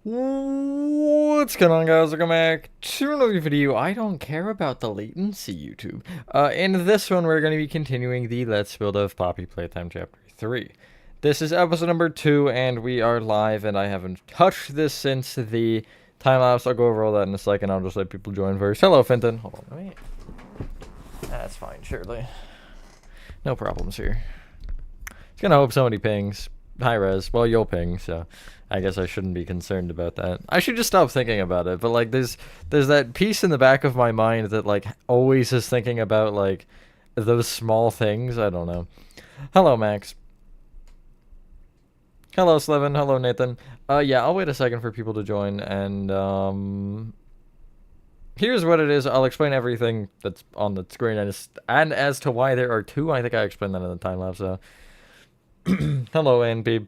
What's going on, guys? Welcome back to another video. I don't care about the latency, YouTube. In this one, we're going to be continuing the Let's Build of Poppy Playtime Chapter 3. This is episode number 2, and we are live, and I haven't touched this since the time-lapse. I'll go over all that in a second. I'll just let people join first. Hello, Finton. Hold on, wait. That's fine, surely. No problems here. Just gonna hope somebody pings. High res. Well, you'll ping, so I guess I shouldn't be concerned about that. I should just stop thinking about it. But like, there's that piece in the back of my mind that like always is thinking about like those small things. I don't know. Hello, Max. Hello, Slevin. Hello, Nathan. Yeah, I'll wait a second for people to join, and here's what it is. I'll explain everything that's on the screen, and as to why there are two. I think I explained that in the time lapse. So. Hello, ANP.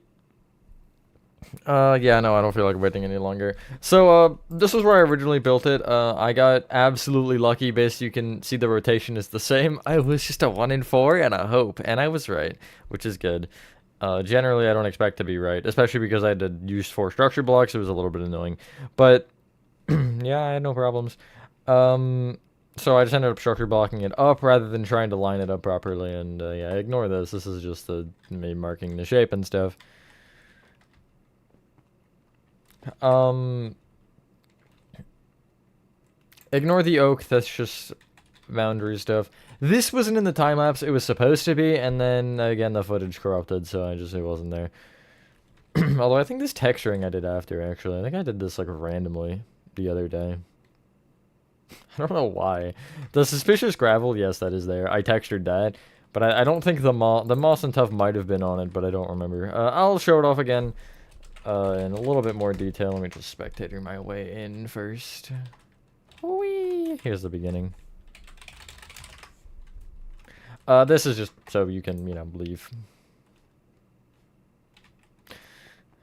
Yeah, no, I don't feel like waiting any longer. So, this is where I originally built it. I got absolutely lucky. Basically, you can see the rotation is the same. I was just a 1 in 4 and a hope, and I was right, which is good. Generally, I don't expect to be right, especially because I had to use 4 structure blocks. It was a little bit annoying, but yeah, I had no problems. So I just ended up structure blocking it up rather than trying to line it up properly, and yeah, ignore this. This is just me marking the shape and stuff. Ignore the oak, that's just boundary stuff. This wasn't in the time-lapse, it was supposed to be, and then, again, the footage corrupted, so it wasn't there. Although I think this texturing I did after, actually. I think I did this, like, randomly the other day. I don't know why. The suspicious gravel, yes, that is there. I textured that, but I don't think the moss and tuff might have been on it, but I don't remember. I'll show it off again in a little bit more detail. Let me just spectator my way in first. Whee! Here's the beginning. This is just so you can, leave.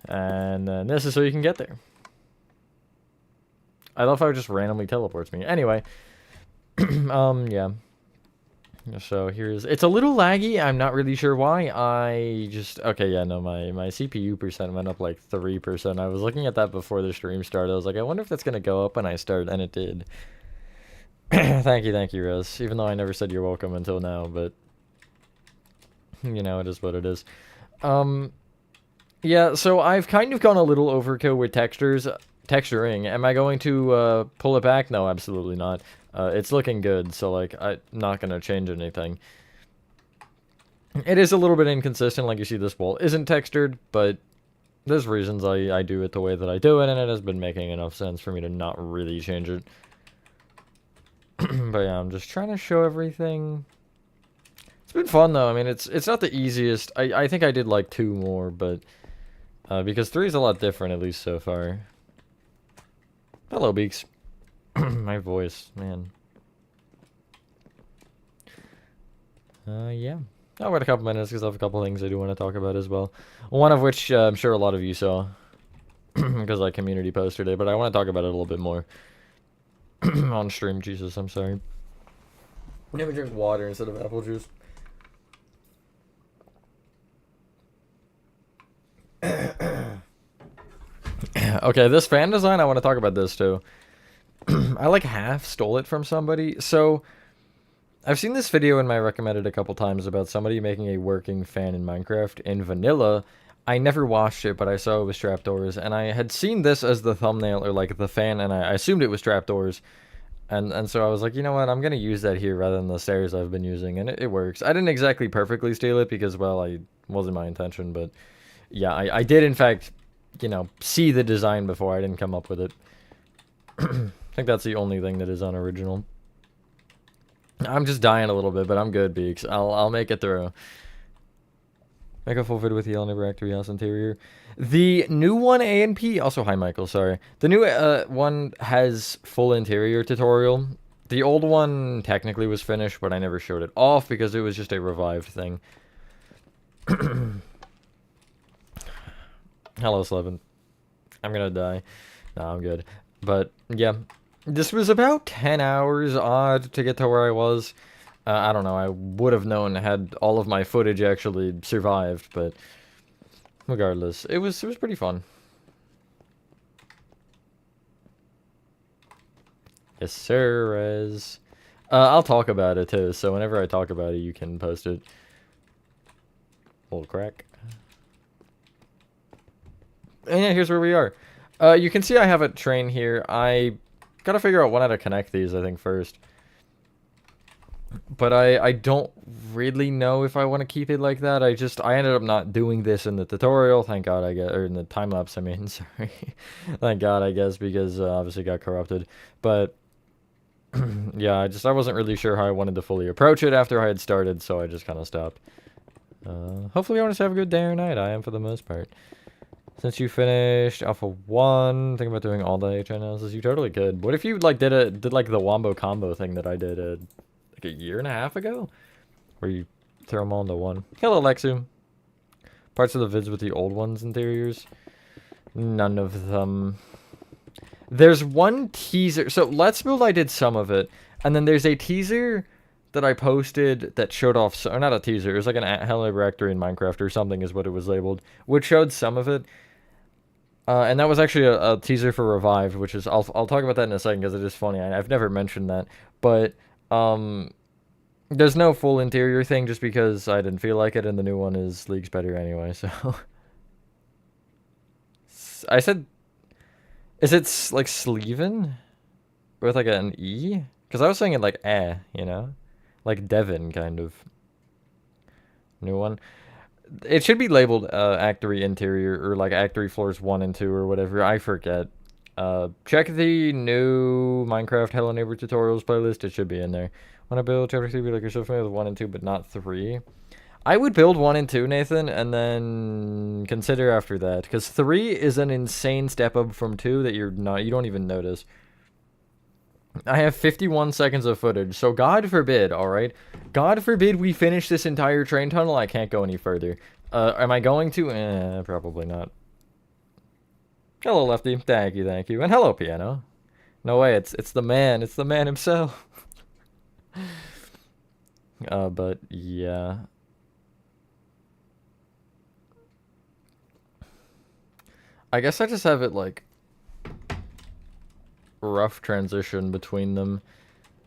And then this is so you can get there. I love how it just randomly teleports me. Anyway, yeah. So it's a little laggy. I'm not really sure why. Okay, yeah, no, my CPU percent went up like 3%. I was looking at that before the stream started. I was like, I wonder if that's gonna go up when I start, and it did. Thank you, Rose. Even though I never said you're welcome until now, but it is what it is. Yeah, so I've kind of gone a little overkill with texturing. Am I going to pull it back? No, absolutely not. It's looking good, so like I'm not gonna change anything. It is a little bit inconsistent, like you see this wall isn't textured, but there's reasons I do it the way that I do it, and it has been making enough sense for me to not really change it. But yeah, I'm just trying to show everything. It's been fun though. I mean, it's not the easiest. I think I did like 2 more, but because 3 is a lot different, at least so far. Hello, Beaks. My voice, man. Yeah. I'll wait a couple minutes because I have a couple things I do want to talk about as well. One of which I'm sure a lot of you saw because I community posted it, but I want to talk about it a little bit more on stream. Jesus, I'm sorry. Let me drink water instead of apple juice. Okay, this fan design, I want to talk about this too. I like half stole it from somebody. So I've seen this video in my recommended a couple times about somebody making a working fan in Minecraft in vanilla. I never watched it, but I saw it was trapdoors, and I had seen this as the thumbnail or like the fan, and I assumed it was trapdoors. And so I was like, you know what, I'm gonna use that here rather than the stairs I've been using, and it works. I didn't exactly perfectly steal it because, well, I wasn't my intention, but yeah, I did in fact, see the design before. I didn't come up with it. I think that's the only thing that is unoriginal. I'm just dying a little bit, but I'm good, Beaks. I'll make it through. Make a full vid with the Yellow Reactor House interior. The new one, ANP, also hi Michael, sorry. The new one has full interior tutorial. The old one technically was finished, but I never showed it off because it was just a revived thing. Hello, Slevin. I'm gonna die. No, I'm good. But, yeah. This was about 10 hours odd to get to where I was. I don't know, I would have known had all of my footage actually survived, but regardless, it was pretty fun. Yes, sir. I'll talk about it too, so whenever I talk about it, you can post it. Old crack. And yeah, here's where we are. You can see I have a train here. I gotta figure out how to connect these, I think, first. But I don't really know if I want to keep it like that. I ended up not doing this in the tutorial. Thank God, I guess, or in the time lapse. I mean, sorry. Thank God, I guess, because obviously got corrupted. But yeah, I wasn't really sure how I wanted to fully approach it after I had started, so I just kind of stopped. Hopefully, I want to have a good day or night. I am for the most part. Since you finished Alpha 1, think about doing all the HI analysis. You totally could. What if you like did like the wombo combo thing that I did like a year and a half ago? Where you throw them all into one. Hello, Lexu. Parts of the vids with the old ones interiors. None of them. There's one teaser. So Let's Build, I did some of it. And then there's a teaser that I posted that showed off, or not a teaser, it was like an Hello Rectory in Minecraft or something is what it was labeled, which showed some of it. And that was actually a teaser for Revived, which is, I'll talk about that in a second because it is funny. I've never mentioned that. But, there's no full interior thing just because I didn't feel like it, and the new one is leagues better anyway, so. I said, is it like Sleven? With like an E? Because I was saying it like you know? Like Devon, kind of. New one. It should be labeled Act 3 Interior, or like Act 3 Floors 1 and 2, or whatever. I forget. Check the new Minecraft Hello Neighbor tutorials playlist. It should be in there. Want to build Chapter 3 be like you're so familiar with 1 and 2, but not 3? I would build 1 and 2, Nathan, and then consider after that. Because 3 is an insane step up from 2 that you don't even notice. I have 51 seconds of footage, so God forbid, alright? God forbid we finish this entire train tunnel, I can't go any further. Am I going to? Probably not. Hello, Lefty. Thank you, thank you. And hello, Piano. No way, it's the man himself. But yeah. I guess I just have it, like, rough transition between them.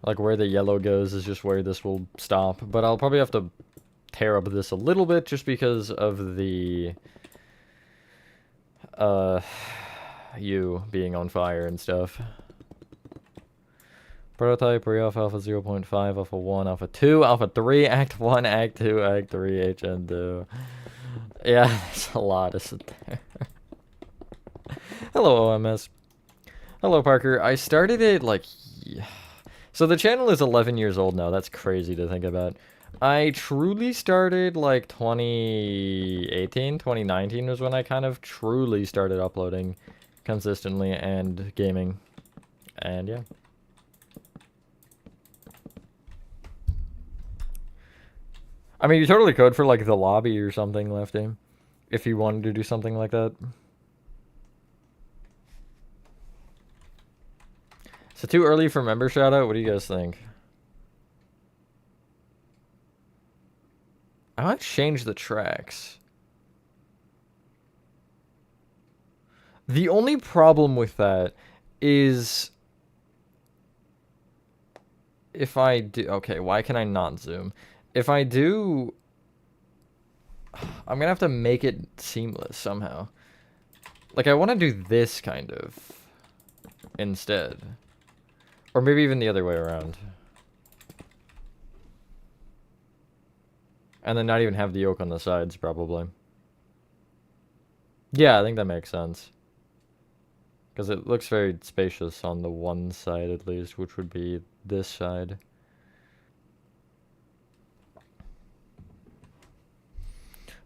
Like, where the yellow goes is just where this will stop. But I'll probably have to tear up this a little bit just because of the... you being on fire and stuff. Prototype, pre-alpha, alpha 0.5, alpha 1, alpha 2, alpha 3, act 1, act 2, act 3, HN2. Yeah, there's a lot, isn't there? Hello, OMS. Hello, Parker. I started it, like... Yeah. So the channel is 11 years old now. That's crazy to think about. I truly started, like, 2018, 2019 was when I kind of truly started uploading consistently and gaming. And, yeah. I mean, you totally could for, like, the lobby or something, Lefty. If you wanted to do something like that. Is it too early for member shoutout? What do you guys think? I might change the tracks. The only problem with that is... If I do... Okay, why can I not zoom? If I do... I'm gonna have to make it seamless somehow. Like, I want to do this, kind of. Instead. Or maybe even the other way around. And then not even have the yoke on the sides, probably. Yeah, I think that makes sense. Because it looks very spacious on the one side, at least, which would be this side.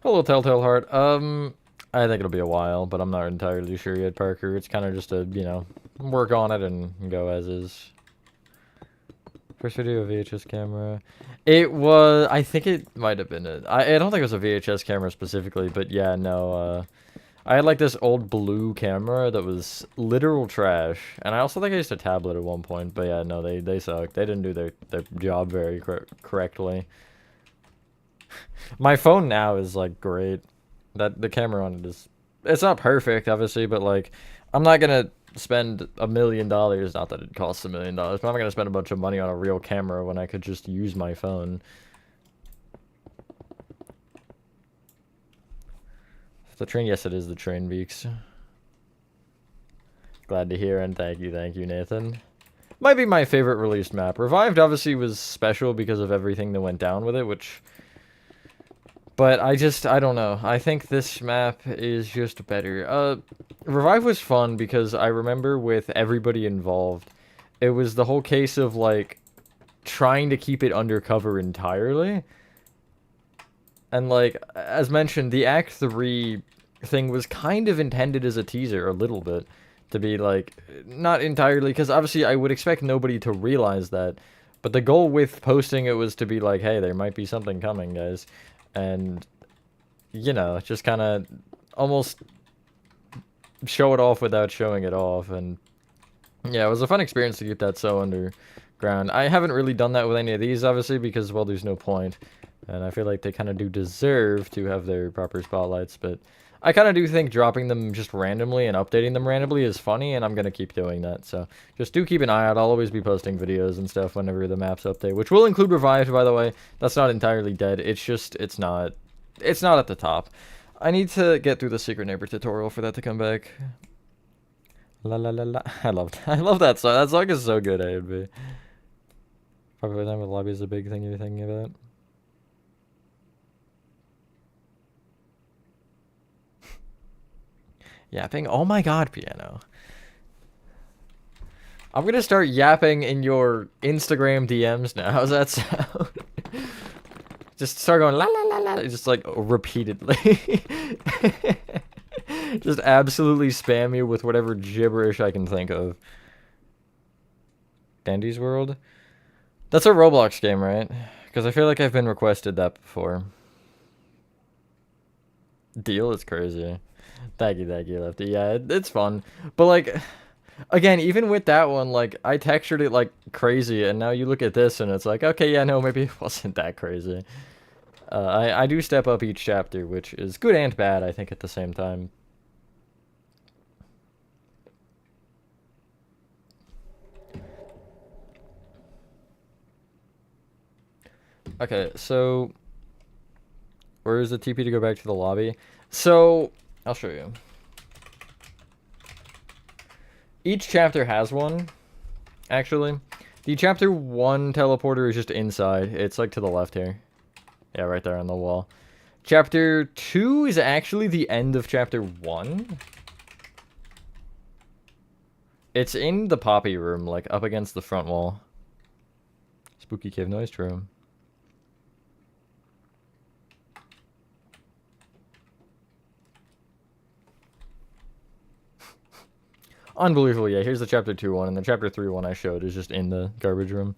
Hello, Telltale Heart. I think it'll be a while, but I'm not entirely sure yet, Parker. It's kind of just a, you know, work on it and go as is. First video VHS camera. It was, I think it might have been I don't think it was a VHS camera specifically, but yeah, no, I had like this old blue camera that was literal trash, and I also think I used a tablet at one point, but yeah, no, they sucked. They didn't do their job very correctly. My phone now is like great. The camera on it is, it's not perfect, obviously, but like, I'm not gonna spend $1 million. Not that it costs $1 million, but I'm not gonna spend a bunch of money on a real camera when I could just use my phone. The train, yes, it is the train, Beaks. Glad to hear, and thank you, Nathan. Might be my favorite released map. Revived obviously was special because of everything that went down with it, which... But I don't know. I think this map is just better. Revive was fun because I remember with everybody involved, it was the whole case of, like, trying to keep it undercover entirely. And, like, as mentioned, the Act 3 thing was kind of intended as a teaser, a little bit. To be, like, not entirely, because obviously I would expect nobody to realize that. But the goal with posting it was to be like, hey, there might be something coming, guys. And, you know, just kind of almost show it off without showing it off. And, yeah, it was a fun experience to keep that so underground. I haven't really done that with any of these, obviously, because, well, there's no point. And I feel like they kind of do deserve to have their proper spotlights, but... I kind of do think dropping them just randomly and updating them randomly is funny, and I'm going to keep doing that. So just do keep an eye out. I'll always be posting videos and stuff whenever the maps update, which will include Revived, by the way. That's not entirely dead. It's just, it's not at the top. I need to get through the Secret Neighbor tutorial for that to come back. La la la la. I love that song. That song is so good, A&B. Probably time with lobby is a big thing you're thinking about. Yapping? Oh my god, Piano. I'm gonna start yapping in your Instagram DMs now. How's that sound? Just start going la la la la, just like repeatedly. Just absolutely spam you with whatever gibberish I can think of. Dandy's World? That's a Roblox game, right? Because I feel like I've been requested that before. Deal is crazy. Thank you, Lefty. Yeah, it's fun. But, like, again, even with that one, like, I textured it, like, crazy, and now you look at this, and it's like, okay, yeah, no, maybe it wasn't that crazy. I do step up each chapter, which is good and bad, I think, at the same time. Okay, so... Where is the TP to go back to the lobby? So... I'll show you. Each chapter has one, actually. The chapter 1 teleporter is just inside. It's like to the left here. Yeah, right there on the wall. Chapter 2 is actually the end of chapter 1. It's in the Poppy room, like up against the front wall. Spooky cave noise, true. Unbelievable, yeah. Here's the chapter 2 one, and the chapter 3 one I showed is just in the garbage room.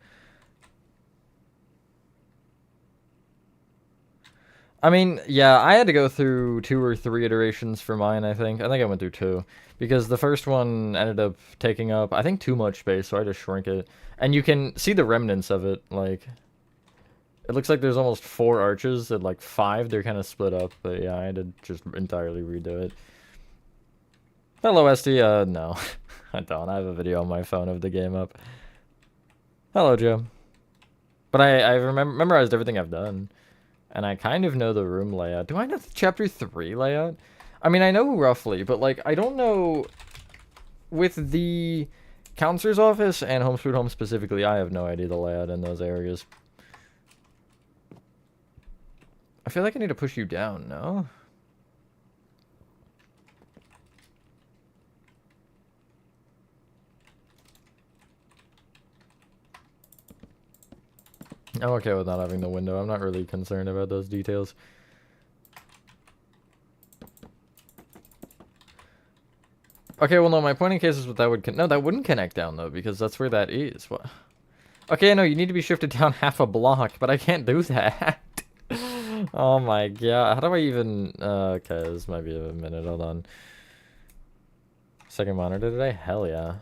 I mean, yeah, I had to go through 2 or 3 iterations for mine, I think. I think I went through 2. Because the first one ended up taking up, I think, too much space, so I had to shrink it. And you can see the remnants of it, like... It looks like there's almost 4 arches, and like 5, they're kind of split up. But yeah, I had to just entirely redo it. Hello, SD. No. I don't. I have a video on my phone of the game up. Hello, Joe. But I memorized everything I've done. And I kind of know the room layout. Do I know the chapter 3 layout? I mean, I know roughly, but, like, I don't know... With the counselor's office and Home Sweet Home specifically, I have no idea the layout in those areas. I feel like I need to push you down, no? I'm okay with not having the window. I'm not really concerned about those details. Okay, well, no, my point in case is what that would... No, that wouldn't connect down, though, because that's where that is. What? Okay, no, you need to be shifted down half a block, but I can't do that. Oh my god. How do I even... okay, this might be a minute. Hold on. Second monitor today? Hell yeah.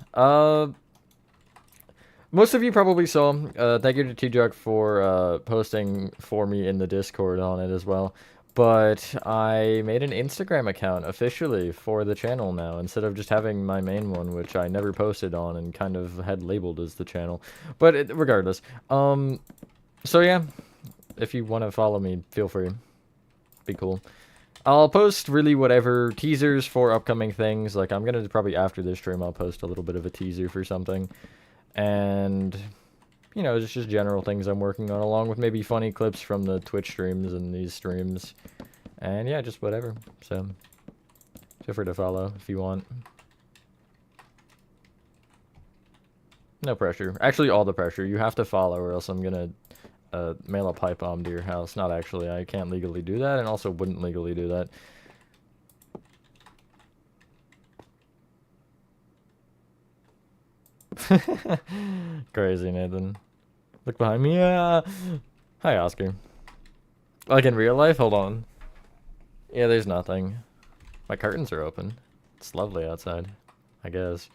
Most of you probably saw. Thank you to T-Jug for posting for me in the Discord on it as well. But I made an Instagram account officially for the channel now, instead of just having my main one, which I never posted on and kind of had labeled as the channel. But regardless, so yeah, if you want to follow me, feel free. Be cool. I'll post really whatever teasers for upcoming things. Like, I'm gonna probably after this stream, I'll post a little bit of a teaser for something. And, you know, just general things I'm working on, along with maybe funny clips from the Twitch streams and these streams. And yeah, just whatever. So, feel free to follow if you want. No pressure. Actually, all the pressure. You have to follow or else I'm gonna mail a pipe bomb to your house. Not actually. I can't legally do that, and also wouldn't legally do that. Crazy, Nathan. Look behind me. Yeah. Hi, Oscar. Like in real life? Hold on. Yeah, there's nothing. My curtains are open. It's lovely outside, I guess.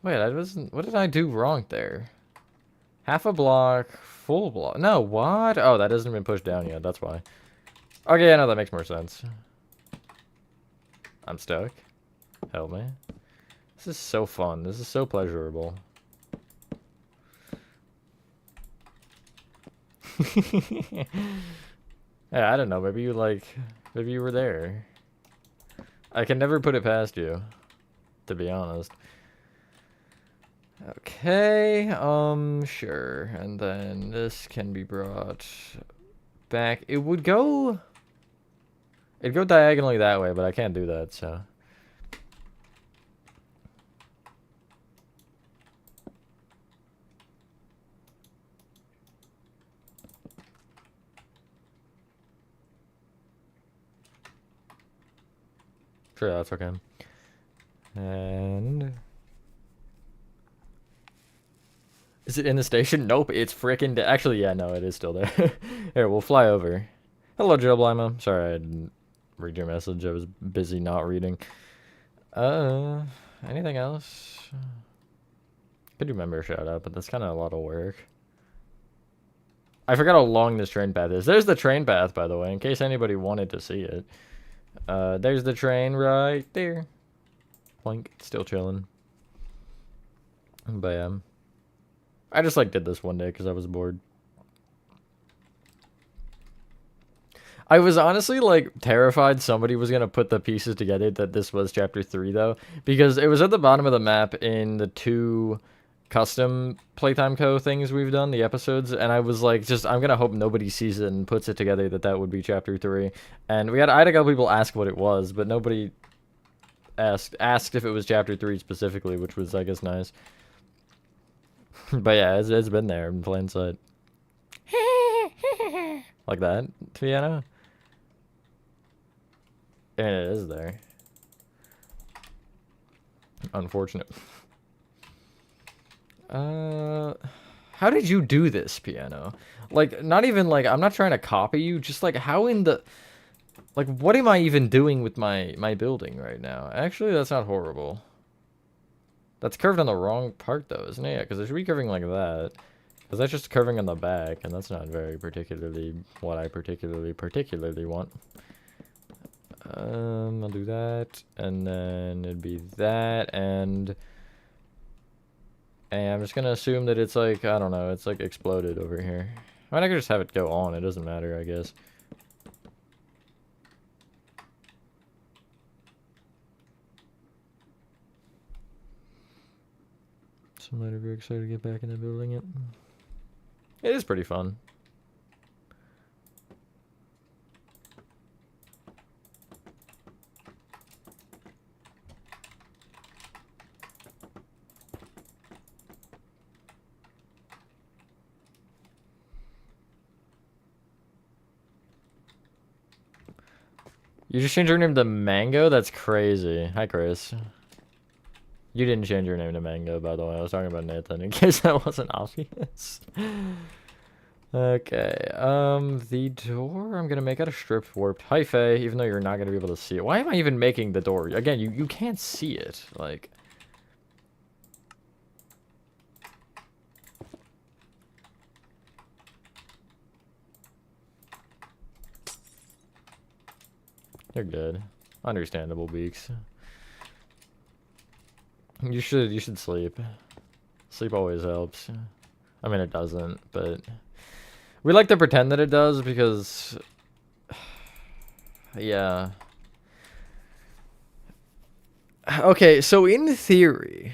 Wait, I wasn't... What did I do wrong there? Half a block, full block. No, what? Oh, that hasn't been pushed down yet. That's why. Okay, yeah, no, that makes more sense. I'm stuck. Help me. This is so fun. This is so pleasurable. Yeah, I don't know. Maybe you maybe you were there. I can never put it past you, to be honest. Okay, sure. And then this can be brought back. It'd go diagonally that way, but I can't do that, so. Sure, that's okay. And... Is it in the station? Nope, it's frickin' actually, yeah, no, it is still there. Here, we'll fly over. Hello, Joe Blima. Sorry, I didn't read your message. I was busy not reading. Anything else? Could do member shout out, but that's kind of a lot of work. I forgot how long this train path is. There's the train path, by the way, in case anybody wanted to see it. There's the train right there. Plink, still chilling. But I just did this one day because I was bored. I was honestly terrified somebody was gonna put the pieces together that this was chapter 3 though, because it was at the bottom of the map in the 2 custom Playtime Co things we've done, the episodes, and I was I'm gonna hope nobody sees it and puts it together that would be chapter 3. And I had a couple people ask what it was, but nobody asked if it was chapter 3 specifically, which was I guess nice. But yeah, it's been there in plain sight. Like that, piano. And it is there. Unfortunate. How did you do this, piano? Not even I'm not trying to copy you, just how in the... what am I even doing with my building right now? Actually, that's not horrible. That's curved on the wrong part, though, isn't it? Yeah, because it should be curving like that. Because that's just curving on the back, and that's not very particularly what I particularly want. I'll do that, and then it'd be that, and I'm just gonna assume that it's I don't know, it's exploded over here. I mean, I could just have it go on, it doesn't matter, I guess. So I'm very excited to get back into building it. It is pretty fun. You just changed your name to Mango? That's crazy. Hi, Chris. You didn't change your name to Mango, by the way. I was talking about Nathan, in case that wasn't obvious. Okay, the door I'm gonna make out of stripped warped hyphae, even though you're not gonna be able to see it. Why am I even making the door? Again, you can't see it, You're good. Understandable, Beaks. You should sleep. Sleep always helps. I mean, it doesn't, but we like to pretend that it does because, yeah. Okay, so in theory,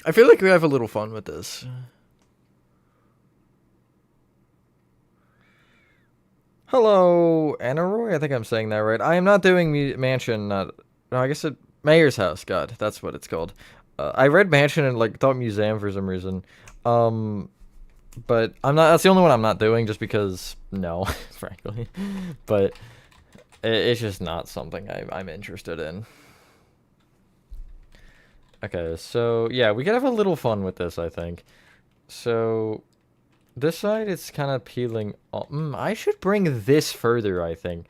I feel like we have a little fun with this. Hello, Anaroy? I think I'm saying that right. I am not doing Mansion, no, I guess Mayor's House, God, that's what it's called. I read Mansion and, like, thought Museum for some reason. But I'm not, that's the only one I'm not doing just because, no, frankly. But it's just not something I'm interested in. Okay, so, yeah, we could have a little fun with this, I think. So, this side, it's kind of peeling. I should bring this further, I think.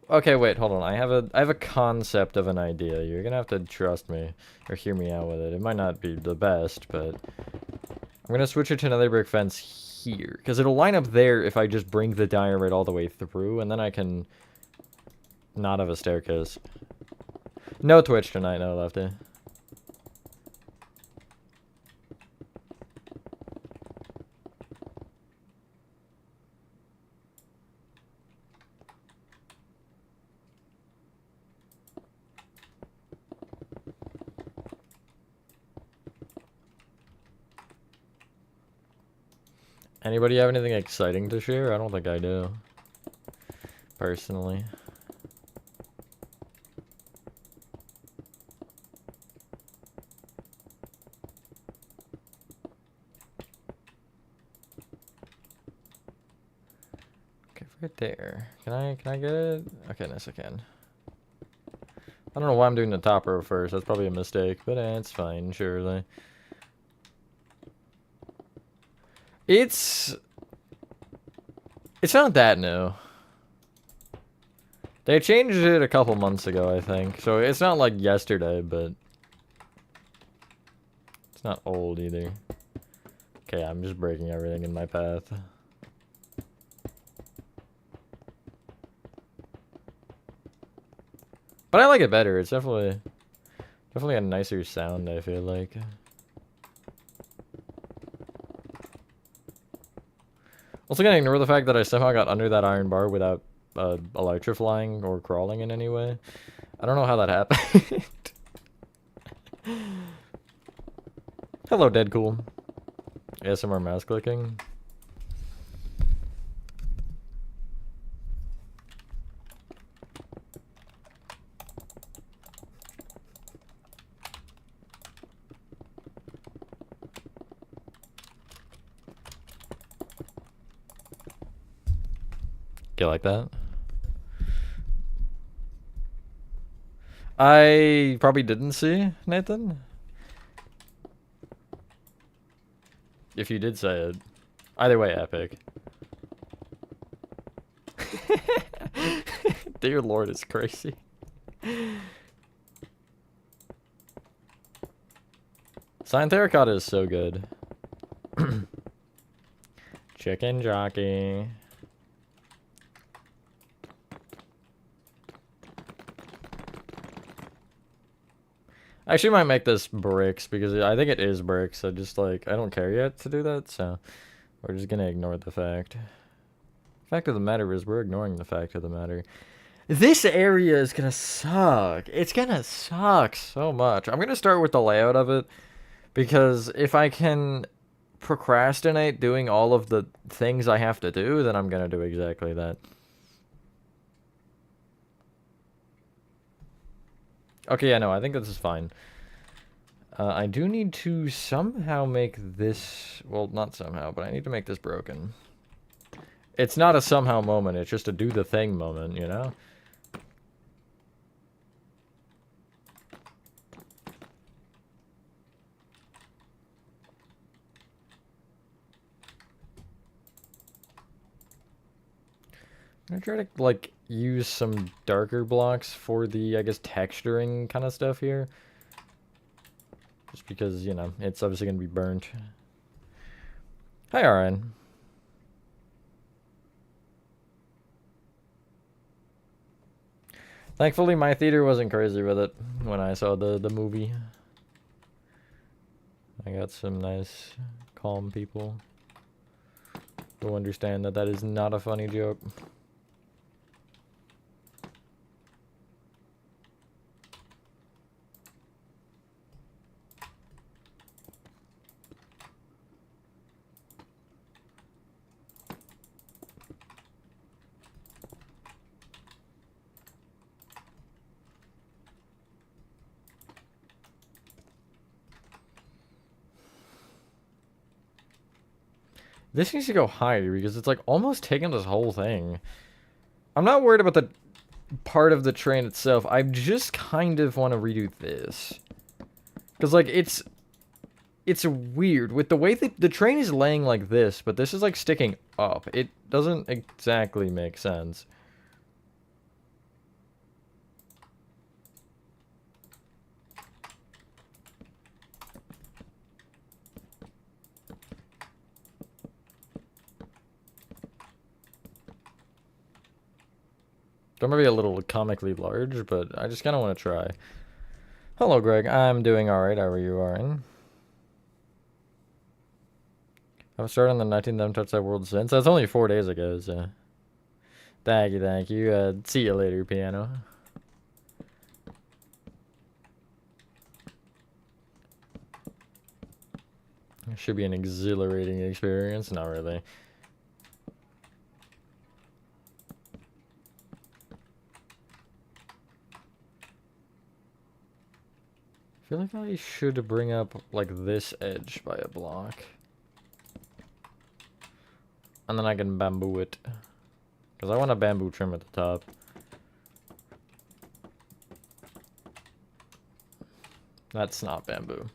Okay, wait, hold on. I have a concept of an idea. You're gonna have to trust me or hear me out with it. It might not be the best, but I'm gonna switch it to another brick fence here because it'll line up there if I just bring the diorite all the way through, and then I can not have a staircase. No Twitch tonight, no Lefty. Anybody have anything exciting to share? I don't think I do. Personally. Okay, right there. Can I get it? Okay, nice, I can. I don't know why I'm doing the top row first. That's probably a mistake, but it's fine, surely. It's not that new. They changed it a couple months ago, I think. So it's not like yesterday, but it's not old either. Okay, I'm just breaking everything in my path. But I like it better. It's definitely a nicer sound, I feel like. Also gonna ignore the fact that I somehow got under that iron bar without electrifying or crawling in any way. I don't know how that happened. Hello, Deadcool. ASMR mouse clicking. You like that? I probably didn't see, Nathan. If you did say it. Either way, epic. Dear Lord, it's crazy. Cyan Terracotta is so good. Chicken jockey. I actually might make this bricks because I think it is bricks. I just like, I don't care yet to do that, so we're just gonna ignore the fact. Fact of the matter is we're ignoring the fact of the matter. This area is gonna suck. It's gonna suck so much. I'm gonna start with the layout of it because if I can procrastinate doing all of the things I have to do, then I'm gonna do exactly that. Okay, yeah, no, I think this is fine. I do need to somehow make this... Well, not somehow, but I need to make this broken. It's not a somehow moment, it's just a do the thing moment, you know? I'm gonna try to, like, use some darker blocks for the, I guess, texturing kind of stuff here. Just because, you know, it's obviously gonna be burnt. Hi, Ryan. Thankfully, my theater wasn't crazy with it when I saw the movie. I got some nice, calm people who understand that that is not a funny joke. This needs to go higher because it's like almost taking this whole thing. I'm not worried about the part of the train itself. I just kind of want to redo this. Because like it's weird with the way that the train is laying like this, but this is like sticking up. It doesn't exactly make sense. They're maybe a little comically large, but I just kind of want to try. Hello, Greg. I'm doing alright. How are you, Aaron? I've started on the 19th. I haven't touched that world since. That's only 4 days ago, so... Thank you, thank you. See you later, piano. It should be an exhilarating experience. Not really. I feel like I should bring up, like, this edge by a block. And then I can bamboo it. Because I want a bamboo trim at the top. That's not bamboo.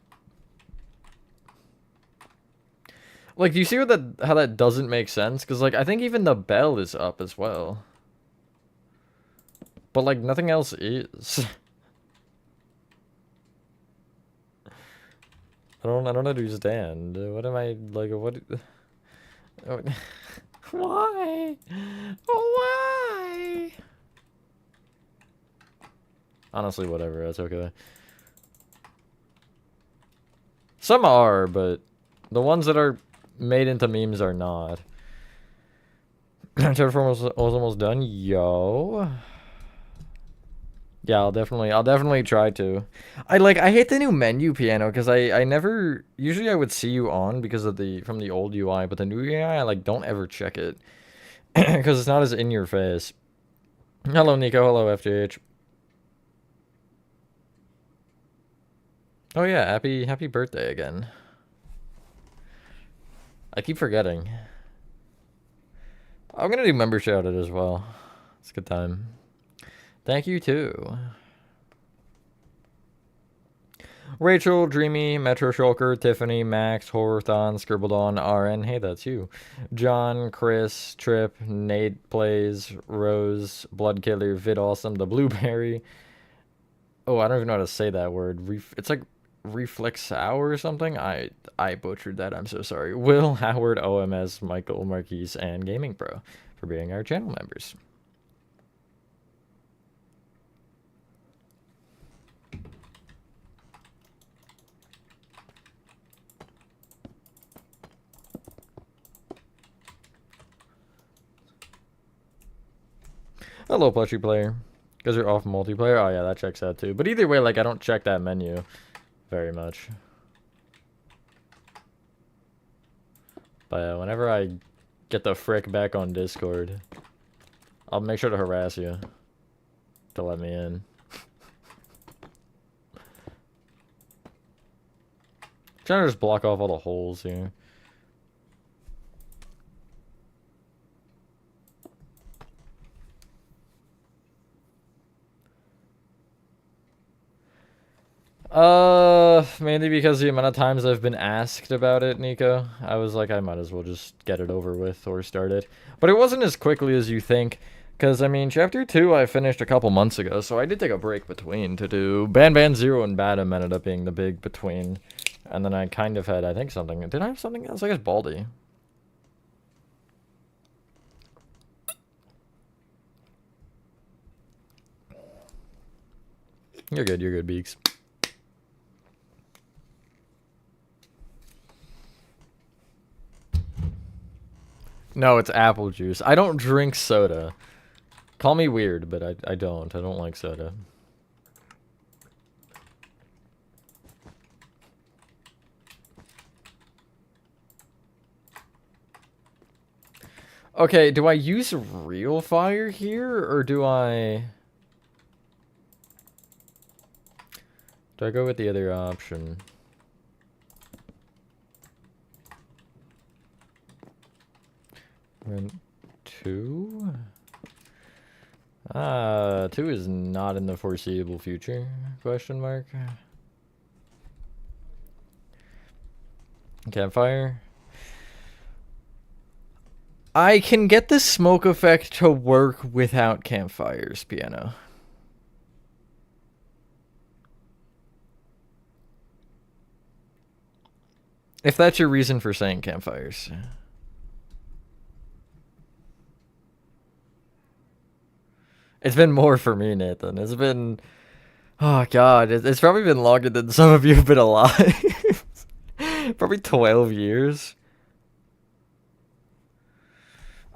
Like, do you see what how that doesn't make sense? Because, like, I think even the bell is up as well. But, like, nothing else is. I don't understand. What am I, like, what... Oh, why? Why? Honestly, whatever. That's okay. Some are, but the ones that are made into memes are not. Terraform was almost done. Yo. Yeah, I'll definitely try to. I hate the new menu, piano, because I never, usually I would see you on because of from the old UI, but the new UI, I like don't ever check it because it's not as in your face. Hello, Nico. Hello, FJH. Oh yeah, happy birthday again. I keep forgetting. I'm gonna do member shout out as well. It's a good time. Thank you too. Rachel, Dreamy, Metro Shulker, Tiffany, Max, Horrorthon, Scribbledon, RN. Hey, that's you. John, Chris, Trip, Nate Plays, Rose, Bloodkiller, Vid Awesome, The Blueberry. Oh, I don't even know how to say that word. It's like Reflexow or something. I butchered that. I'm so sorry. Will, Howard, OMS, Michael, Marquise, and Gaming Pro for being our channel members. Hello, plushie player. Because you're off multiplayer? Oh, yeah, that checks out too. But either way, like, I don't check that menu very much. But whenever I get the frick back on Discord, I'll make sure to harass you to let me in. Trying to just block off all the holes here. Mainly because the amount of times I've been asked about it, Nico. I was like, I might as well just get it over with or start it. But it wasn't as quickly as you think. Because, I mean, Chapter 2 I finished a couple months ago, so I did take a break between to do... Ban 0 and Badham ended up being the big between. And then I kind of had, I think, something... Did I have something else? I guess Baldy. You're good, Beaks. No, it's apple juice. I don't drink soda. Call me weird, but I don't. I don't like soda. Okay, do I use real fire here, or do I go with the other option? And 2? 2 is not in the foreseeable future, question mark. Campfire. I can get the smoke effect to work without campfires, Piano. If that's your reason for saying campfires. It's been more for me, Nathan. It's been... Oh, God. It's probably been longer than some of you have been alive. Probably 12 years.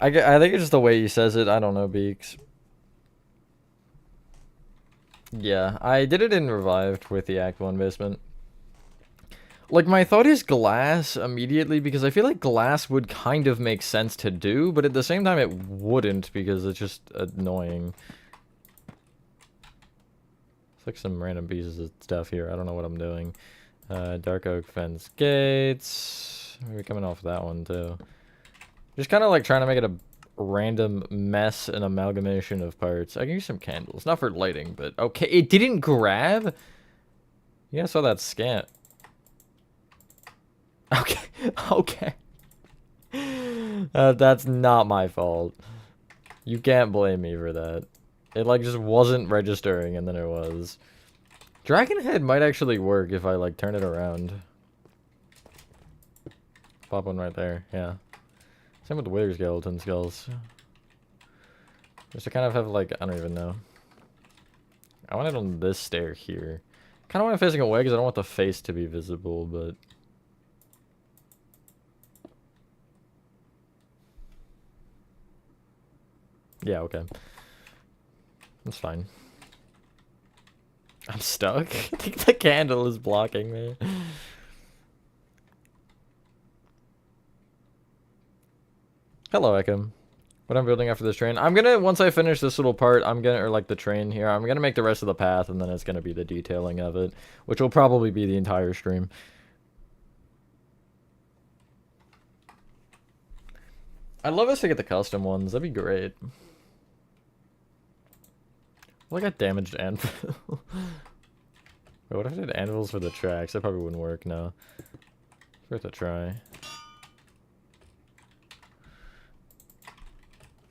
I think it's just the way he says it. I don't know, Beaks. Yeah, I did it in Revived with the Act 1 basement. Like, my thought is glass immediately, because I feel like glass would kind of make sense to do, but at the same time it wouldn't, because it's just annoying. It's like some random pieces of stuff here. I don't know what I'm doing. Dark oak fence gates. Maybe coming off that one, too. Just kind of like trying to make it a random mess and amalgamation of parts. I can use some candles. Not for lighting, but okay. It didn't grab? Yeah, I saw that scant. Okay. Okay. That's not my fault. You can't blame me for that. It, like, just wasn't registering, and then it was. Dragon Head might actually work if I, like, turn it around. Pop one right there, yeah. Same with the Wither Skeleton Skulls. Just to kind of have, like, I don't even know. I want it on this stair here. Kind of want it facing away because I don't want the face to be visible, but... Yeah, okay. That's fine. I'm stuck? I think the candle is blocking me. Hello, Ekim. What I'm building after this train. I'm gonna, once I finish this little part, I'm gonna, or like the train here, I'm gonna make the rest of the path, and then it's gonna be the detailing of it, which will probably be the entire stream. I'd love us to get the custom ones. That'd be great. Well, I got damaged anvil. Wait, what if I did anvils for the tracks? That probably wouldn't work, no. It's worth a try.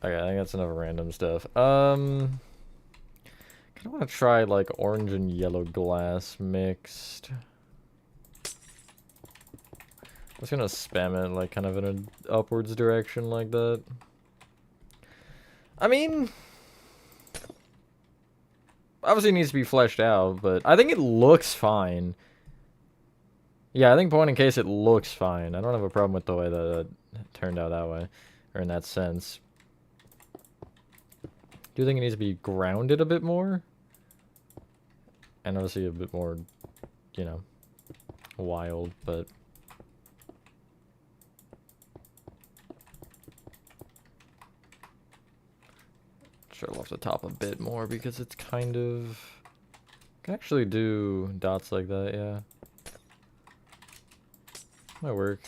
Okay, I think that's enough random stuff. Kinda wanna try like orange and yellow glass mixed. I'm just gonna spam it like kind of in an upwards direction like that. I mean, obviously it needs to be fleshed out, but I think it looks fine. Yeah, I think point in case it looks fine. I don't have a problem with the way that it turned out that way, or in that sense. Do you think it needs to be grounded a bit more? And obviously a bit more, you know, wild, but... Show off the top a bit more because it's kind of... I can actually do dots like that, yeah. Might work.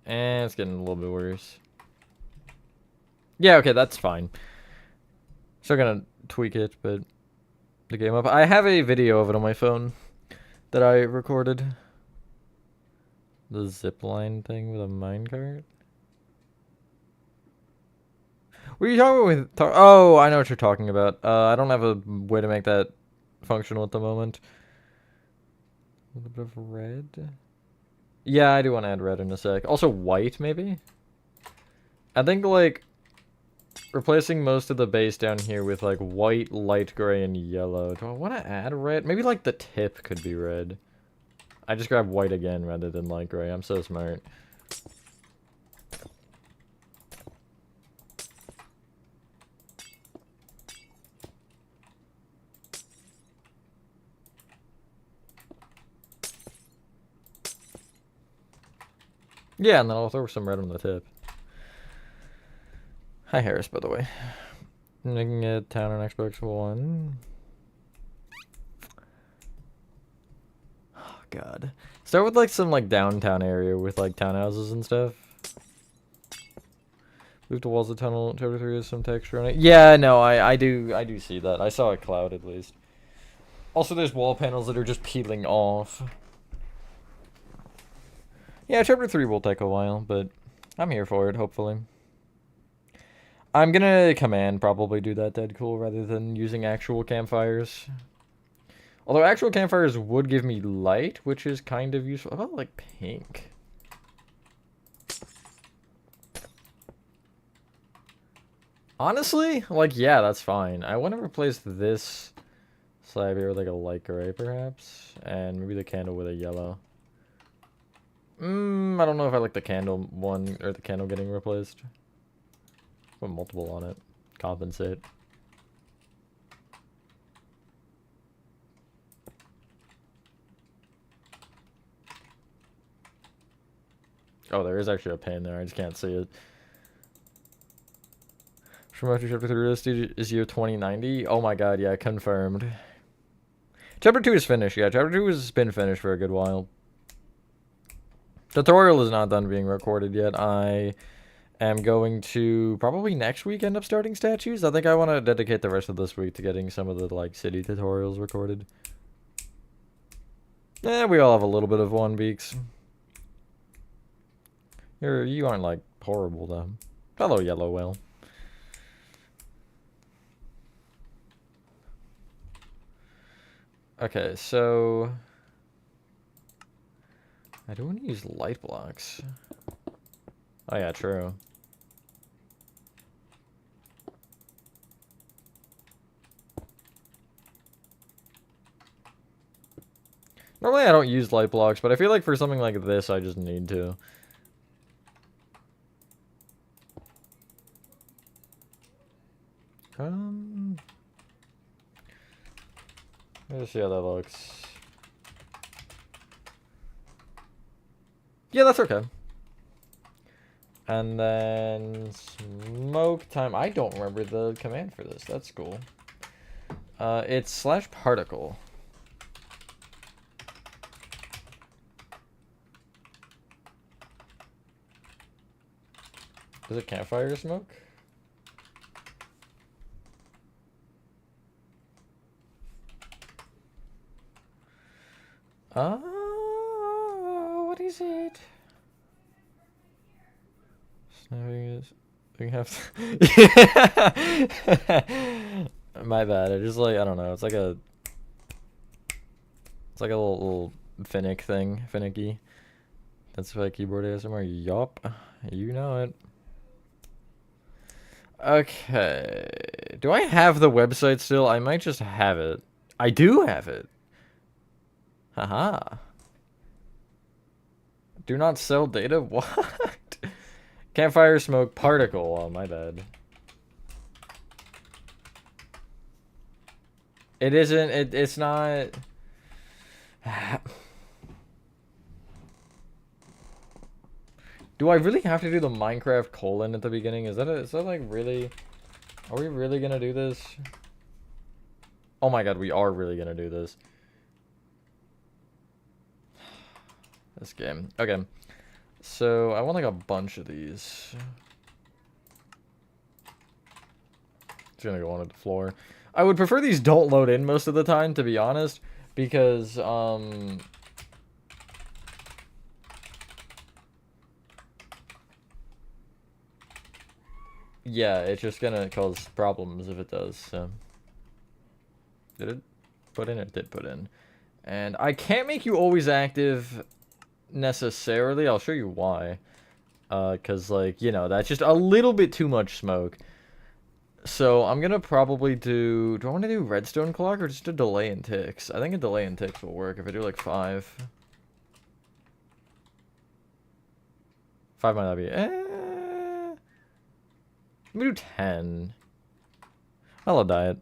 And it's getting a little bit worse. Yeah, okay, that's fine. Still gonna tweak it, but the game up. I have a video of it on my phone that I recorded. The zipline thing with a minecart. What are you talking with? Oh, I know what you're talking about. I don't have a way to make that functional at the moment. A little bit of red. Yeah, I do want to add red in a sec. Also white, maybe? I think, like, replacing most of the base down here with like white, light gray, and yellow. Do I want to add red? Maybe like the tip could be red. I just grabbed white again rather than light gray. I'm so smart. Yeah, and then I'll throw some red on the tip. Hi, Harris, by the way. And I can get town on Xbox One. Oh, God. Start with, like, some, like, downtown area with, like, townhouses and stuff. Move the walls of the tunnel. Chapter 3 has some texture on it. Yeah, no, I do see that. I saw a cloud, at least. Also, there's wall panels that are just peeling off. Yeah, Chapter 3 will take a while, but I'm here for it, hopefully. I'm gonna command probably do that dead cool rather than using actual campfires. Although actual campfires would give me light, which is kind of useful. How about, like, pink? Honestly, like, yeah, that's fine. I want to replace this slab here with, like, a light gray, perhaps. And maybe the candle with a yellow. I don't know if I like the candle one, or the candle getting replaced. Put multiple on it. Compensate. Oh, there is actually a pane there. I just can't see it. From after Chapter 3 release is year 2090. Oh my god, yeah, confirmed. Chapter 2 is finished. Yeah, Chapter 2 has been finished for a good while. Tutorial is not done being recorded yet. I am going to probably next week end up starting statues. I think I want to dedicate the rest of this week to getting some of the like city tutorials recorded. We all have a little bit of one beaks. You aren't like horrible though. Hello, Yellow Whale. Okay, so I do want to use light blocks. Oh yeah, true. Normally I don't use light blocks, but I feel like for something like this, I just need to. Let's see how that looks. Yeah, that's okay. And then smoke time. I don't remember the command for this. That's cool. It's /particle. Is it campfire smoke? What is it? Snapping is. We have to. My bad. I just like I don't know. It's like a. It's like a little finick thing, finicky. That's why keyboard ASMR. Yup, you know it. Okay. Do I have the website still? I might just have it. I do have it. Haha. Do not sell data? What? Campfire smoke particle. Oh, my bad. It isn't. It's not. Do I really have to do the Minecraft colon at the beginning? Is that like really? Are we really gonna do this? Oh my god, we are really gonna do this. This game. Okay. So, I want like a bunch of these. It's gonna go onto the floor. I would prefer these don't load in most of the time, to be honest, because, yeah, it's just gonna cause problems if it does, so. Did it put in? It did put in. And I can't make you always active necessarily. I'll show you why. Because, like, you know, that's just a little bit too much smoke. So I'm gonna probably do I want to do redstone clock or just a delay and ticks? I think a delay and ticks will work if I do like 5. 5 might not be. Let me do 10. I love diet.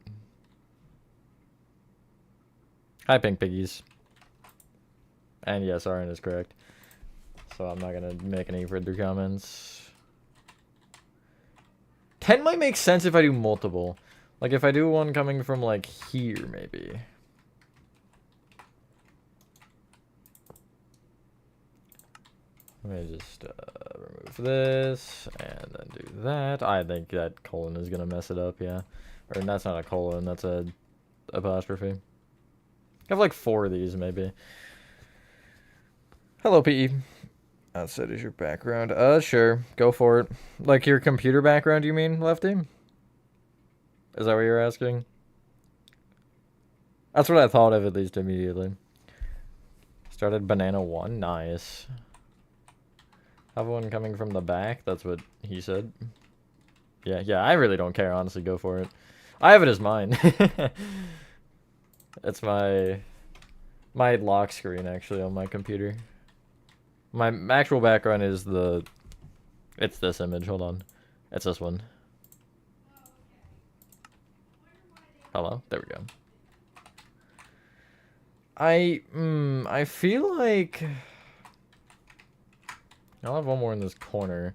Hi, pink piggies. And yes, Aaron is correct. So I'm not gonna make any further comments. 10 might make sense if I do multiple. Like if I do one coming from like here, maybe. Let me just remove this and then do that. I think that colon is gonna mess it up, yeah. Or that's not a colon, that's a apostrophe. I have like 4 of these, maybe. Hello, PE. Outside is your background. Sure. Go for it. Like your computer background, you mean, Lefty? Is that what you're asking? That's what I thought of, at least immediately. Started banana 1. Nice. Have one coming from the back. That's what he said. Yeah, I really don't care, honestly. Go for it. I have it as mine. It's my lock screen, actually, on my computer. My actual background is it's this image. Hold on. It's this one. Hello? There we go. I feel like I'll have one more in this corner.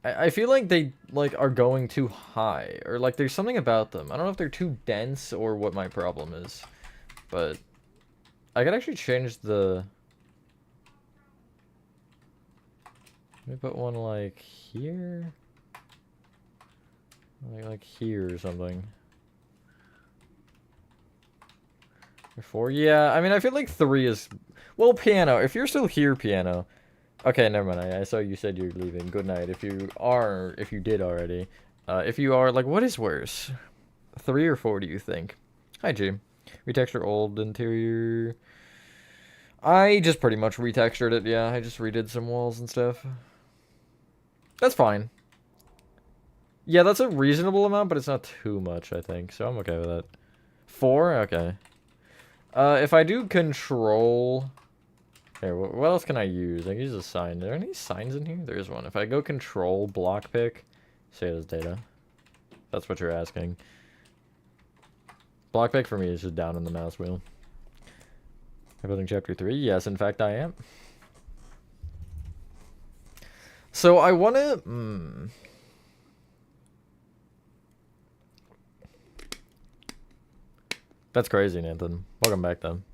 I feel like they are going too high, or like there's something about them. I don't know if they're too dense or what my problem is, but I could actually change the. Let me put one like here, like here or something. 4, yeah. I mean, I feel like 3 is well. Piano. If you're still here, piano. Okay, never mind. I saw you said you're leaving. Good night. If you did already. If you are, like, what is worse? 3 or 4, do you think? Hi, G. Retexture old interior. I just pretty much retextured it, yeah. I just redid some walls and stuff. That's fine. Yeah, that's a reasonable amount, but it's not too much, I think. So I'm okay with that. 4? Okay. If I do control... Here, what else can I use? I can use a sign. Are there any signs in here? There is one. If I go control block pick, say it as data. That's what you're asking. Block pick for me is just down in the mouse wheel. I'm building chapter 3. Yes, in fact I am. So I want to... That's crazy, Nathan. Welcome back, then.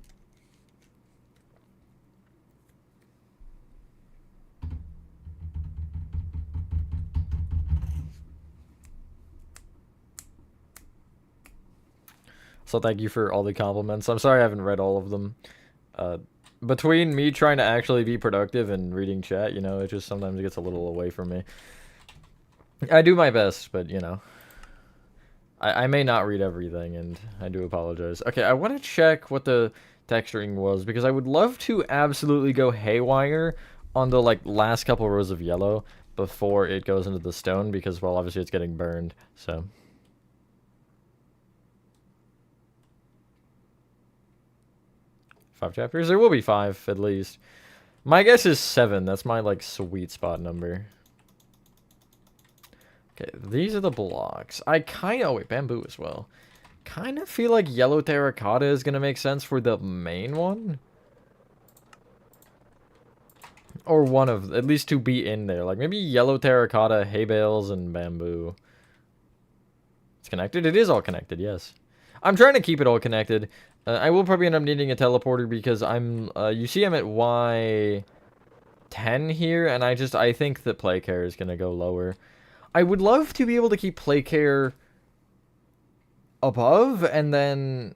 So thank you for all the compliments. I'm sorry I haven't read all of them. Between me trying to actually be productive and reading chat, you know, it just sometimes gets a little away from me. I do my best, but, you know. I may not read everything, and I do apologize. Okay, I want to check what the texturing was, because I would love to absolutely go haywire on the, like, last couple rows of yellow before it goes into the stone, because, well, obviously it's getting burned, so... 5 chapters? There will be 5, at least. My guess is 7. That's my, like, sweet spot number. Okay, these are the blocks. I kind of... Oh, wait, bamboo as well. Kind of feel like yellow terracotta is going to make sense for the main one. Or one of... At least to be in there. Like, maybe yellow terracotta, hay bales, and bamboo. It's connected? It is all connected, yes. I'm trying to keep it all connected. I will probably end up needing a teleporter because I'm, you see I'm at Y10 here, and I think that play care is going to go lower. I would love to be able to keep play care above, and then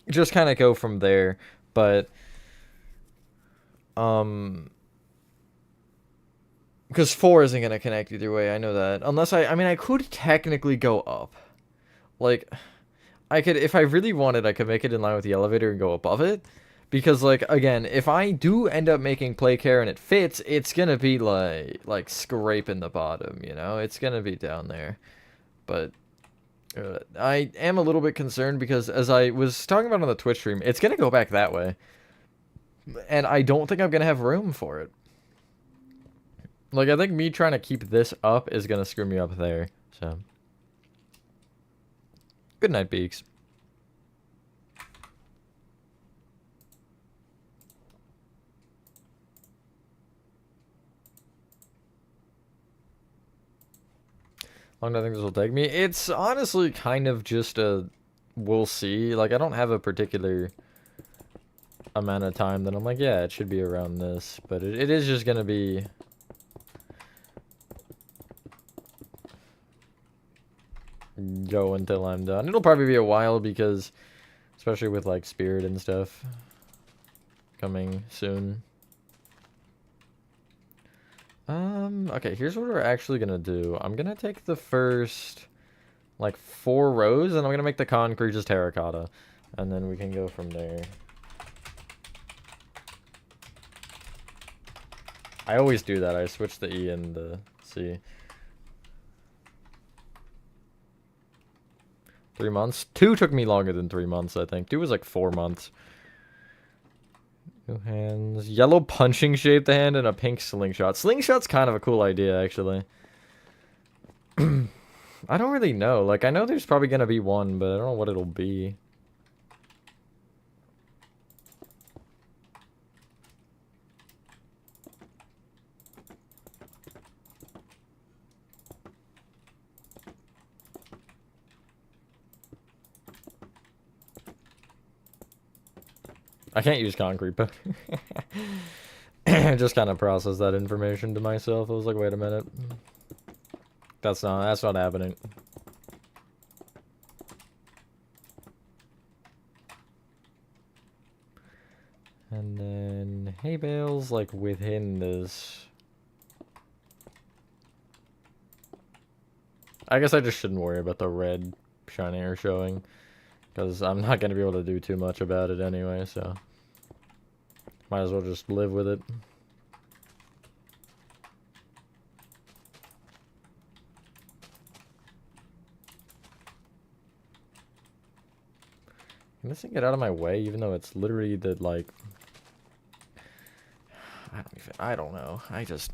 just kind of go from there, but, because 4 isn't going to connect either way, I know that. Unless I mean, I could technically go up. Like... I could, if I really wanted, I could make it in line with the elevator and go above it. Because, like, again, if I do end up making play care and it fits, it's gonna be, like scraping the bottom, you know? It's gonna be down there. But I am a little bit concerned because, as I was talking about on the Twitch stream, it's going to go back that way. And I don't think I'm going to have room for it. Like, I think me trying to keep this up is going to screw me up there. So, good night, Beaks. How long do I think this will take me? It's honestly kind of just a we'll see. Like, I don't have a particular amount of time that I'm like, yeah, it should be around this. But it is just going to be... go until I'm done. It'll probably be a while because, especially with, like, Spirit and stuff coming soon. Okay, here's what we're actually gonna do. I'm gonna take the first, like, 4 rows, and I'm gonna make the concrete just terracotta. And then we can go from there. I always do that. I switch the E and the C. 3 months? 2 took me longer than 3 months, I think. 2 was like 4 months. New hands. Yellow punching shaped hand and a pink slingshot. Slingshot's kind of a cool idea, actually. I don't really know. Like, I know there's probably gonna be one, but I don't know what it'll be. I can't use concrete, but I just kind of processed that information to myself. I was like, wait a minute. That's not happening. And then hay bales, like, within this. I guess I just shouldn't worry about the red shining or showing, because I'm not going to be able to do too much about it anyway, so might as well just live with it. Can this thing get out of my way, even though it's literally the, like... I don't know. I just...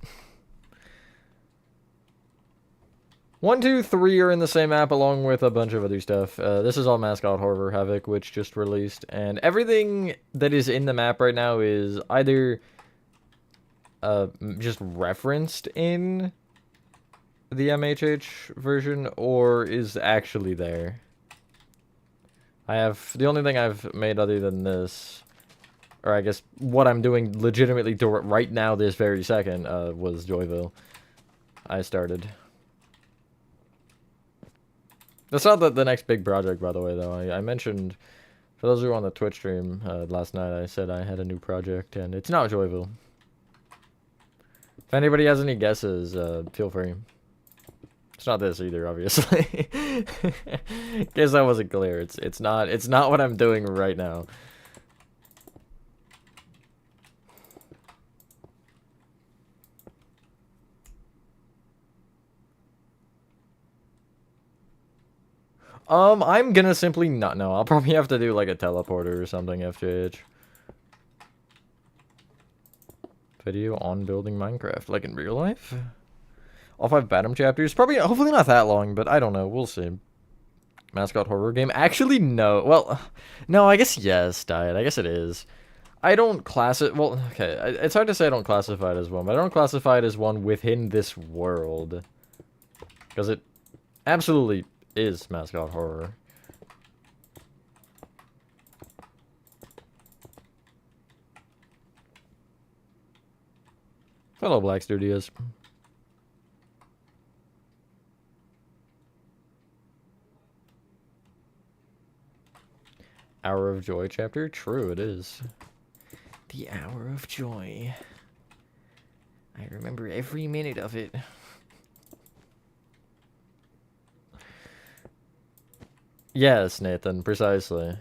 1, 2, 3 are in the same map along with a bunch of other stuff. This is all Mascot Horror Havoc, which just released. And everything that is in the map right now is either just referenced in the MHH version or is actually there. The only thing I've made other than this, or I guess what I'm doing legitimately right now this very second, was Joyville. I started. That's not the next big project, by the way, though. I mentioned, for those who were on the Twitch stream last night, I said I had a new project, and it's not Joyville. If anybody has any guesses, feel free. It's not this either, obviously. In case that wasn't clear, it's not what I'm doing right now. I'm gonna simply not know. I'll probably have to do like a teleporter or something, FJH. Video on building Minecraft, like in real life? All 5 Batum chapters? Probably, hopefully not that long, but I don't know. We'll see. Mascot horror game? Actually, no. Well, no, I guess yes, Diet. I guess it is. I don't class it... Well, okay. It's hard to say I don't classify it as one, but I don't classify it as one within this world. Because it absolutely is Mascot horror. Hello, Black Studios. Hour of Joy chapter? True, it is. The Hour of Joy. I remember every minute of it. Yes, Nathan, precisely.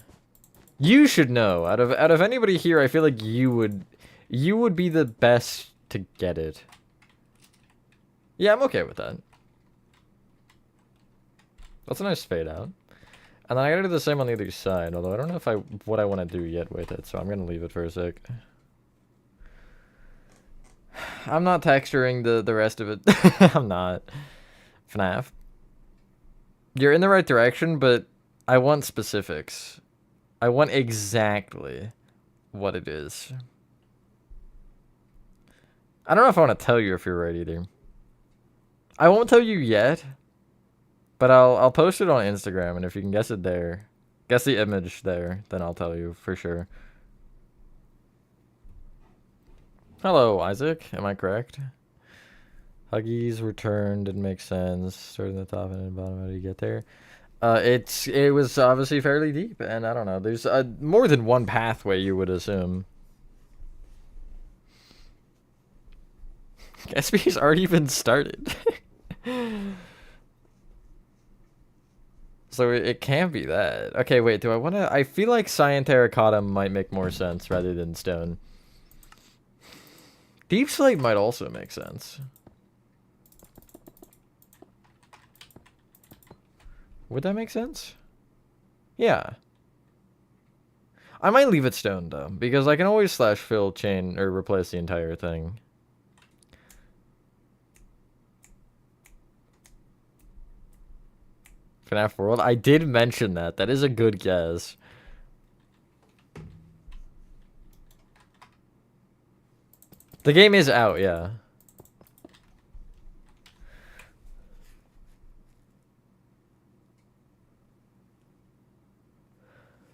You should know. Out of anybody here, I feel like you would be the best to get it. Yeah, I'm okay with that. That's a nice fade out. And then I gotta do the same on the other side, although I don't know if what I want to do yet with it, so I'm gonna leave it for a sec. I'm not texturing the rest of it. I'm not. FNAF. You're in the right direction, but I want specifics. I want exactly what it is. I don't know if I want to tell you if you're right either. I won't tell you yet, but I'll post it on Instagram, and if you can guess it there, guess the image there, then I'll tell you for sure. Hello, Isaac. Am I correct? Huggies returned didn't make sense. Starting at the top and the bottom. How do you get there? It was obviously fairly deep, and I don't know. There's more than one pathway you would assume. SB's already even started. So it can't be that. Okay, wait, do I want to... I feel like cyan terracotta might make more sense rather than stone. Deep slate might also make sense. Would that make sense? Yeah. I might leave it stone, though, because I can always slash fill, chain, or replace the entire thing. FNAF World? I did mention that. That is a good guess. The game is out, yeah.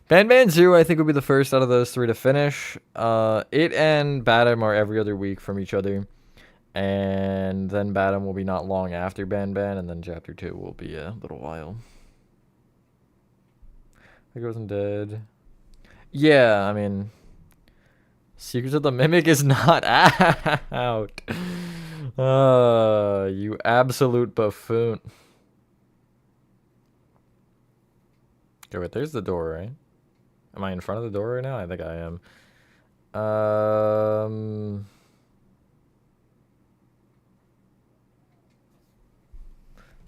Ban Zero, I think, would be the first out of those three to finish. It and Batum are every other week from each other. And then Batum will be not long after Ban, and then Chapter 2 will be a little while. I wasn't dead. Yeah, I mean... Secrets of the Mimic is not out. You absolute buffoon. Okay, wait, there's the door, right? Am I in front of the door right now? I think I am.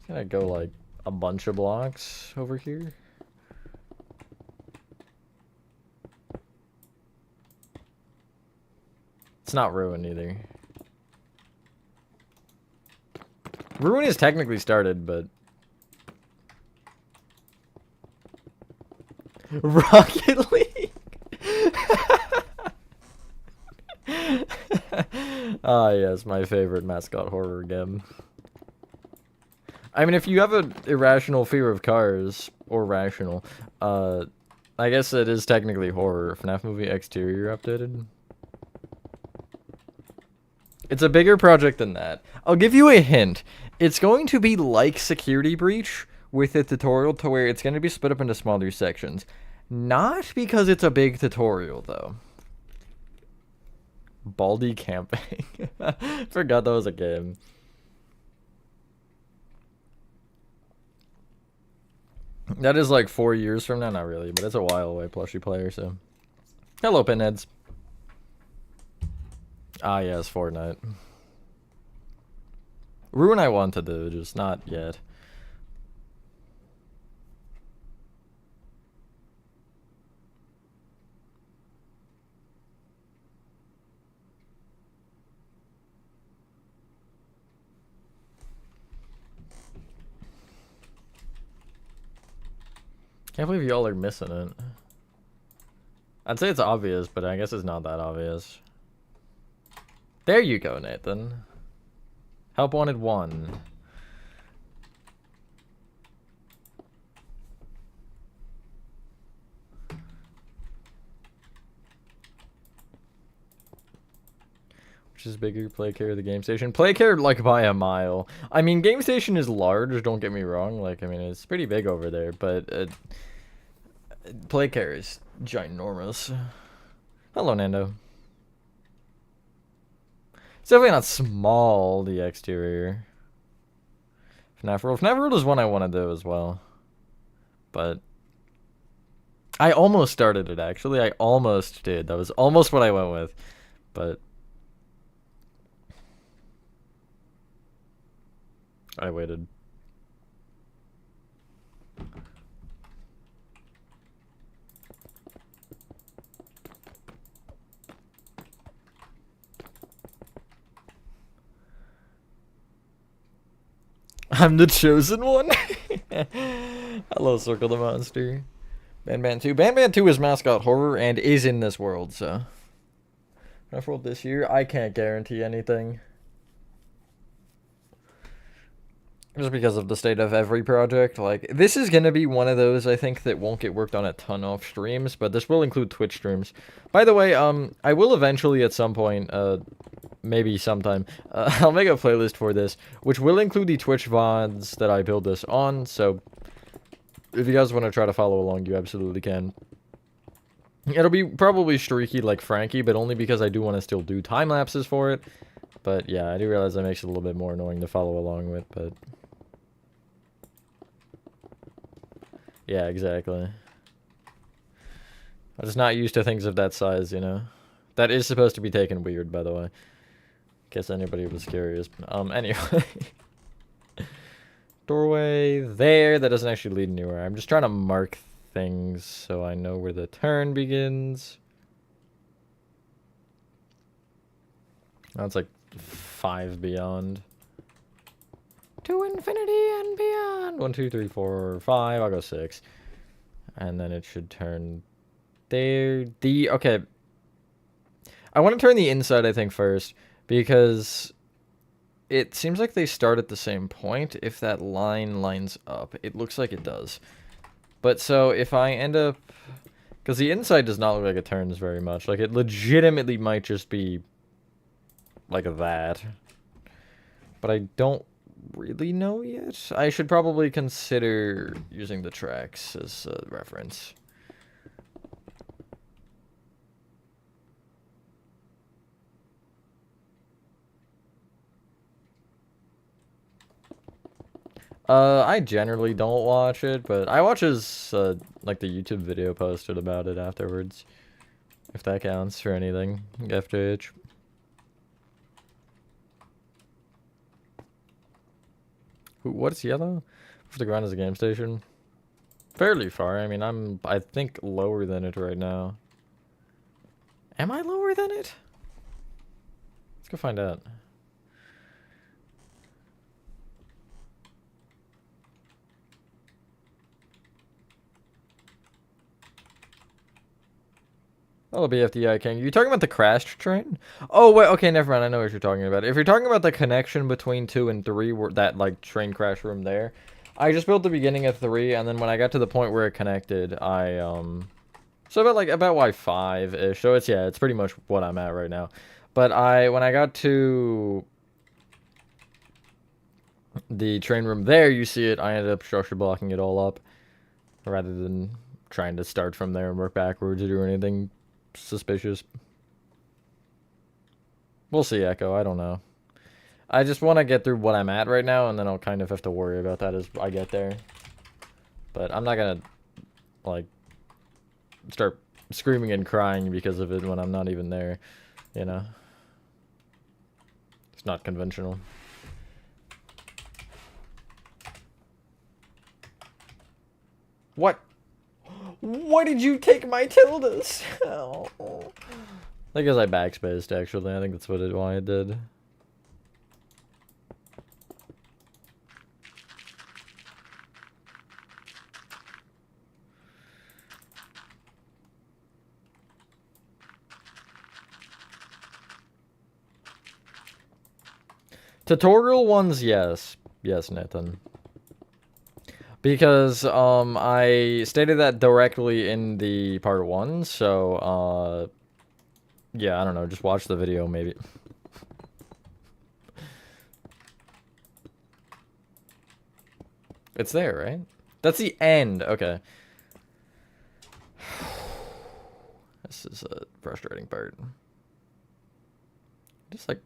Can I go like a bunch of blocks over here? It's not Ruin either. Ruin is technically started, but... Rocket League? Ah, yes, my favorite mascot horror game. I mean, if you have an irrational fear of cars, or rational, I guess it is technically horror. FNAF movie exterior updated. It's a bigger project than that. I'll give you a hint. It's going to be like Security Breach with a tutorial to where it's going to be split up into smaller sections. Not because it's a big tutorial, though. Baldy Camping. Forgot that was a game. That is like 4 years from now. Not really, but it's a while away, plushie player, so. Hello, pinheads. Ah, yes, Fortnite. Ruin I want to do, just not yet. Can't believe y'all are missing it. I'd say it's obvious, but I guess it's not that obvious. There you go, Nathan. Help wanted 1. Which is bigger, Playcare or the Game Station? Playcare, like, by a mile. I mean, Game Station is large, don't get me wrong. Like, I mean, it's pretty big over there, but Playcare is ginormous. Hello, Nando. It's definitely not small, the exterior. FNAF World. FNAF World is one I want to do as well. But I almost started it, actually. I almost did. That was almost what I went with. But I waited. I'm the chosen one. Hello, Circle the Monster. Ban 2. Ban 2 is mascot horror and is in this world, so. I've rolled this year. I can't guarantee anything. Just because of the state of every project. Like, this is going to be one of those, I think, that won't get worked on a ton off streams, but this will include Twitch streams. By the way, I will eventually at some point, maybe sometime, I'll make a playlist for this, which will include the Twitch VODs that I build this on, so if you guys want to try to follow along, you absolutely can. It'll be probably streaky like Frankie, but only because I do want to still do time lapses for it. But yeah, I do realize that makes it a little bit more annoying to follow along with, but... yeah, exactly. I'm just not used to things of that size, you know? That is supposed to be taken weird, by the way. In case anybody was curious. Anyway. Doorway there. That doesn't actually lead anywhere. I'm just trying to mark things so I know where the turn begins. That's like 5 beyond. To infinity and beyond. 1, 2, 3, 4, 5. I'll go 6. And then it should turn there. Okay. I want to turn the inside, I think, first. Because it seems like they start at the same point if that line lines up. It looks like it does. But so if I end up... because the inside does not look like it turns very much. Like, it legitimately might just be like that. But I don't really know yet. I should probably consider using the tracks as a reference. I generally don't watch it, but I watch his, like the YouTube video posted about it afterwards. If that counts for anything. FTH. What's yellow? Off the ground is a game station. Fairly far. I mean, I think lower than it right now. Am I lower than it? Let's go find out. That'll be FDI King. You talking about the crashed train? Oh, wait, okay, never mind. I know what you're talking about. If you're talking about the connection between 2 and 3, that, like, train crash room there, I just built the beginning of 3, and then when I got to the point where it connected, so about like 5-ish. So it's pretty much what I'm at right now. But when I got to the train room there, you see it, I ended up structure blocking it all up, rather than trying to start from there and work backwards or do anything suspicious. We'll see, Echo. I don't know. I just want to get through what I'm at right now, and then I'll kind of have to worry about that as I get there. But I'm not gonna, like, start screaming and crying because of it when I'm not even there, you know? It's not conventional. What? Why did you take my tildes? Oh. I guess I backspaced, actually. I think that's why it did. Tutorial ones, yes. Yes, Nathan. Because, I stated that directly in the part 1, so, yeah, I don't know, just watch the video, maybe. It's there, right? That's the end, okay. This is a frustrating part. Just, like,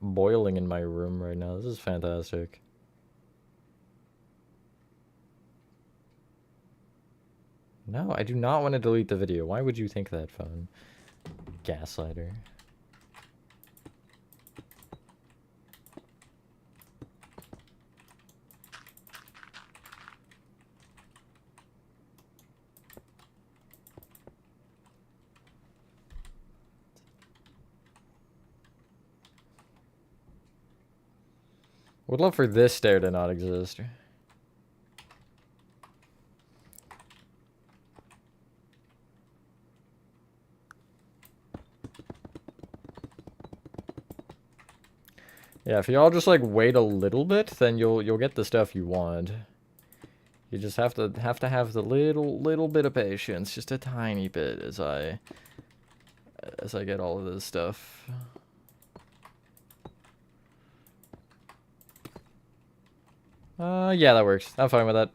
boiling in my room right now. This is fantastic. No, I do not want to delete the video. Why would you think that, phone? Gaslighter. Would love for this stair to not exist. Yeah, if y'all just like wait a little bit, then you'll get the stuff you want. You just have to have the little bit of patience, just a tiny bit, as I get all of this stuff. Yeah, that works. I'm fine with that.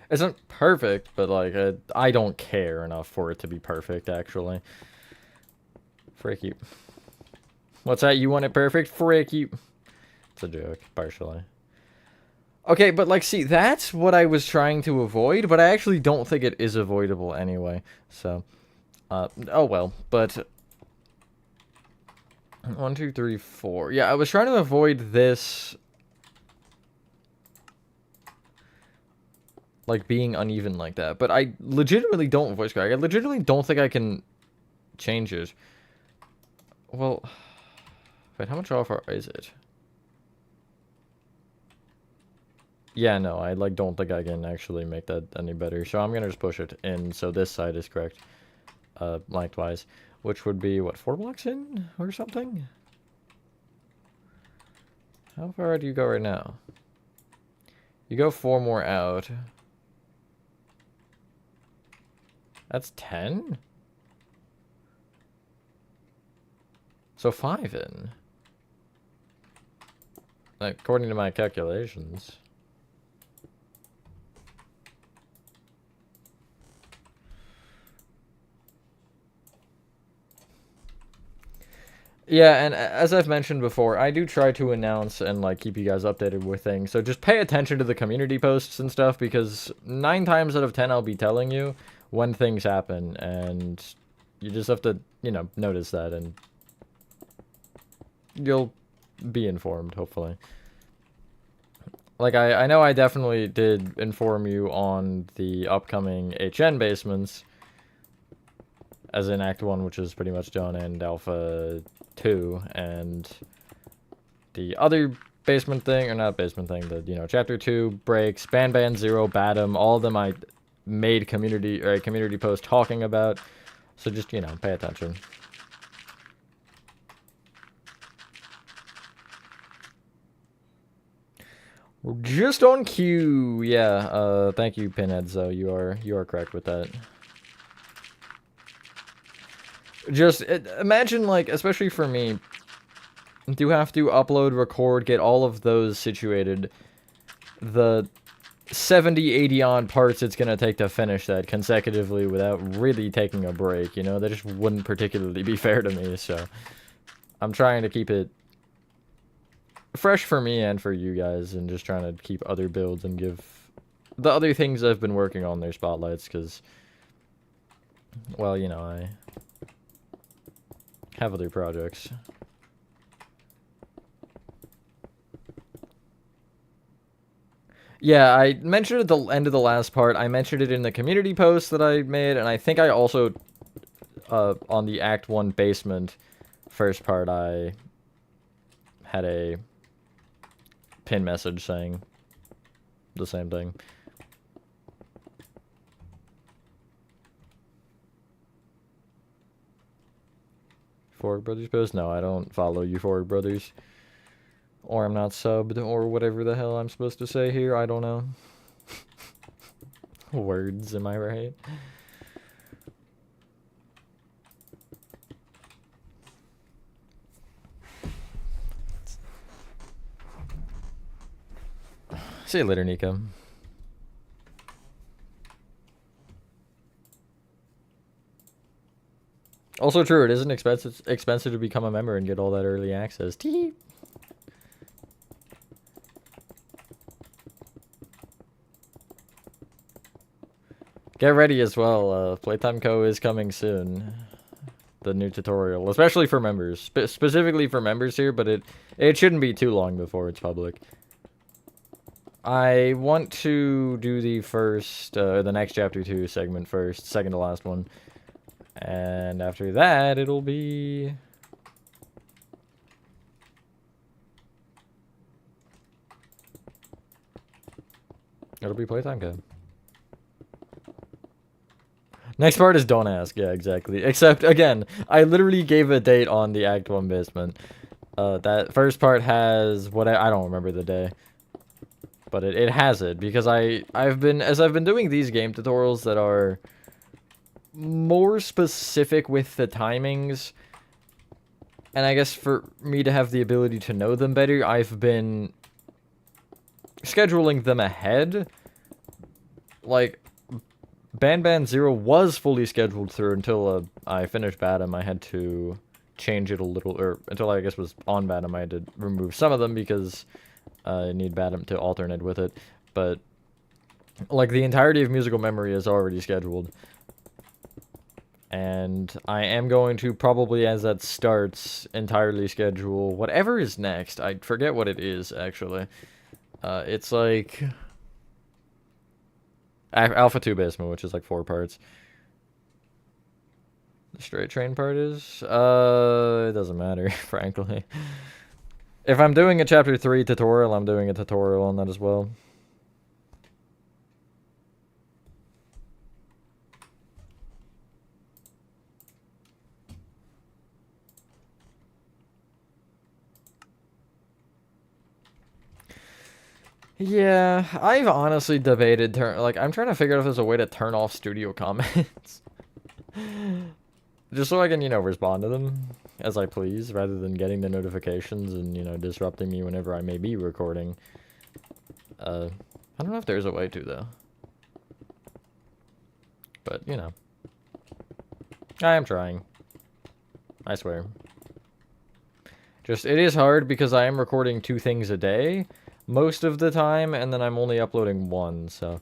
It's not perfect, but like I don't care enough for it to be perfect, actually. Frick you. What's that? You want it perfect? Frick you. It's a joke, partially. Okay, but like, see, that's what I was trying to avoid, but I actually don't think it is avoidable anyway. So, oh well, but 1, 2, 3, 4. Yeah, I was trying to avoid this, like, being uneven like that, but I legitimately don't voice crack. I legitimately don't think I can change it. Well, wait, how much off is it? Yeah, no, I like don't think I can actually make that any better. So I'm gonna just push it in so this side is correct, lengthwise, which would be what, 4 blocks in or something? How far do you go right now? You go 4 more out. That's 10? So 5 in. According to my calculations. Yeah, and as I've mentioned before, I do try to announce and like keep you guys updated with things. So just pay attention to the community posts and stuff, because 9 times out of 10 I'll be telling you when things happen, and you just have to, you know, notice that, and you'll be informed, hopefully. Like, I know I definitely did inform you on the upcoming HN basements, as in Act 1, which is pretty much done, and Alpha 2, and the other basement thing, or not basement thing, the, you know, Chapter 2, Breaks, Ban 0, Batum, all of them I made community post talking about, so just, you know, pay attention. Just on cue, yeah, thank you, Pinhead, so you are correct with that. Just imagine, like, especially for me, do have to upload, record, get all of those situated, the 70, 80 odd parts it's gonna take to finish that consecutively without really taking a break, you know? That just wouldn't particularly be fair to me, so I'm trying to keep it fresh for me and for you guys, and just trying to keep other builds and give the other things I've been working on their spotlights, because, well, you know, I have other projects. Yeah, I mentioned at the end of the last part, I mentioned it in the community post that I made, and I think I also, on the Act 1 basement first part, I had a pin message saying the same thing. Euphoric Brothers post? No, I don't follow Euphoric Brothers. Or I'm not subbed, or whatever the hell I'm supposed to say here, I don't know. Words, am I right? See you later, Nico. Also true, it isn't expensive to become a member and get all that early access. Tee. Get ready as well. Playtime Co. is coming soon. The new tutorial, especially for members. Specifically for members here, but it shouldn't be too long before it's public. I want to do the first, the next Chapter 2 segment first, second to last one. And after that, it'll be... It'll be playtime game. Next part is don't ask. Yeah, exactly. Except, again, I literally gave a date on the Act 1 basement. That first part has what I don't remember the day. But it has it, because I've been doing these game tutorials that are more specific with the timings, and I guess for me to have the ability to know them better, I've been scheduling them ahead. Like, Ban 0 was fully scheduled through until I finished Batum. I had to change it a little, or until I guess was on Batum, I had to remove some of them because I need Batum to alternate with it. But, like, the entirety of musical memory is already scheduled. And I am going to probably, as that starts, entirely schedule whatever is next. I forget what it is, actually. It's like Alpha 2 basement, which is like 4 parts. The straight train part is? It doesn't matter, frankly. If I'm doing a chapter 3 tutorial, I'm doing a tutorial on that as well. Yeah, I've honestly debated like I'm trying to figure out if there's a way to turn off studio comments. Just so I can, respond to them as I please, rather than getting the notifications and, disrupting me whenever I may be recording. I don't know if there's a way to, though. But, I am trying. I swear. Just, it is hard because I am recording 2 things a day most of the time, and then I'm only uploading 1, so...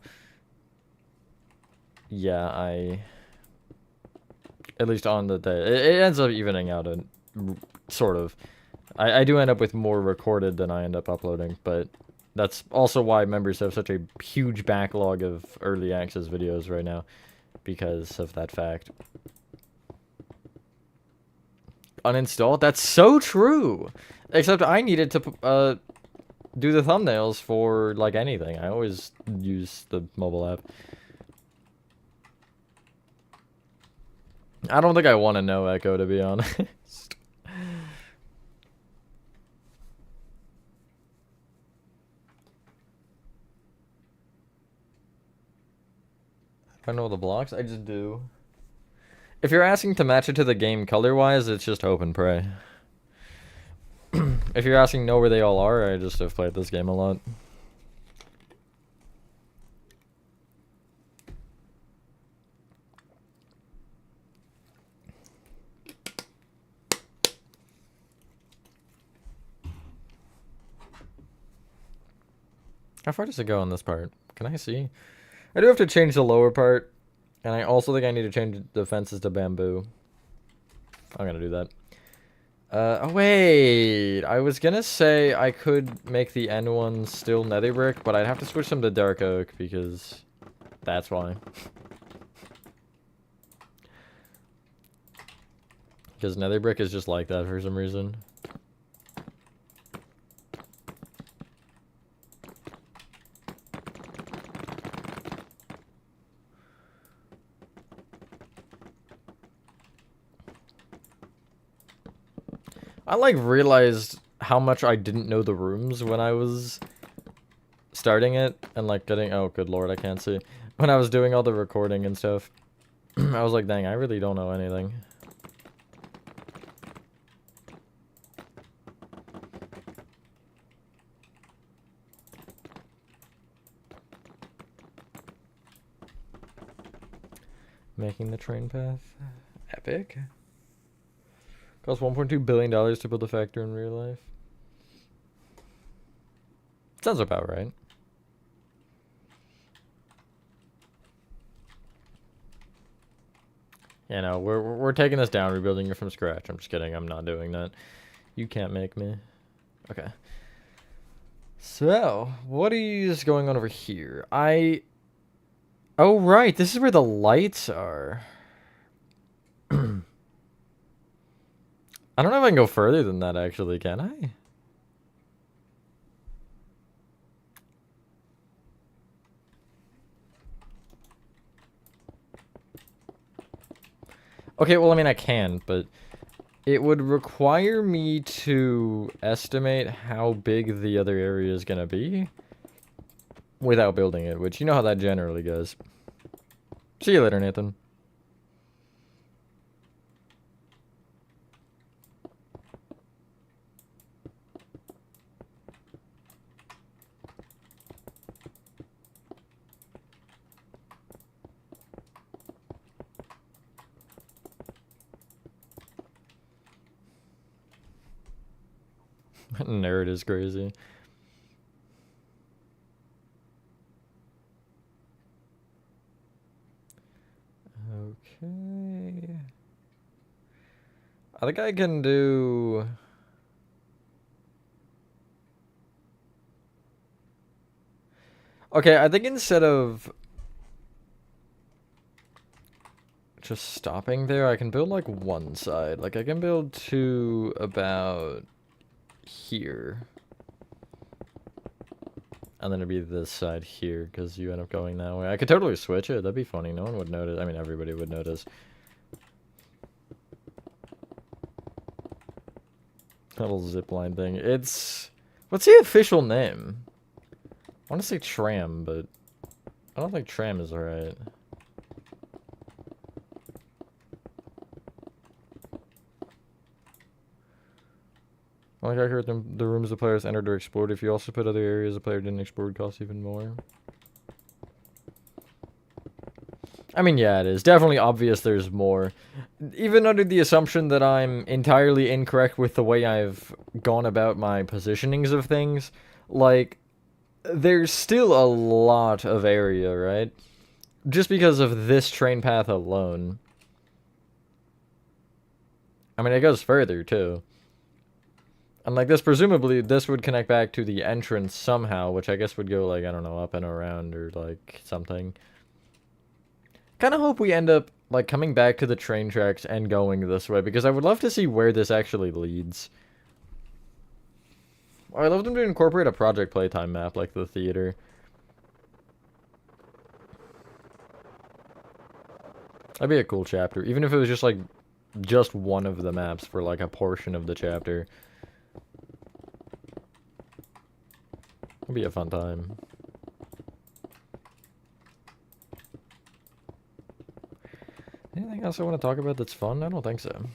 Yeah, at least on the day. It ends up evening out, and sort of. I do end up with more recorded than I end up uploading, but that's also why members have such a huge backlog of early access videos right now, because of that fact. Uninstalled? That's so true! Except I needed to do the thumbnails for, like, anything. I always use the mobile app. I don't think I want to know Echo, to be honest. I know the blocks? I just do. If you're asking to match it to the game color-wise, it's just hope and pray. If you're asking know where they all are, I just have played this game a lot. How far does it go on this part? Can I see? I do have to change the lower part, and I also think I need to change the fences to bamboo. I'm gonna do that. Oh wait, I was gonna say I could make the end ones still nether brick, but I'd have to switch them to dark oak, because that's why. Because nether brick is just like that for some reason. I, like, realized how much I didn't know the rooms when I was starting it, and, like, getting... Oh, good lord, I can't see. When I was doing all the recording and stuff, I was like, dang, I really don't know anything. Making the train path. Epic. Cost $1.2 billion to build a factory in real life. Sounds about right. You know, we're taking this down, rebuilding it from scratch. I'm just kidding. I'm not doing that. You can't make me. Okay. So, what is going on over here? Oh, right. This is where the lights are. I don't know if I can go further than that, actually, can I? Okay, well, I mean, I can, but it would require me to estimate how big the other area is gonna be without building it, which you know how that generally goes. See you later, Nathan. Nerd is crazy. Okay. I think I can do... Okay, I think instead of just stopping there, I can build like one side. Like I can build to about here. And then it'd be this side here, because you end up going that way. I could totally switch it. That'd be funny. No one would notice. I mean, everybody would notice. Little zipline thing. It's... What's the official name? I want to say tram, but I don't think tram is right. Like I heard the rooms the players entered or explored. If you also put other areas the player didn't explore, it costs even more. I mean, yeah, it is. Definitely obvious there's more. Even under the assumption that I'm entirely incorrect with the way I've gone about my positionings of things, like, there's still a lot of area, right? Just because of this train path alone. I mean, it goes further, too. And, like, presumably, this would connect back to the entrance somehow, which I guess would go, like, I don't know, up and around or, like, something. Kind of hope we end up, like, coming back to the train tracks and going this way, because I would love to see where this actually leads. I'd love them to incorporate a Project Playtime map, like the theater. That'd be a cool chapter, even if it was just, like, just one of the maps for, like, a portion of the chapter. It'd be a fun time. Anything else I want to talk about that's fun? I don't think so.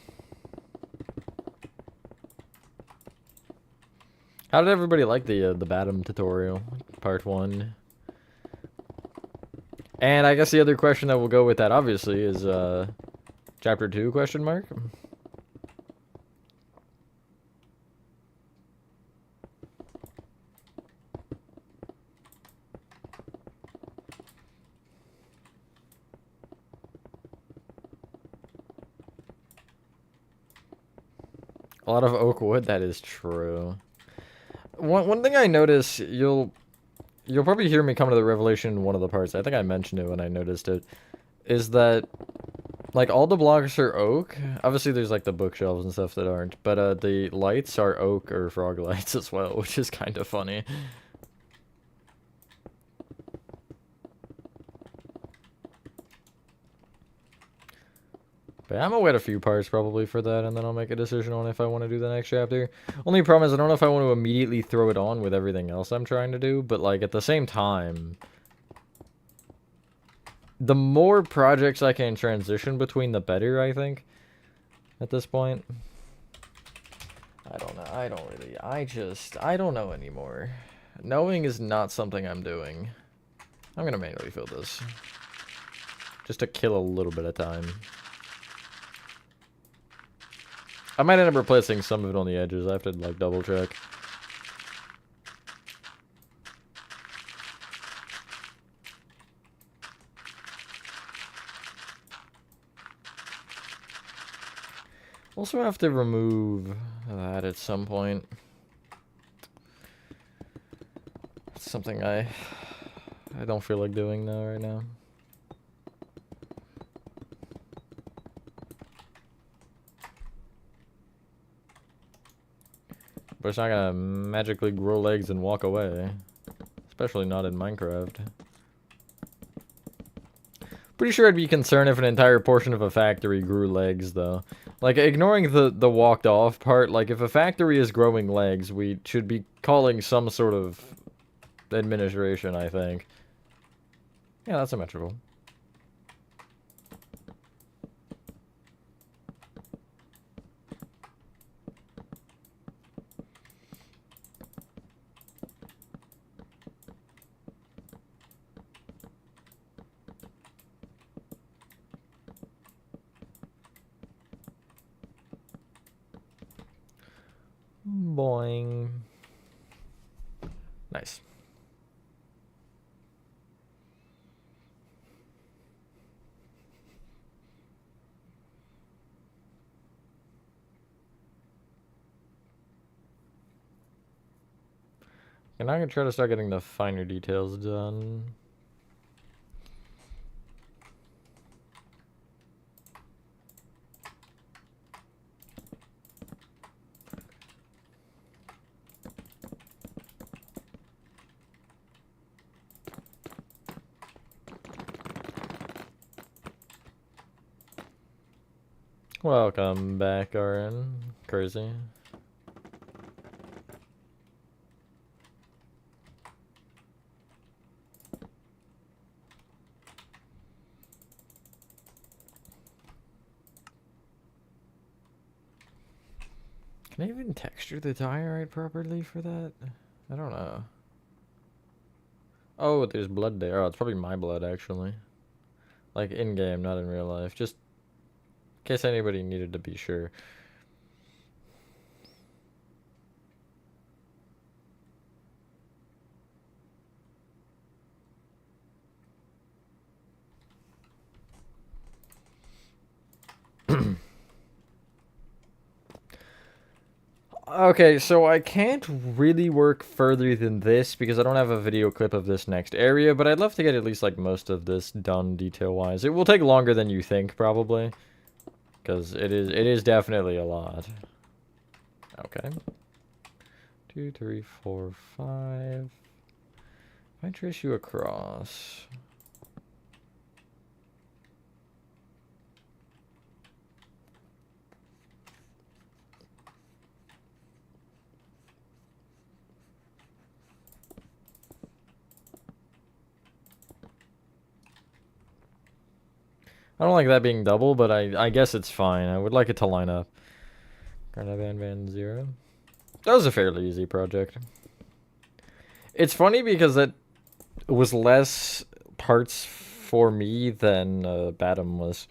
How did everybody like the Batum tutorial, part 1? And I guess the other question that will go with that, obviously, is chapter 2, question mark? A lot of oak wood, that is true. One thing I notice, you'll probably hear me come to the revelation in one of the parts, I think I mentioned it when I noticed it, is that, like, all the blocks are oak. Obviously, there's, like, the bookshelves and stuff that aren't, but the lights are oak or frog lights as well, which is kind of funny. But I'm gonna wait a few parts probably for that, and then I'll make a decision on if I want to do the next chapter. Only problem is I don't know if I want to immediately throw it on with everything else I'm trying to do, but, like, at the same time, the more projects I can transition between, the better, I think, at this point. I don't know. I don't know anymore. Knowing is not something I'm doing. I'm gonna manually fill this. Just to kill a little bit of time. I might end up replacing some of it on the edges. I have to, like, double check. Also have to remove that at some point. It's something I don't feel like doing though right now. But it's not gonna magically grow legs and walk away. Especially not in Minecraft. Pretty sure I'd be concerned if an entire portion of a factory grew legs, though. Like, ignoring the walked off part, like, if a factory is growing legs, we should be calling some sort of administration, I think. Yeah, that's symmetrical. Boing. Nice. And I'm gonna try to start getting the finer details done. Welcome back, RN. Crazy. Can I even texture the diorite properly for that? I don't know. Oh, there's blood there. Oh, it's probably my blood, actually. Like, in-game, not in real life. Just in case anybody needed to be sure. Okay, so I can't really work further than this because I don't have a video clip of this next area, but I'd love to get at least like most of this done detail-wise. It will take longer than you think, probably, because it is definitely a lot. Okay. 2, 3, 4, 5. If I trace you across. I don't like that being double, but I guess it's fine. I would like it to line up. Band 0. That was a fairly easy project. It's funny because it was less parts for me than Batum was.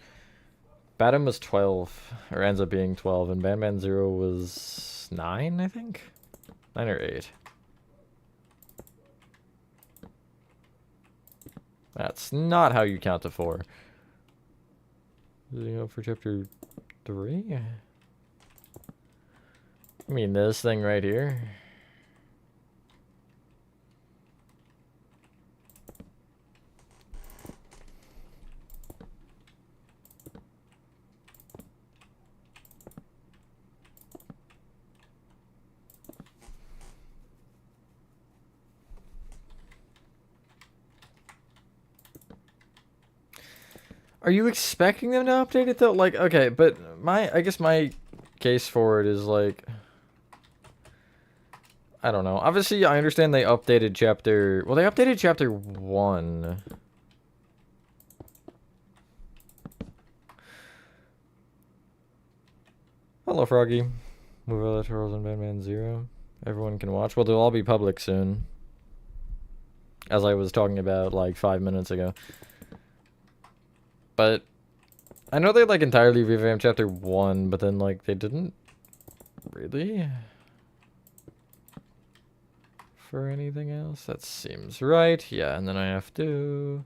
Batum was 12, or ends up being 12, and Band 0 was 9, I think? 9 or 8. That's not how you count to 4. Is it up for chapter 3? I mean this thing right here. Are you expecting them to update it though? Like, okay, but I guess my case for it is like, I don't know. Obviously, I understand they updated chapter, well, they updated chapter 1. Hello, Froggy. Move all the turtles and Batman 0. Everyone can watch. Well, they'll all be public soon. As I was talking about like 5 minutes ago. But I know they like entirely revamped chapter 1, but then like they didn't really for anything else. That seems right. Yeah, and then I have to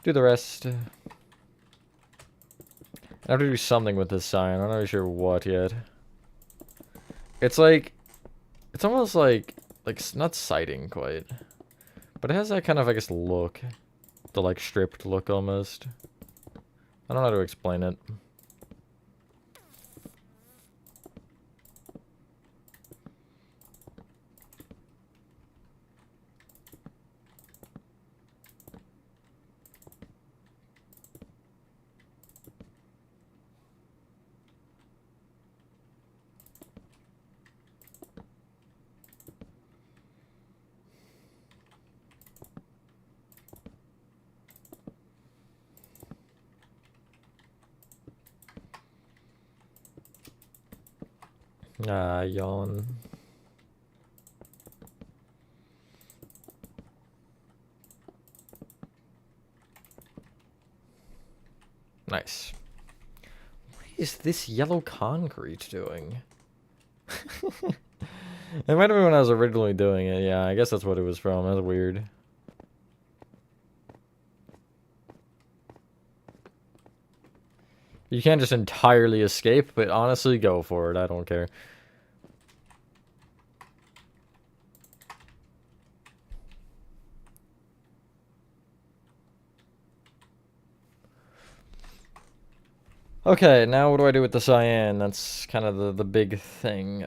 do the rest. I have to do something with this sign. I'm not really sure what yet. It's like, it's almost like not sighting quite, but it has that kind of, I guess, look. The like stripped look almost. I don't know how to explain it. Ah, yawn. Nice. What is this yellow concrete doing? It might have been when I was originally doing it. Yeah, I guess that's what it was from. That's weird. You can't just entirely escape, but honestly, go for it. I don't care. Okay, now what do I do with the cyan? That's kind of the big thing.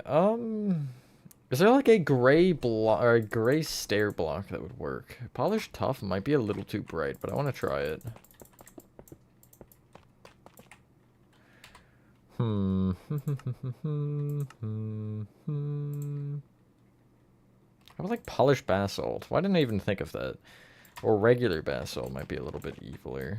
Is there like a gray block or a gray stair block that would work? Polished tough might be a little too bright, but I want to try it. I would like polished basalt. Why didn't I even think of that? Or regular basalt might be a little bit eviler.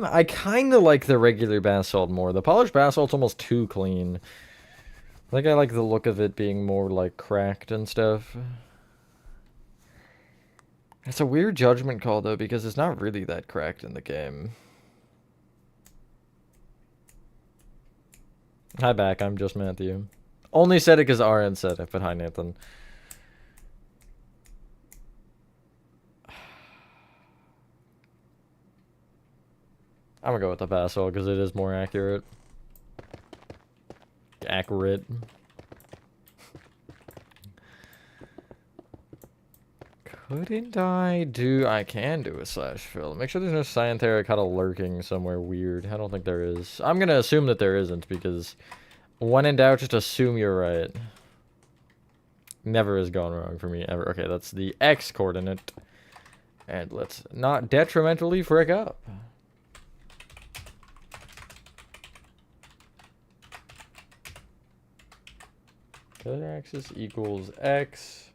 I kind of like the regular basalt more. The polished basalt's almost too clean. I think I like the look of it being more like cracked and stuff. It's a weird judgment call though because it's not really that cracked in the game. Hi back, I'm just Matthew. Only said it because RN said it, but hi Nathan. I'm gonna go with the basalt because it is more accurate. Accurate. Couldn't I do... I can do a slash fill. Make sure there's no cyan terracotta lurking somewhere weird. I don't think there is. I'm gonna assume that there isn't because when in doubt, just assume you're right. Never has gone wrong for me, ever. Okay, that's the X coordinate. And let's not detrimentally frick up. Color axis equals X.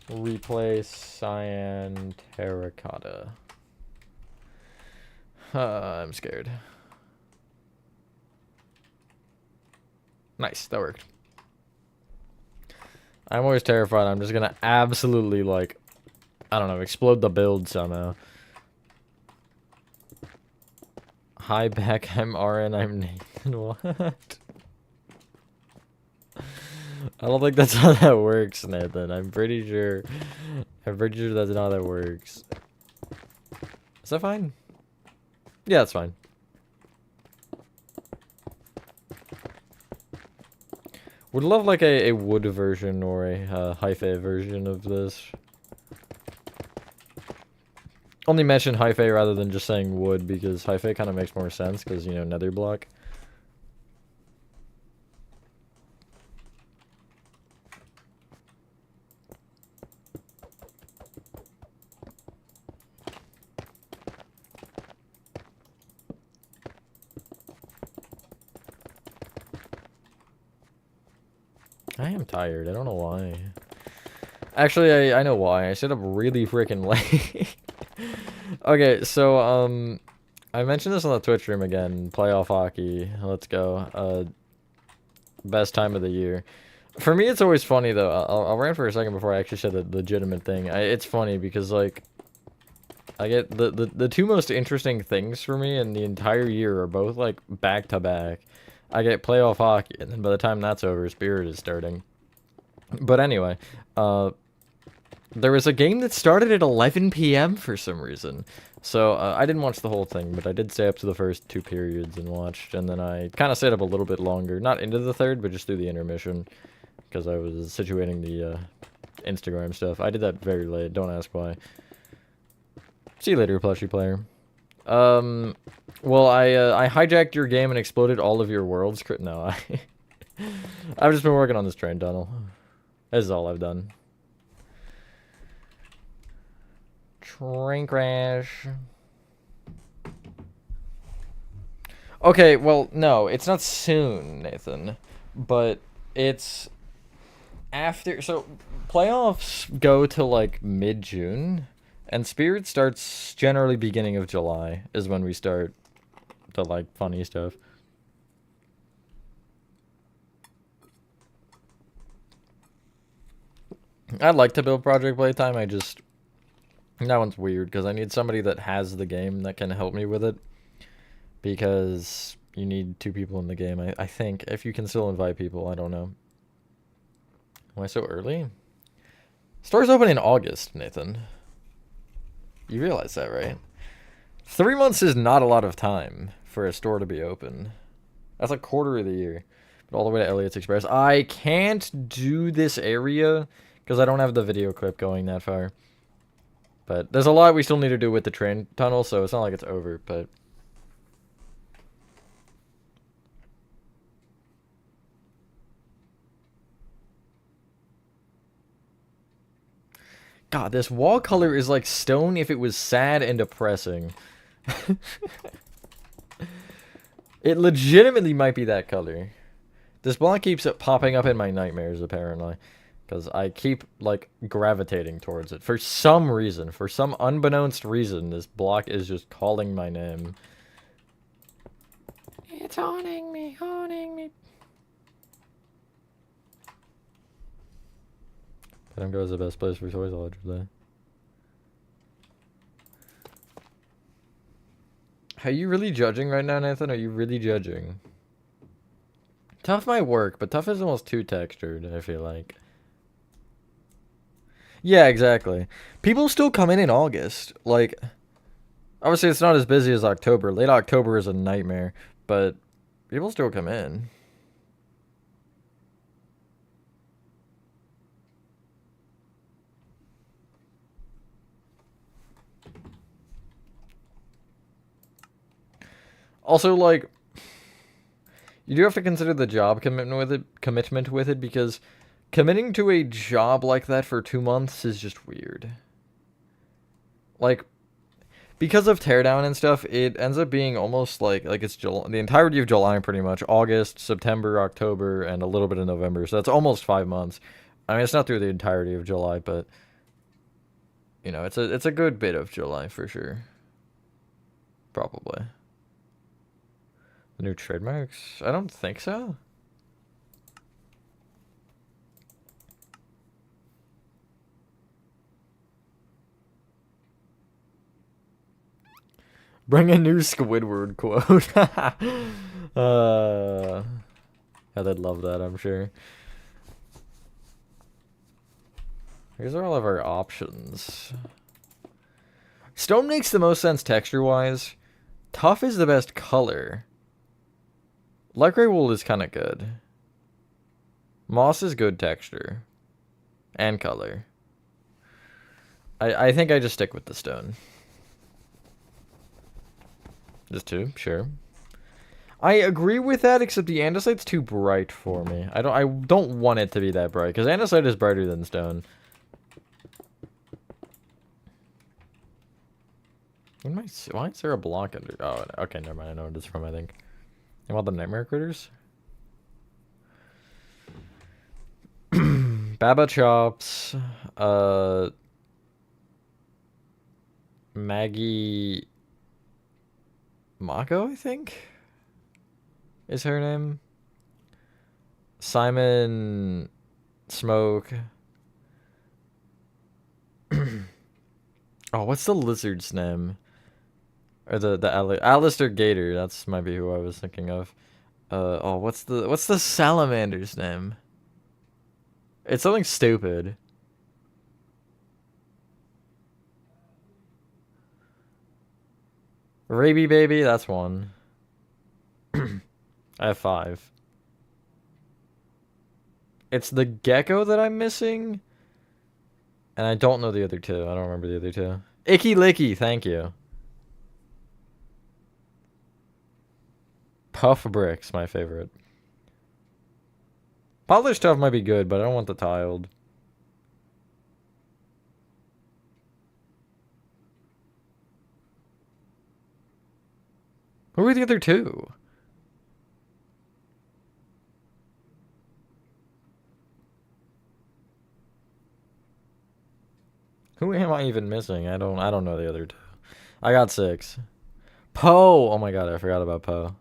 Replace cyan terracotta. I'm scared. Nice, that worked. I'm always terrified I'm just gonna absolutely, like, I don't know, explode the build somehow. Hi back, I'm RN, I'm Nathan. What? I don't think that's how that works, Nathan. I'm pretty sure that's not how that works. Is that fine? Yeah, that's fine. Would love like a wood version or a hi-fi version of this. Only mention hi-fi rather than just saying wood because hi-fi kind of makes more sense because, you know, nether block. I am tired. I don't know why. Actually, I know why. I stayed up really freaking late. Okay, so, I mentioned this on the Twitch stream again. Playoff hockey. Let's go. Best time of the year. For me, it's always funny, though. I'll rant for a second before I actually say the legitimate thing. It's funny because, like, I get the two most interesting things for me in the entire year are both, like, back-to-back. I get playoff hockey, and then by the time that's over, Spirit is starting. But anyway, there was a game that started at 11 p.m. for some reason. So, I didn't watch the whole thing, but I did stay up to the first 2 periods and watched, and then I kind of stayed up a little bit longer. Not into the third, but just through the intermission, because I was situating the Instagram stuff. I did that very late, don't ask why. See you later, plushie player. Well, I hijacked your game and exploded all of your worlds. No, I've just been working on this train tunnel. This is all I've done. Train crash. Okay, well, no, it's not soon, Nathan. But it's after, so playoffs go to like mid-June, and Spirit starts generally beginning of July is when we start the like funny stuff. I'd like to build Project Playtime. That one's weird because I need somebody that has the game that can help me with it. Because you need 2 people in the game, I think. If you can still invite people, I don't know. Why so early? Stores open in August, Nathan. You realize that, right? 3 months is not a lot of time for a store to be open. That's a quarter of the year. But all the way to Elliot's Express. I can't do this area because I don't have the video clip going that far. But there's a lot we still need to do with the train tunnel, so it's not like it's over, but... God, this wall color is like stone if it was sad and depressing. It legitimately might be that color. This block keeps popping up in my nightmares, apparently. Because I keep, like, gravitating towards it. For some reason, for some unbeknownst reason, this block is just calling my name. It's haunting me, haunting me. Pettingo is the best place for toys, allegedly. Are you really judging right now, Nathan? Are you really judging? Tough might work, but tough is almost too textured, I feel like. Yeah, exactly. People still come in August. Like, obviously it's not as busy as October. Late October is a nightmare, but people still come in. Also, like, you do have to consider the job commitment with it, because committing to a job like that for 2 months is just weird. Like, because of teardown and stuff, it ends up being almost like it's July, the entirety of July, pretty much. August, September, October, and a little bit of November. So that's almost 5 months. I mean, it's not through the entirety of July, but you know, it's a good bit of July for sure. Probably. The new trademarks? I don't think so. Bring a new Squidward quote. Yeah, they'd love that, I'm sure. Here's all of our options. Stone makes the most sense texture-wise. Tough is the best color. Light gray wool is kind of good. Moss is good texture. And color. I think I just stick with the stone. Just 2, sure. I agree with that, except the andesite's too bright for me. I don't want it to be that bright, because andesite is brighter than stone. Why is there a block under? Oh, okay, never mind. I know what it's from, I think. You want the nightmare critters? Baba Chops. Maggie Mako, I think, is her name. Simon Smoke. Oh, what's the lizard's name? Or the Alistair Gator. That's might be who I was thinking of. Oh, what's the salamander's name? It's something stupid. Raby Baby, that's one. I have 5. It's the gecko that I'm missing. And I don't know the other 2. I don't remember the other 2. Icky Licky, thank you. Puff Brick's my favorite. Polished Tough might be good, but I don't want the tiled. Who are the other 2? Who am I even missing? I don't know the other two. I got 6. Poe. Oh my god, I forgot about Poe.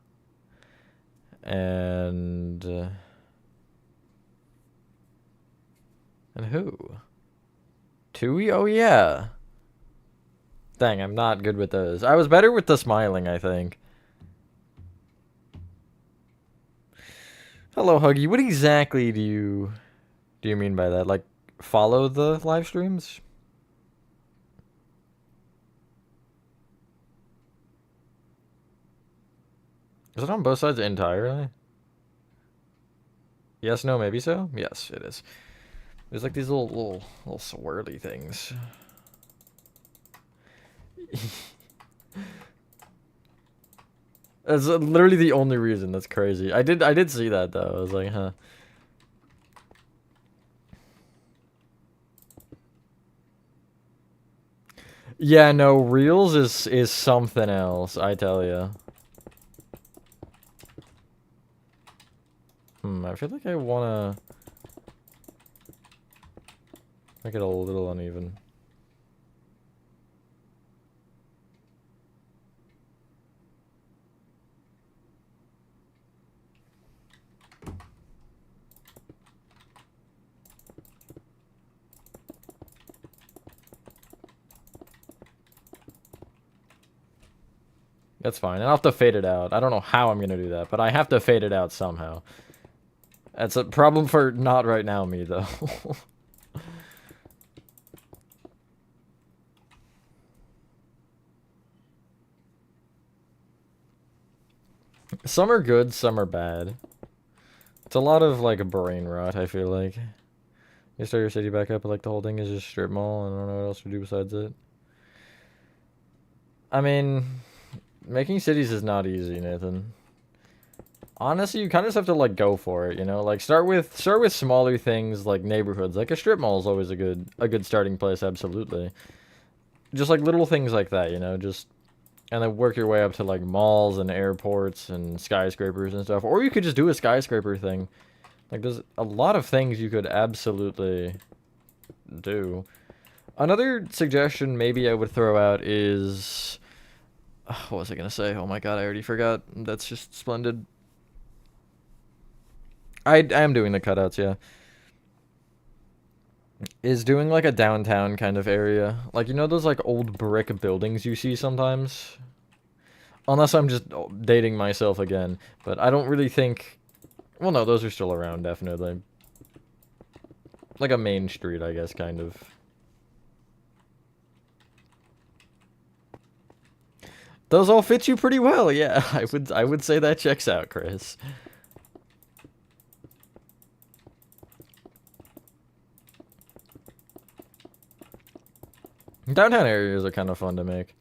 And who? Tui? Oh yeah. Dang, I'm not good with those. I was better with the smiling, I think. Hello, Huggy. What exactly do you mean by that? Like, follow the live streams? Is it on both sides entirely? Yes, no, maybe so? Yes, it is. There's like these little swirly things. That's literally the only reason. That's crazy. I did see that though. I was like, huh. Yeah, no, Reels is something else, I tell you. I feel like I wanna make it a little uneven. That's fine. I'll have to fade it out. I don't know how I'm gonna do that, but I have to fade it out somehow. That's a problem for not right now me, though. Some are good, some are bad. It's a lot of, like, brain rot, I feel like. You start your city back up, but, like, the whole thing is just strip mall, and I don't know what else to do besides it. I mean, making cities is not easy, Nathan. Honestly, you kind of just have to, like, go for it, you know? Like, start with smaller things, like neighborhoods. Like, a strip mall is always a good starting place, absolutely. Just, like, little things like that, you know? Just... And then work your way up to, like, malls and airports and skyscrapers and stuff. Or you could just do a skyscraper thing. Like, there's a lot of things you could absolutely do. Another suggestion maybe I would throw out is... What was I gonna say? Oh my god, I already forgot. That's just splendid. I am doing the cutouts, yeah. Is doing, like, a downtown kind of area. Like, you know those, like, old brick buildings you see sometimes? Unless I'm just dating myself again. But I don't really think... Well, no, those are still around, definitely. Like a main street, I guess, kind of. Those all fit you pretty well, yeah. I would say that checks out, Chris. Downtown areas are kind of fun to make.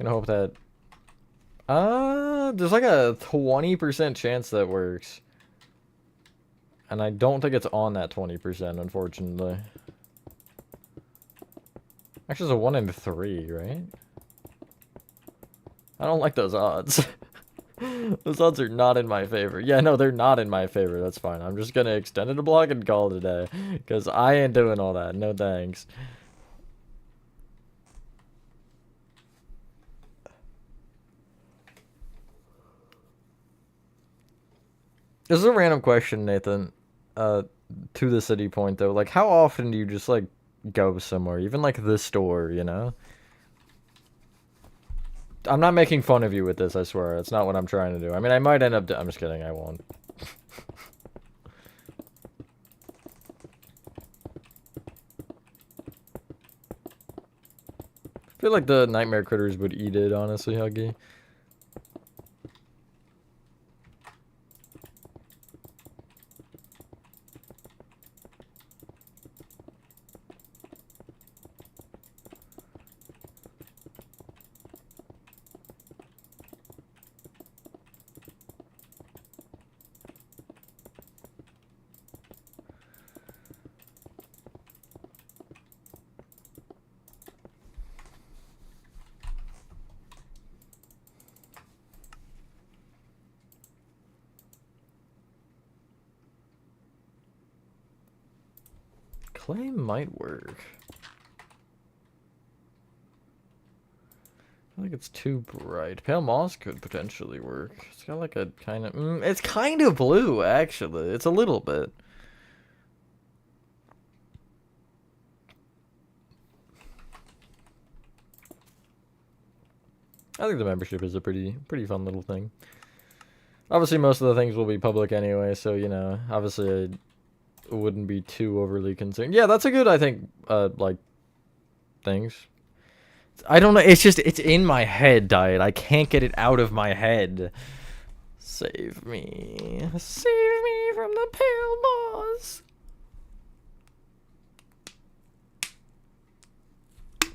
I'm gonna hope that... there's like a 20% chance that works. And I don't think it's on that 20%, unfortunately. Actually, it's a 1 in 3, right? I don't like those odds. Those odds are not in my favor. Yeah, no, they're not in my favor. That's fine. I'm just gonna extend it a block and call it a day. Because I ain't doing all that. No thanks. This is a random question, Nathan. To the city point, though. Like, how often do you just, like, go somewhere? Even, like, the store, you know? I'm not making fun of you with this, I swear. That's not what I'm trying to do. I mean, I might end up... I'm just kidding. I won't. I feel like the nightmare critters would eat it, honestly, Huggy. Clay might work. I think it's too bright. Pale moss could potentially work. It's got like a kind of... it's kind of blue, actually. It's a little bit. I think the membership is a pretty fun little thing. Obviously, most of the things will be public anyway, so, you know, obviously I wouldn't be too overly concerned. Yeah, that's a good, I think, like, things. I don't know, it's just, it's in my head, Diet. I can't get it out of my head. Save me. Save me from the pale moss. I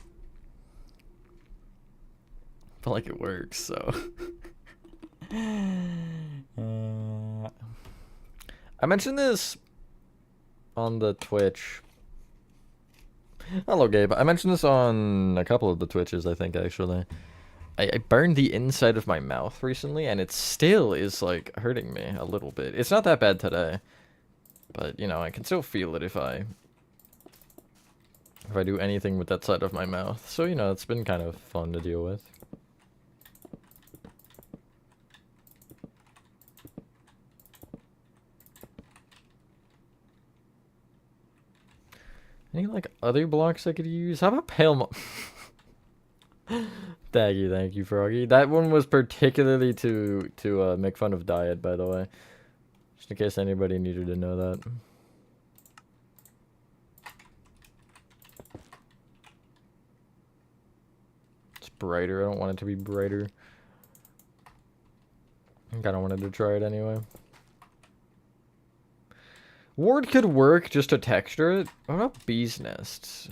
feel like it works, so... I mentioned this on the Twitch. Hello, Gabe. I mentioned this on a couple of the Twitches, I think, actually. I burned the inside of my mouth recently, and it still is, like, hurting me a little bit. It's not that bad today, but, you know, I can still feel it if I do anything with that side of my mouth. So, you know, it's been kind of fun to deal with. Any, like, other blocks I could use? How about pale thank you, Froggy. That one was particularly to make fun of Diet, by the way. Just in case anybody needed to know that. It's brighter. I don't want it to be brighter. I kind of wanted to try it anyway. Ward could work just to texture it. What about bees nests?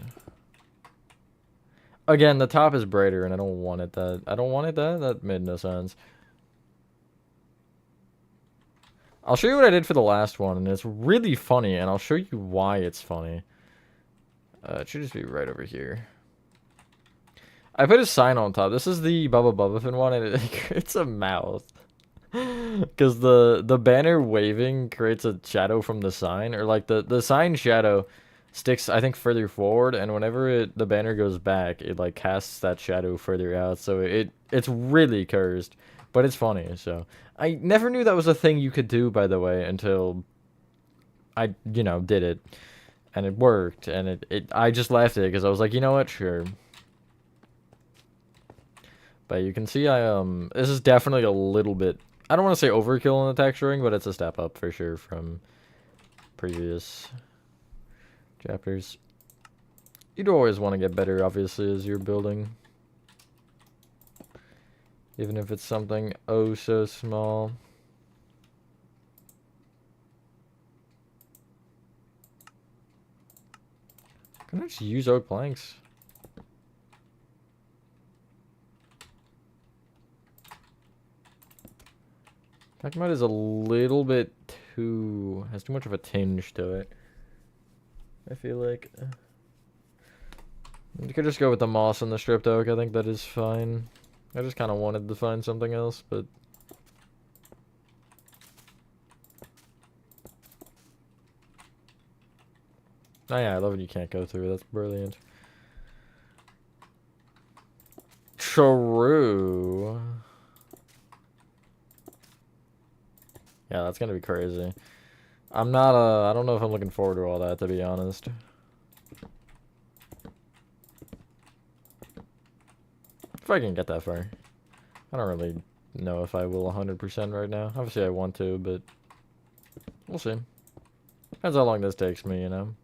Again, the top is brighter, and I don't want it that. I don't want it that. That made no sense. I'll show you what I did for the last one, and it's really funny, and I'll show you why it's funny. It should just be right over here. I put a sign on top. This is the Bubba Bubba one, and it creates a mouth. Because the banner waving creates a shadow from the sign, or like the sign shadow sticks, I think, further forward, and whenever the banner goes back, it like casts that shadow further out, so it's really cursed, but it's funny. So I never knew that was a thing you could do, by the way, until I, you know, did it, and it worked, and I just left it because I was like, you know what, sure. But you can see this is definitely a little bit, I don't want to say overkill in the texturing, but it's a step up for sure from previous chapters. You'd always want to get better, obviously, as you're building. Even if it's something oh so small. Can I just use oak planks? Black mud is a little bit too... has too much of a tinge to it. I feel like... you could just go with the moss and the stripped oak. I think that is fine. I just kind of wanted to find something else, but... oh yeah, I love when you can't go through. That's brilliant. True. Yeah, that's gonna be crazy. I'm not, I don't know if I'm looking forward to all that, to be honest. If I can get that far. I don't really know if I will 100% right now. Obviously I want to, but we'll see. Depends how long this takes me, you know.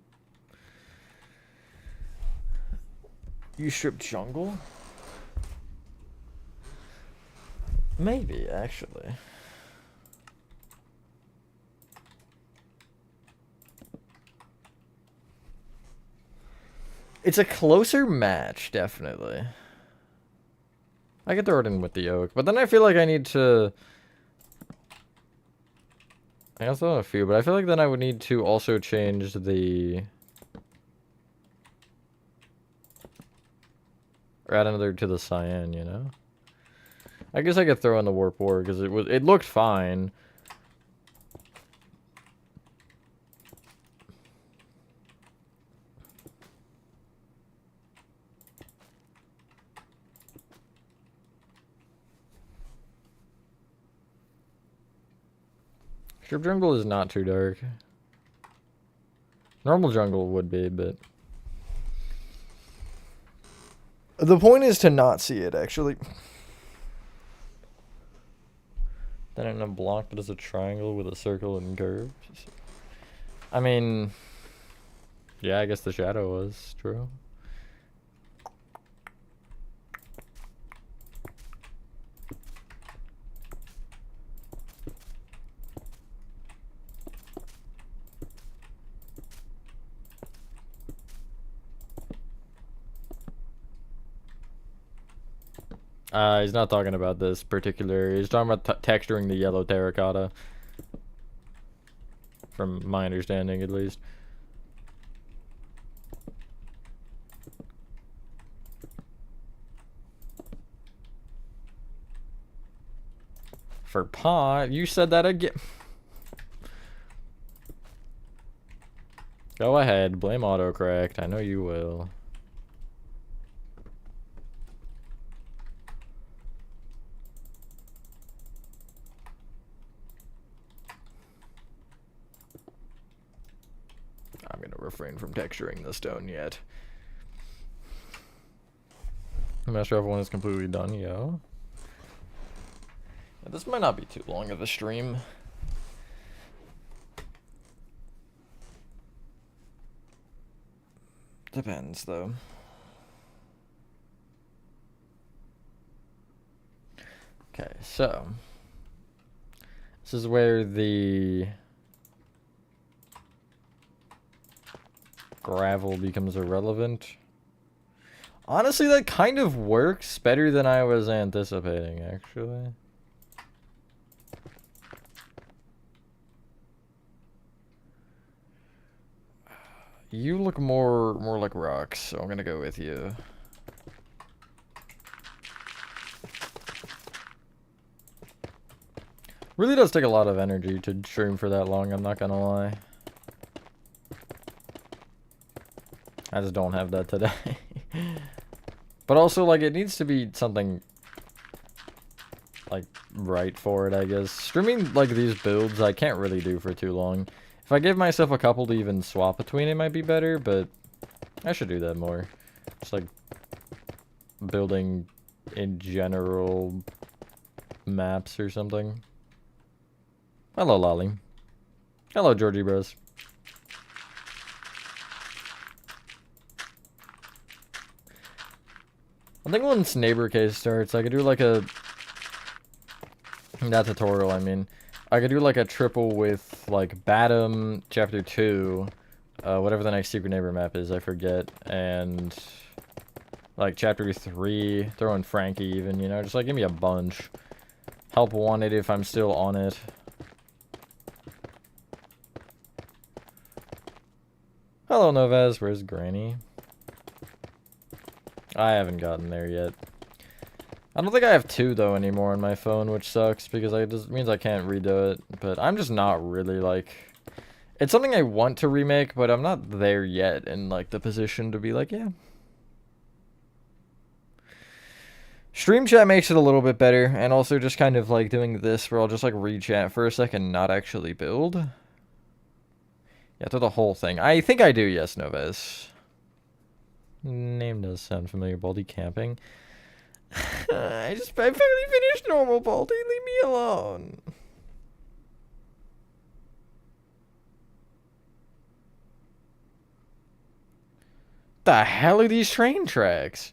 You strip jungle? Maybe, actually. It's a closer match, definitely. I could throw it in with the oak, but then I feel like I need to... I guess throw in a few, but I feel like then I would need to also change the... or add another to the cyan, you know? I guess I could throw in the warp war, because it looked fine. Strip jungle is not too dark. Normal jungle would be, but... The point is to not see it, actually. Then in a block that is a triangle with a circle and curves. I mean... Yeah, I guess the shadow was true. He's not talking about this particular. He's talking about texturing the yellow terracotta. From my understanding, at least. For pot, you said that again. Go ahead, blame autocorrect. I know you will. I'm gonna refrain from texturing the stone yet. The Master of One is completely done, yo. Yeah, this might not be too long of a stream. Depends, though. Okay, so this is where the gravel becomes irrelevant. Honestly, that kind of works better than I was anticipating, actually. You look more like rocks, so I'm gonna go with you. Really does take a lot of energy to stream for that long, I'm not gonna lie. I just don't have that today. But also, like, it needs to be something, like, right for it, I guess. Streaming, like, these builds, I can't really do for too long. If I give myself a couple to even swap between, it might be better, but I should do that more. Just, like, building in general maps or something. Hello, Lolly. Hello, Georgie Bros. I think once Neighbor Case starts, I could do like a... That tutorial, I mean. I could do like a triple with like Batum, Chapter 2, whatever the next Secret Neighbor map is, I forget, and like Chapter 3, throw in Frankie even, you know, just like give me a bunch. Help wanted if I'm still on it. Hello, Novaz. Where's Granny? I haven't gotten there yet. I don't think I have 2 though anymore on my phone, which sucks because it just means I can't redo it. But I'm just not really like... It's something I want to remake, but I'm not there yet in like the position to be like, yeah. Stream chat makes it a little bit better, and also just kind of like doing this where I'll just like read chat for a second and not actually build. Yeah, through the whole thing. I think I do, yes, Novez. Name does sound familiar. Baldy camping. I finally finished normal, Baldy. Leave me alone. The hell are these train tracks?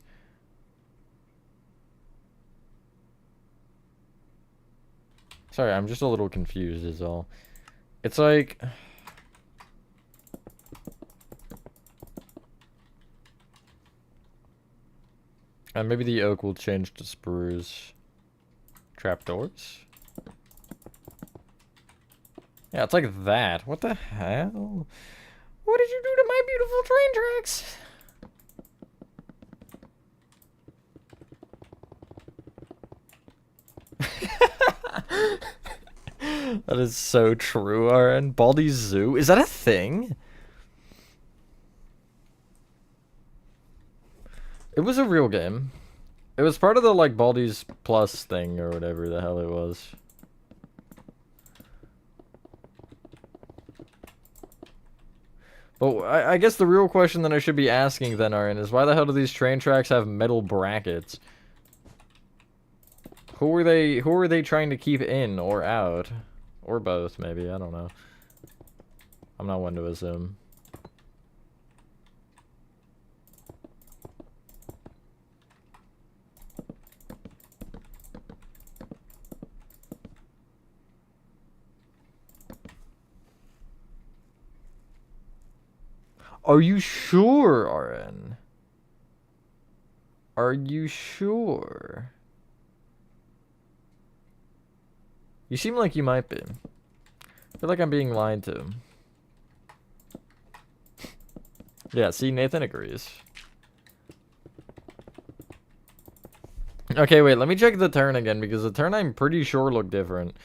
Sorry, I'm just a little confused is all. It's like... And maybe the oak will change to spruce. Trapdoors? Yeah, it's like that. What the hell? What did you do to my beautiful train tracks? That is so true, RN. Baldi's Zoo? Is that a thing? It was a real game. It was part of the, like, Baldi's Plus thing or whatever the hell it was. But I guess the real question that I should be asking then, Aaron, is why the hell do these train tracks have metal brackets? Who are they trying to keep in or out? Or both, maybe, I don't know. I'm not one to assume. Are you sure, RN? Are you sure? You seem like you might be. I feel like I'm being lied to. Yeah, see, Nathan agrees. Okay, wait, let me check the turn again, because the turn I'm pretty sure looked different.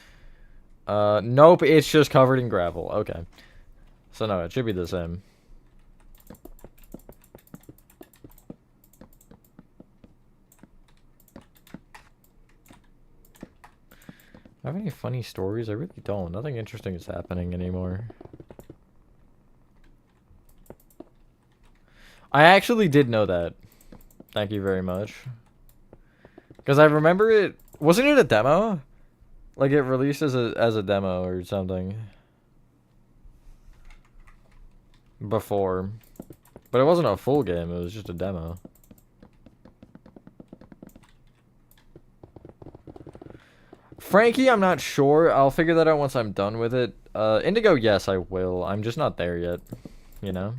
Nope, it's just covered in gravel. Okay. So no, it should be the same. I have any funny stories? I really don't. Nothing interesting is happening anymore. I actually did know that. Thank you very much. Because I remember it... Wasn't it a demo? Like, it released as a demo or something. Before. But it wasn't a full game, it was just a demo. Frankie, I'm not sure. I'll figure that out once I'm done with it. Indigo, yes, I will. I'm just not there yet. You know?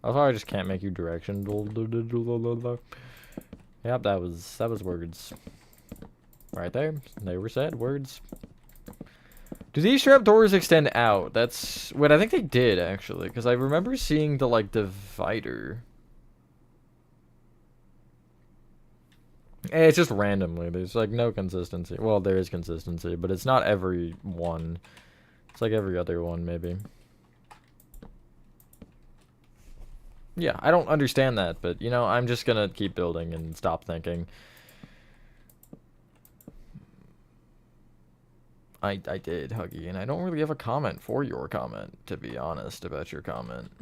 Also, I just can't make you direction. Yep, that was words. Right there. They were said. Words. Do these trap doors extend out? That's... Wait, I think they did, actually. Because I remember seeing the, like, divider. It's just randomly. There's, like, no consistency. Well, there is consistency, but it's not every one. It's like every other one, maybe. Yeah, I don't understand that, but, you know, I'm just gonna keep building and stop thinking. I did, Huggy, and I don't really have a comment for your comment, to be honest, about your comment.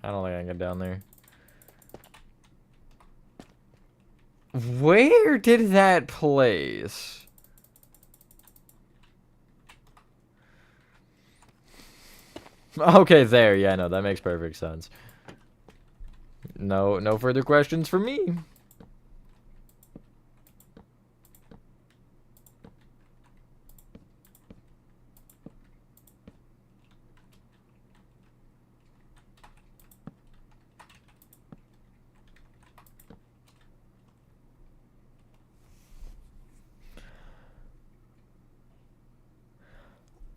I don't think I can get down there. Where did that place? Okay, there. Yeah, no, that makes perfect sense. No further questions for me.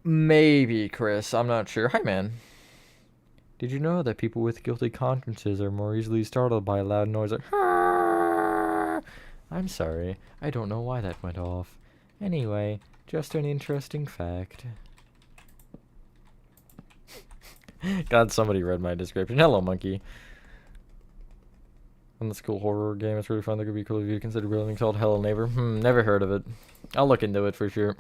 Maybe, Chris. I'm not sure. Hi, man. Did you know that people with guilty consciences are more easily startled by a loud noise like... I'm sorry. I don't know why that went off. Anyway, just an interesting fact. God, somebody read my description. Hello, monkey. On the school horror game, it's really fun. That could be cool if you consider building called Hello Neighbor. Never heard of it. I'll look into it for sure.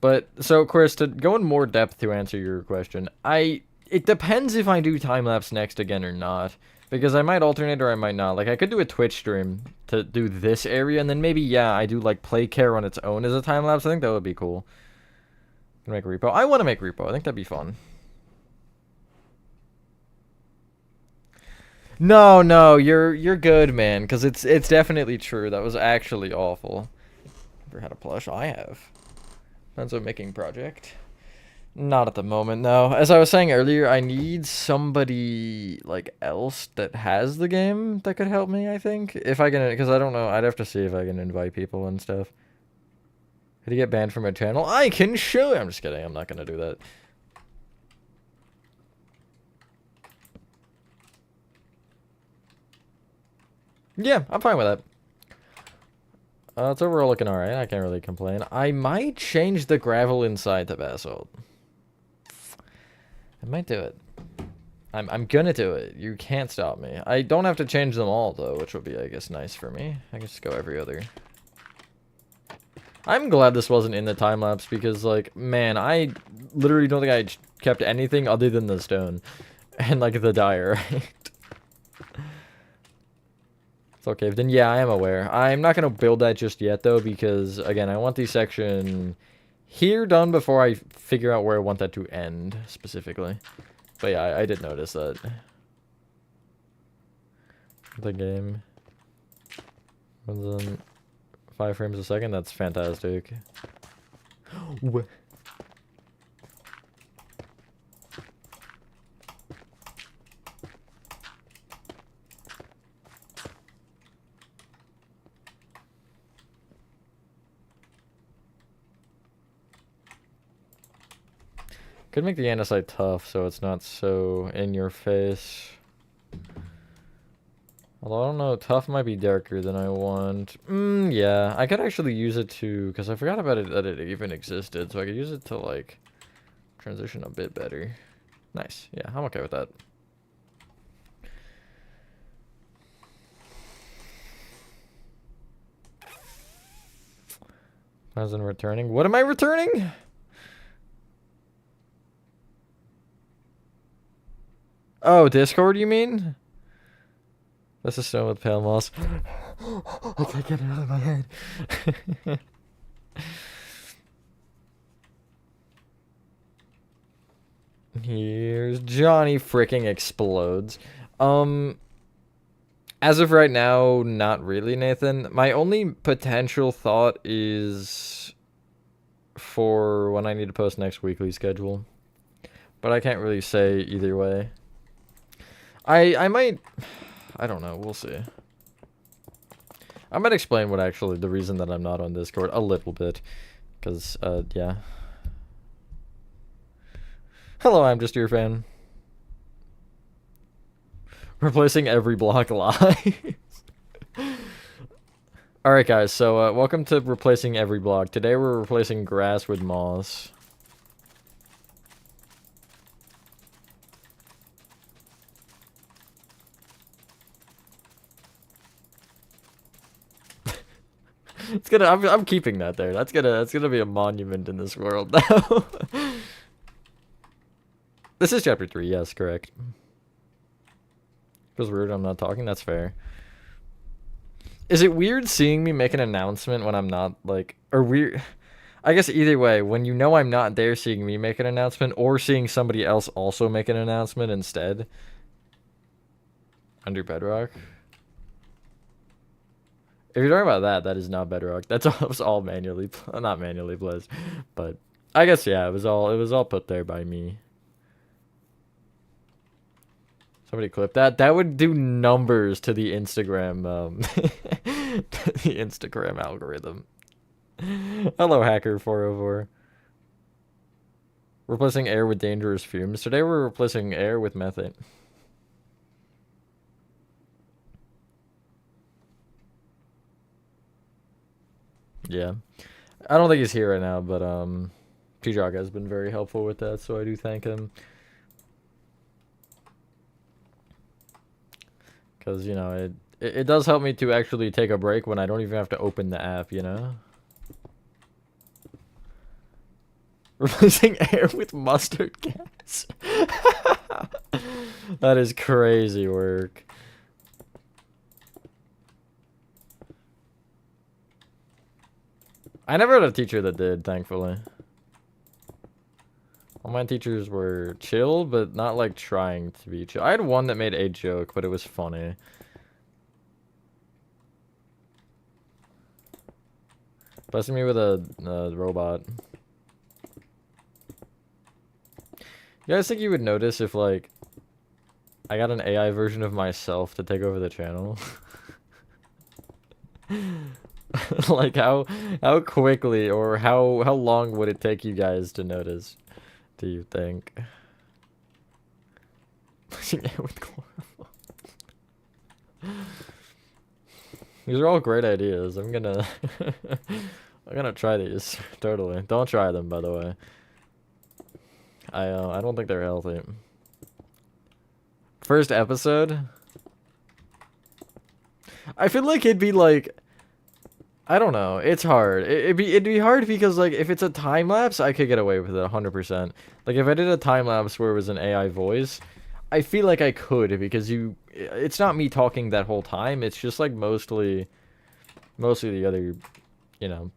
But, so, Chris, to go in more depth to answer your question, it depends if I do time-lapse next again or not. Because I might alternate or I might not. Like, I could do a Twitch stream to do this area, and then maybe, yeah, I do, like, Play Care on its own as a time-lapse. I think that would be cool. Make a repo. I want to make repo. I think that'd be fun. No, you're good, man, because it's definitely true. That was actually awful. Never had a plush. I have. That's a making project. Not at the moment, no. As I was saying earlier, I need somebody, like, else that has the game that could help me, I think. If I can, because I don't know. I'd have to see if I can invite people and stuff. Could he get banned from a channel? I can show you. I'm just kidding. I'm not going to do that. Yeah, I'm fine with that. It's overall looking alright. I can't really complain. I might change the gravel inside to basalt. I might do it. I'm gonna do it. You can't stop me. I don't have to change them all, though, which would be, I guess, nice for me. I can just go every other. I'm glad this wasn't in the time-lapse because, like, man, I literally don't think I kept anything other than the stone. And, like, the dye, right? It's okay. Then, yeah, I am aware. I'm not going to build that just yet, though, because, again, I want the section here done before I figure out where I want that to end, specifically. But, yeah, I did notice that. The game runs on 5 frames a second. That's fantastic. What? Could make the andesite tough so it's not so in your face. Although I don't know, tough might be darker than I want. Yeah, I could actually use it to, because I forgot about it that it even existed, so I could use it to like transition a bit better. Nice. Yeah, I'm okay with that. As in returning. What am I returning? Oh, Discord, you mean? This is stone with pale moss. I can't get it out of my head. Here's Johnny fricking explodes. As of right now, not really, Nathan. My only potential thought is for when I need to post next weekly schedule. But I can't really say either way. I might... I don't know. We'll see. I might explain what actually the reason that I'm not on Discord a little bit. Because, yeah. Hello, I'm just your fan. Replacing every block lies. Alright, guys. So, welcome to replacing every block. Today we're replacing grass with moss. It's gonna. I'm keeping that there. That's gonna be a monument in this world now. This is chapter 3. Yes, correct. Feels weird. I'm not talking. That's fair. Is it weird seeing me make an announcement when I'm not like, or weird? I guess either way, when you know I'm not there, seeing me make an announcement, or seeing somebody else also make an announcement instead. Under Bedrock. If you're talking about that, that is not Bedrock. That was all manually, not manually placed, but I guess yeah, it was all put there by me. Somebody clip that. That would do numbers to the Instagram, the Instagram algorithm. Hello, Hacker 404. Replacing air with dangerous fumes. Today we're replacing air with methane. Yeah. I don't think he's here right now, but P-Jock has been very helpful with that, so I do thank him. Because, you know, it does help me to actually take a break when I don't even have to open the app, you know? Replacing air with mustard gas. That is crazy work. I never had a teacher that did, thankfully. All my teachers were chill, but not like trying to be chill. I had one that made a joke, but it was funny. Blessing me with a robot. You guys think you would notice if, like, I got an AI version of myself to take over the channel? Like, how quickly or how long would it take you guys to notice, do you think? Pushing air with chlorophyll. These are all great ideas. I'm gonna I'm gonna try these. Totally. Don't try them, by the way. I don't think they're healthy. First episode? I feel like it'd be like, I don't know. It's hard. It'd be hard because like if it's a time lapse, I could get away with it 100%. Like if I did a time lapse where it was an AI voice, I feel like I could because it's not me talking that whole time. It's just like mostly the other, you know,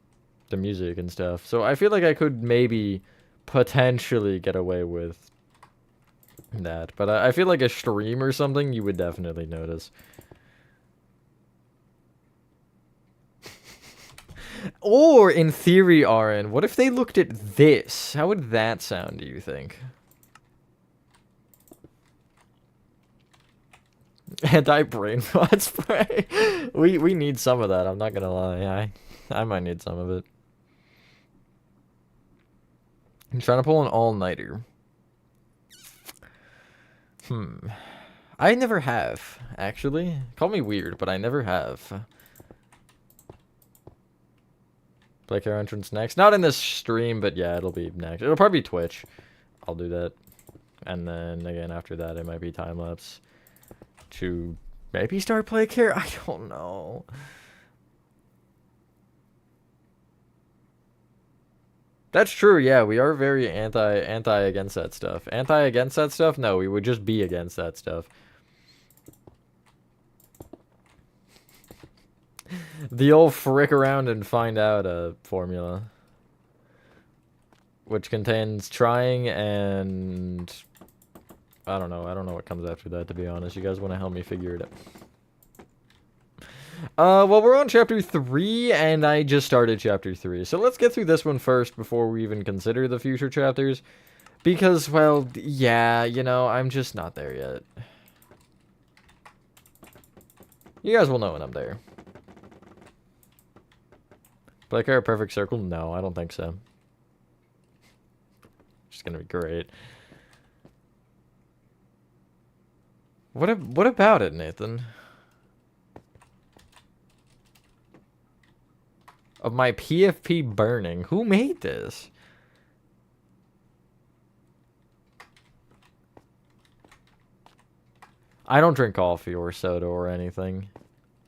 the music and stuff. So I feel like I could maybe potentially get away with that. But I feel like a stream or something, you would definitely notice. Or, in theory, Aaron, what if they looked at this? How would that sound, do you think? Anti-brain rot spray? We need some of that, I'm not gonna lie. I might need some of it. I'm trying to pull an all-nighter. I never have, actually. Call me weird, but I never have. Playcare entrance next. Not in this stream, but yeah, it'll be next. It'll probably be Twitch. I'll do that. And then, again, after that, it might be time-lapse. To maybe start Playcare? I don't know. That's true, yeah. We are very anti against that stuff. Anti against that stuff? No, we would just be against that stuff. The old frick around and find out formula. Which contains trying and... I don't know what comes after that, to be honest. You guys want to help me figure it out? Well, we're on chapter 3, and I just started chapter 3. So let's get through this one first before we even consider the future chapters. Because, well, yeah, you know, I'm just not there yet. You guys will know when I'm there. Playcare a perfect circle? No, I don't think so. It's gonna be great. What about it, Nathan? Of my PFP burning. Who made this? I don't drink coffee or soda or anything.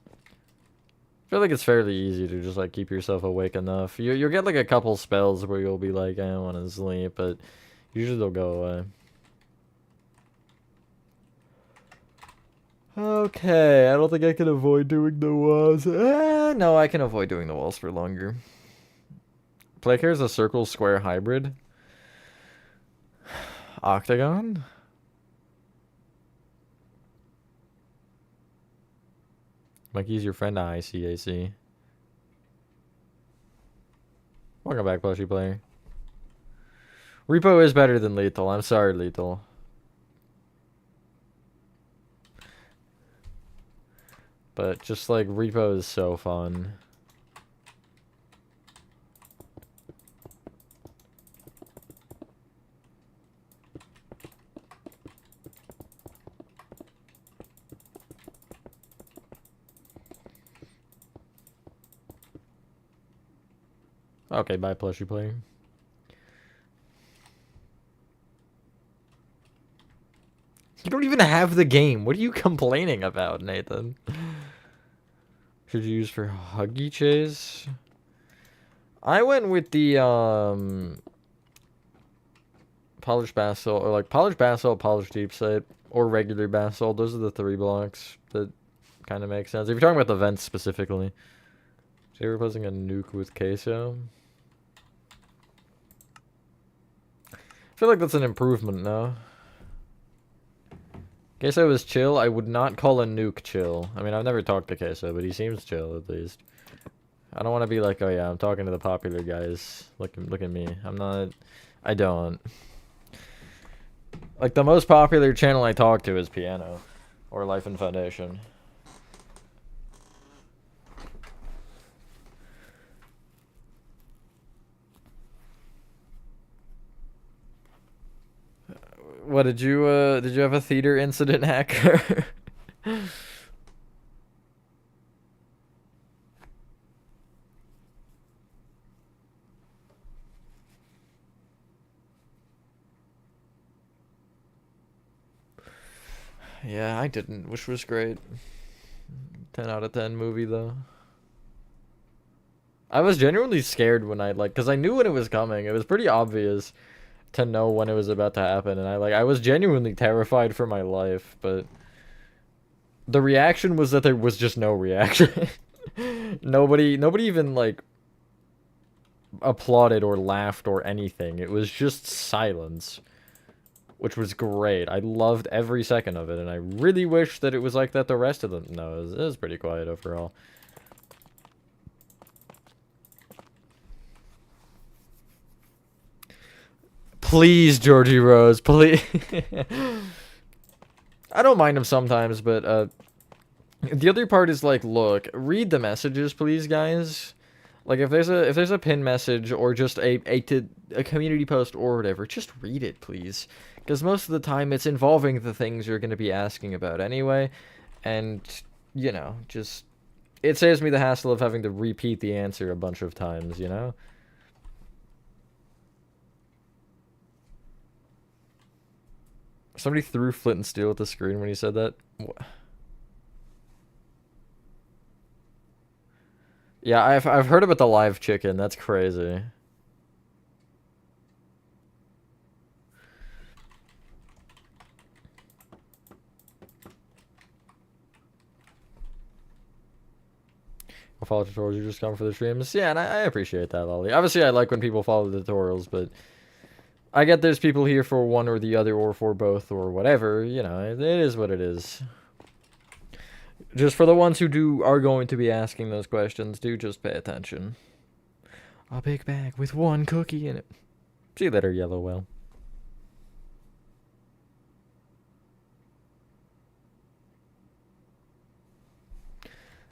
I feel like it's fairly easy to just like keep yourself awake enough. You'll get like a couple spells where you'll be like, I don't want to sleep, but usually they'll go away. Okay, I don't think I can avoid doing the walls. No, I can avoid doing the walls for longer. Playcare is a circle square hybrid. Octagon? Mikey's your friend? I see. Welcome back, plushie player. Repo is better than Lethal. I'm sorry, Lethal. But just like Repo is so fun. Okay, bye, plushie player. You don't even have the game. What are you complaining about, Nathan? Should you use for Huggy Chase? I went with the polished basalt, or like polished basalt, polished deep set, or regular basalt. Those are the 3 blocks that kind of make sense. If you're talking about the vents specifically. So you're replacing a nuke with queso. I feel like that's an improvement now. Queso is chill. I would not call a nuke chill. I mean, I've never talked to Queso, but he seems chill at least. I don't want to be like, oh yeah, I'm talking to the popular guys. Look at me. I'm not. I don't. Like, the most popular channel I talk to is Piano. Or Life and Foundation. What did you have a theater incident, hacker? Yeah, I didn't, which was great. 10 out of 10 movie, though. I was genuinely scared when I, like, because I knew when it was coming. It was pretty obvious to know when it was about to happen, and I was genuinely terrified for my life, but the reaction was that there was just no reaction. Nobody even, like, applauded or laughed or anything. It was just silence, which was great. I loved every second of it, and I really wish that it was like that the rest of them. No, it was pretty quiet overall. Please, Georgie Rose, please. I don't mind him sometimes, but the other part is like, look, read the messages, please, guys. Like if there's a pin message or just a community post or whatever, just read it, please. Because most of the time it's involving the things you're going to be asking about anyway, and you know, just it saves me the hassle of having to repeat the answer a bunch of times, you know? Somebody threw flint and steel at the screen when he said that. Yeah, I've heard about the live chicken. That's crazy. I'll follow tutorials. You just come for the streams. Yeah, and I appreciate that, Lolly. Obviously, I like when people follow the tutorials, but I get there's people here for one or the other or for both or whatever. You know, it is what it is. Just for the ones who are going to be asking those questions, do just pay attention. A big bag with one cookie in it. See you later, Yellow Whale.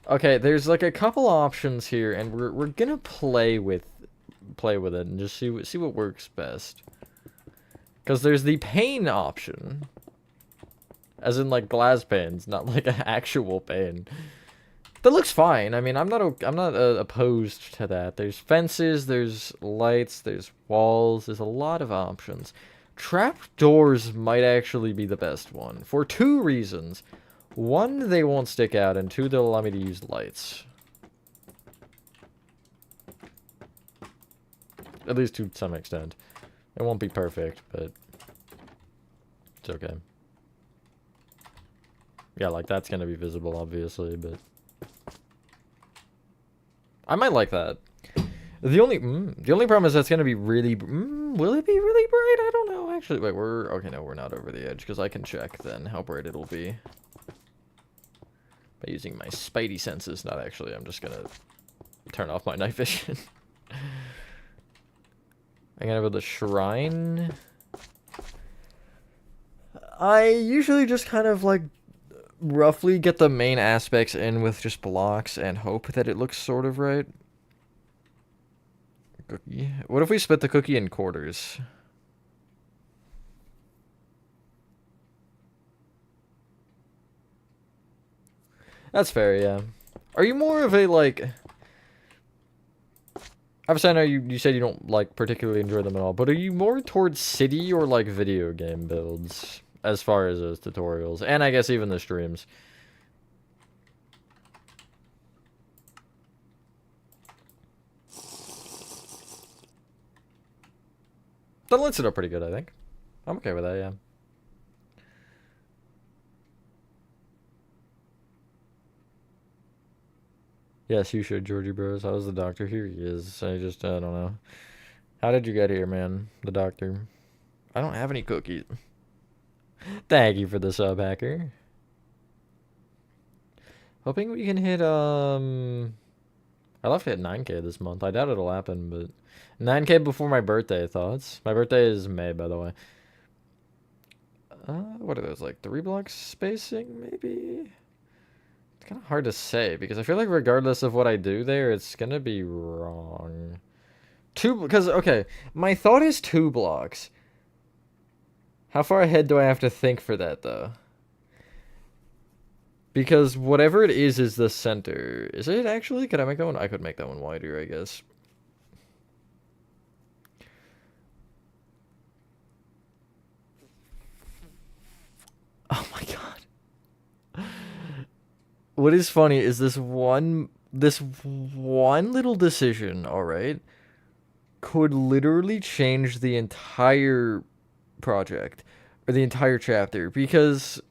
Okay, there's like a couple options here, and we're gonna play with it and just see what works best. Because there's the pain option, as in like glass panes, not like an actual pane. That looks fine. I mean, I'm not opposed to that. There's fences, there's lights, there's walls. There's a lot of options. Trapdoors might actually be the best one for two reasons. One, they won't stick out, and two, they'll allow me to use lights. At least to some extent. It won't be perfect, but it's okay. Yeah, like that's gonna be visible, obviously, but I might like that. The only problem is that's gonna be really. Will it be really bright? I don't know. Actually, wait, we're okay. No, we're not over the edge because I can check then how bright it'll be by using my spidey senses. Not actually. I'm just gonna turn off my night vision. I'm gonna go to the shrine. I usually just kind of like roughly get the main aspects in with just blocks and hope that it looks sort of right. Cookie. What if we split the cookie in quarters? That's fair, yeah. Are you more of a, like... Obviously, I know you said you don't, like, particularly enjoy them at all, but are you more towards city or, like, video game builds? As far as those tutorials. And I guess even the streams. That lets it up pretty good, I think. I'm okay with that, yeah. Yes, you should, Georgie Bros. How's the doctor? Here he is. I don't know. How did you get here, man? The doctor. I don't have any cookies. Thank you for the sub, hacker. Hoping we can hit, I left it at 9K this month. I doubt it'll happen, but 9K before my birthday, thoughts? My birthday is May, by the way. What are those, like 3 blocks spacing, maybe? It's kind of hard to say, because I feel like regardless of what I do there, it's gonna be wrong. Because, okay, my thought is 2 blocks. How far ahead do I have to think for that, though? Because whatever it is the center. Is it actually? Could I make that one? I could make that one wider, I guess. Oh my god. what is funny is this one little decision, all right, could literally change the entire project or the entire chapter because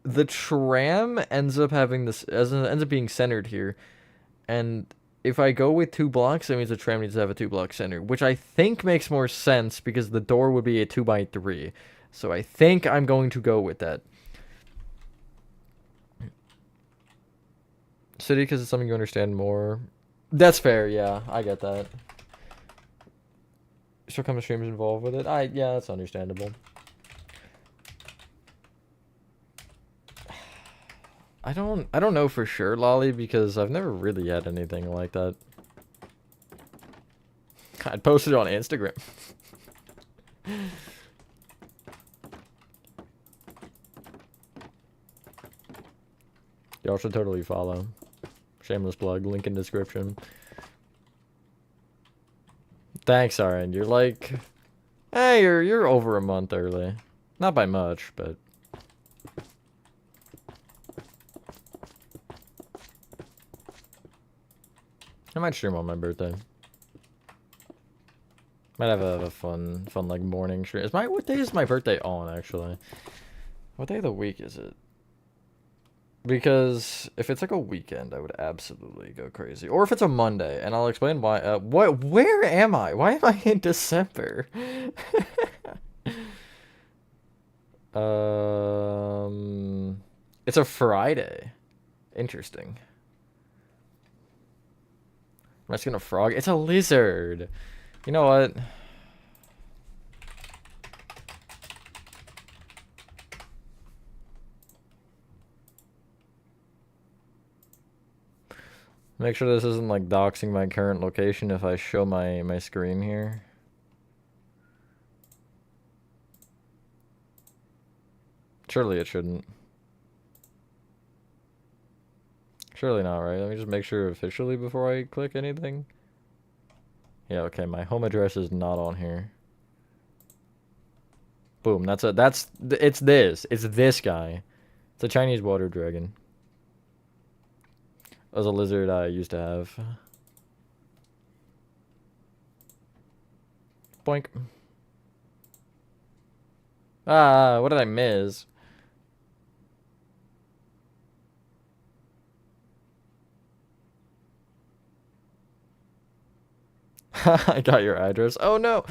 the tram ends up having this ends up being centered here, and if I go with 2 blocks, that means the tram needs to have a 2 block center, which I think makes more sense because the door would be a 2 by 3. So I think I'm going to go with that. City because it's something you understand more. That's fair, yeah, I get that. Still come streams involved with it. Yeah, that's understandable. I don't know for sure, Lolly, because I've never really had anything like that. I'd post it on Instagram. Y'all should totally follow. Shameless plug, link in description. Thanks, Aaron. You're like, hey, you're over a month early. Not by much, but I might stream on my birthday. Might have a fun like morning stream. What day is my birthday on actually? What day of the week is it? Because if it's like a weekend, I would absolutely go crazy. Or if it's a Monday, and I'll explain why. Where am I? Why am I in December? It's a Friday. Interesting. Am I just gonna frog? It's a lizard. You know what? Make sure this isn't like doxing my current location if I show my screen here. Surely it shouldn't. Surely not, right? Let me just make sure officially before I click anything. Yeah, okay, my home address is not on here. Boom, it's this guy. It's a Chinese water dragon. It was a lizard I used to have. Boink. Ah, what did I miss? I got your address. Oh no.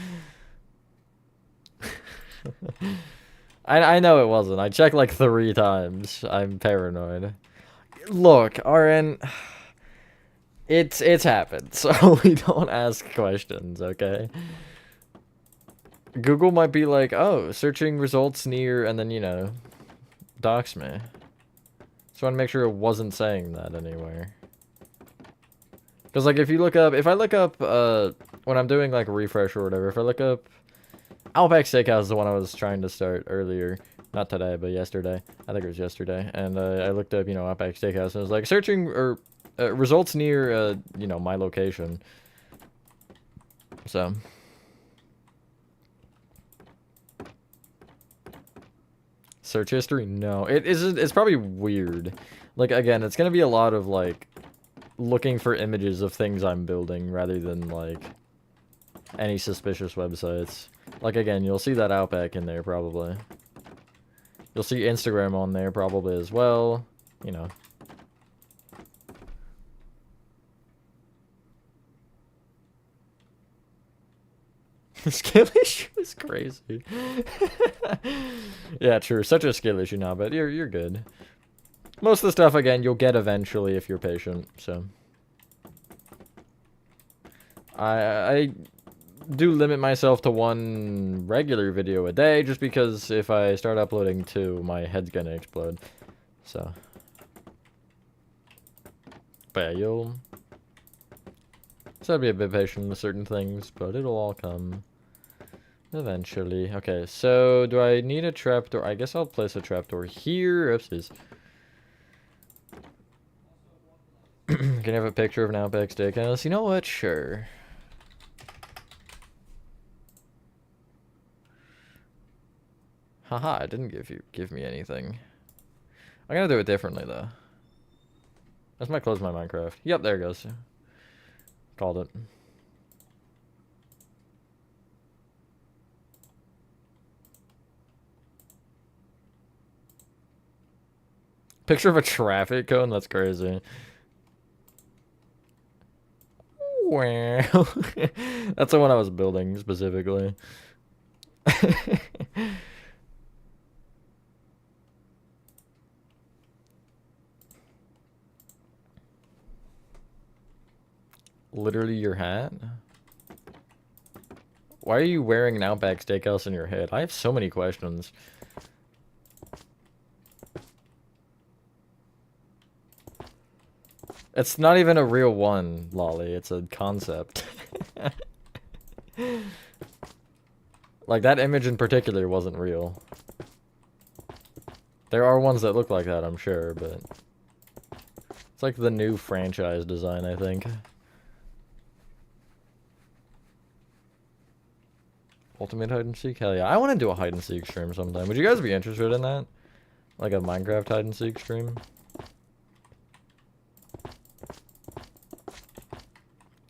I know it wasn't. I checked like 3 times. I'm paranoid. Look, RN, it's happened, so we don't ask questions, okay? Google might be like, oh, searching results near, and then, you know, dox me. Just want to make sure it wasn't saying that anywhere. Because, like, if I look up, when I'm doing, like, a refresh or whatever, if I look up Outback Steakhouse is the one I was trying to start earlier. Not today, but yesterday. I think it was yesterday. And I looked up, you know, Outback Steakhouse, and it was like, searching, or results near, you know, my location. So. Search history? No. It's probably weird. Like, again, it's gonna be a lot of, like, looking for images of things I'm building, rather than, like, any suspicious websites. Like, again, you'll see that Outback in there, probably. You'll see Instagram on there, probably, as well. You know. Skill issue is crazy. Yeah, true. Such a skill issue now, but you're good. Most of the stuff, again, you'll get eventually if you're patient, so. I do limit myself to 1 regular video a day, just because if I start uploading 2, my head's gonna explode. So. But yeah, you'll... So I'd be a bit patient with certain things, but it'll all come eventually. Okay, so do I need a trapdoor? I guess I'll place a trapdoor here. Oopsies. Can you have a picture of an Outback Steakhouse? You know what? Sure. Haha, it didn't give me anything. I'm gonna do it differently though. This might close my Minecraft. Yep, there it goes. Called it. Picture of a traffic cone? That's crazy. Wow. That's the one I was building specifically. Literally your hat? Why are you wearing an Outback Steakhouse in your head? I have so many questions. It's not even a real one, Lolly. It's a concept. Like, that image in particular wasn't real. There are ones that look like that, I'm sure, but... It's like the new franchise design, I think. Ultimate hide and seek? Hell yeah. I want to do a hide and seek stream sometime. Would you guys be interested in that? Like a Minecraft hide and seek stream?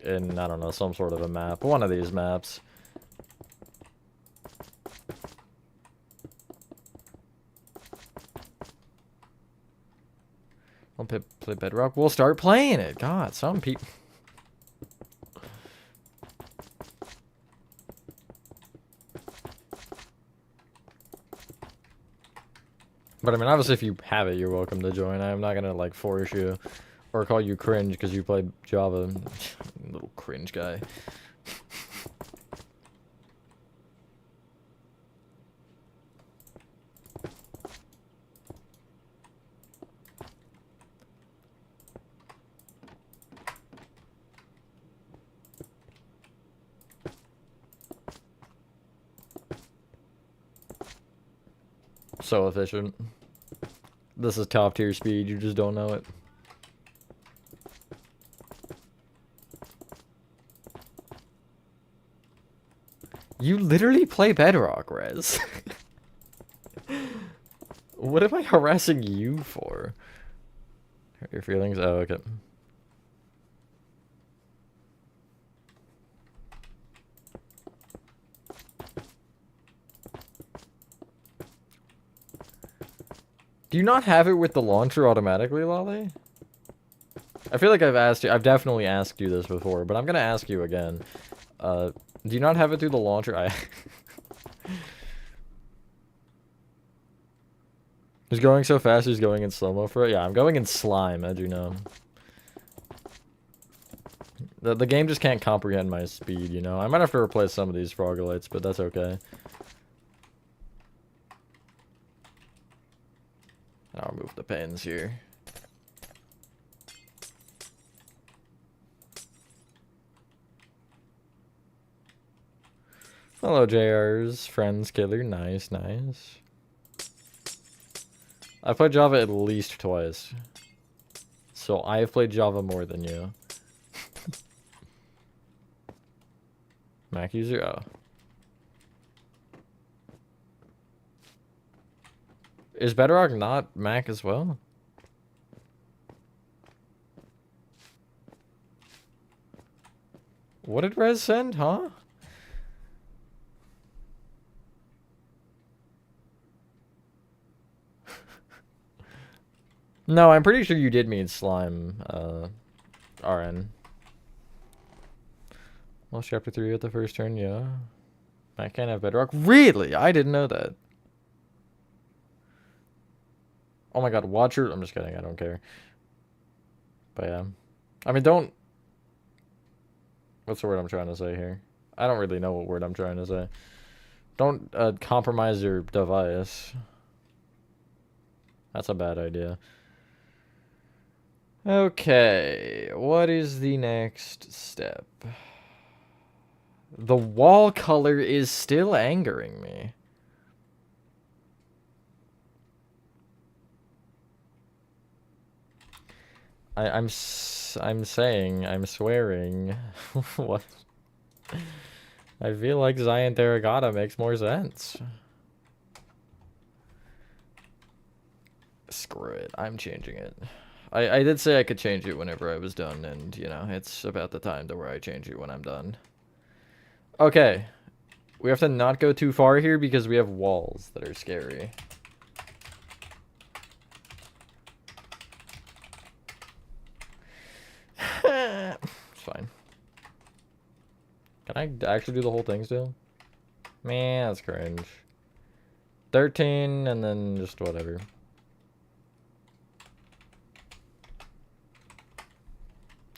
In, I don't know, some sort of a map. One of these maps. I'll play Bedrock. We'll start playing it. God, some people... But I mean, obviously, if you have it, you're welcome to join. I'm not gonna, like, force you or call you cringe because you play Java. Little cringe guy. So efficient. This is top tier speed, you just don't know it. You literally play Bedrock, Rez. What am I harassing you for? Hurt your feelings? Oh, okay. Do you not have it with the launcher automatically, Lolly? I feel like I've definitely asked you this before, but I'm gonna ask you again. Do you not have it through the launcher? He's going so fast, he's going in slow-mo for it? Yeah, I'm going in slime, as you know. The game just can't comprehend my speed, you know? I might have to replace some of these frogolites, but that's okay. I'll remove the pens here. Hello, JR's friends killer. Nice, nice. I've played Java at least twice. So I have played Java more than you. Mac user? Oh. Is Bedrock not Mac as well? What did Rez send, huh? No, I'm pretty sure you did mean slime, RN. Lost chapter 3 at the first turn, yeah. I can't have Bedrock. Really? I didn't know that. Oh my god, Watcher. I'm just kidding, I don't care. But yeah. I mean, don't... What's the word I'm trying to say here? I don't really know what word I'm trying to say. Don't compromise your device. That's a bad idea. Okay, what is the next step? The wall color is still angering me. I'm saying, I'm swearing. What? I feel like Zion Terracotta makes more sense. screw it. I'm changing it. I did say I could change it whenever I was done, and, you know, it's about the time to where I change it when I'm done. Okay. We have to not go too far here because we have walls that are scary. It's fine. Can I actually do the whole thing still? Man, that's cringe. 13, and then just whatever.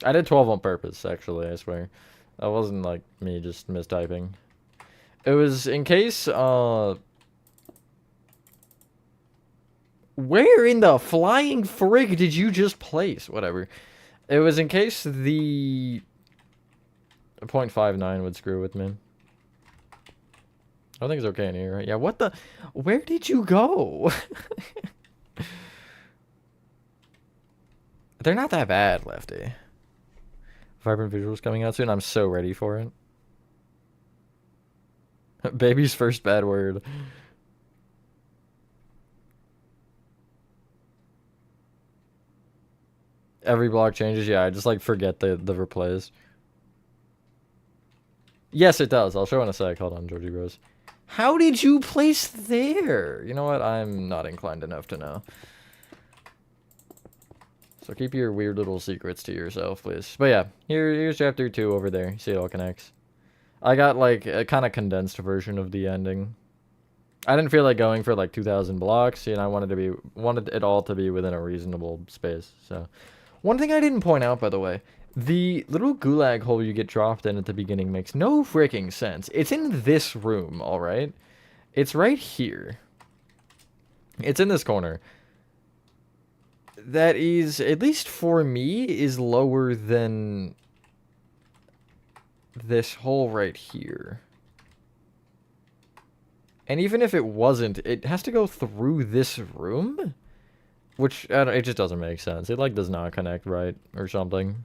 I did 12 on purpose, actually, I swear. That wasn't, like, me just mistyping. It was in case, where in the flying frig did you just place? Whatever. It was in case the 0.59 would screw with me. I think it's okay in here, right? Yeah, what the? Where did you go? They're not that bad, Lefty. Vibrant visuals coming out soon. I'm so ready for it. Baby's first bad word. Every block changes. Yeah, I just like forget the replays. Yes, it does. I'll show in a sec. Hold on, Georgie Bros. How did you place there? You know what? I'm not inclined enough to know. So keep your weird little secrets to yourself, please. But yeah, here's chapter 2 over there. See, it all connects. I got like a kind of condensed version of the ending. I didn't feel like going for like 2,000 blocks, and I wanted it all to be within a reasonable space. So, one thing I didn't point out, by the way, the little gulag hole you get dropped in at the beginning makes no freaking sense. It's in this room, all right? It's right here. It's in this corner. That is, at least for me, is lower than this hole right here. And even if it wasn't, it has to go through this room? Which, it just doesn't make sense. It, like, does not connect right or something.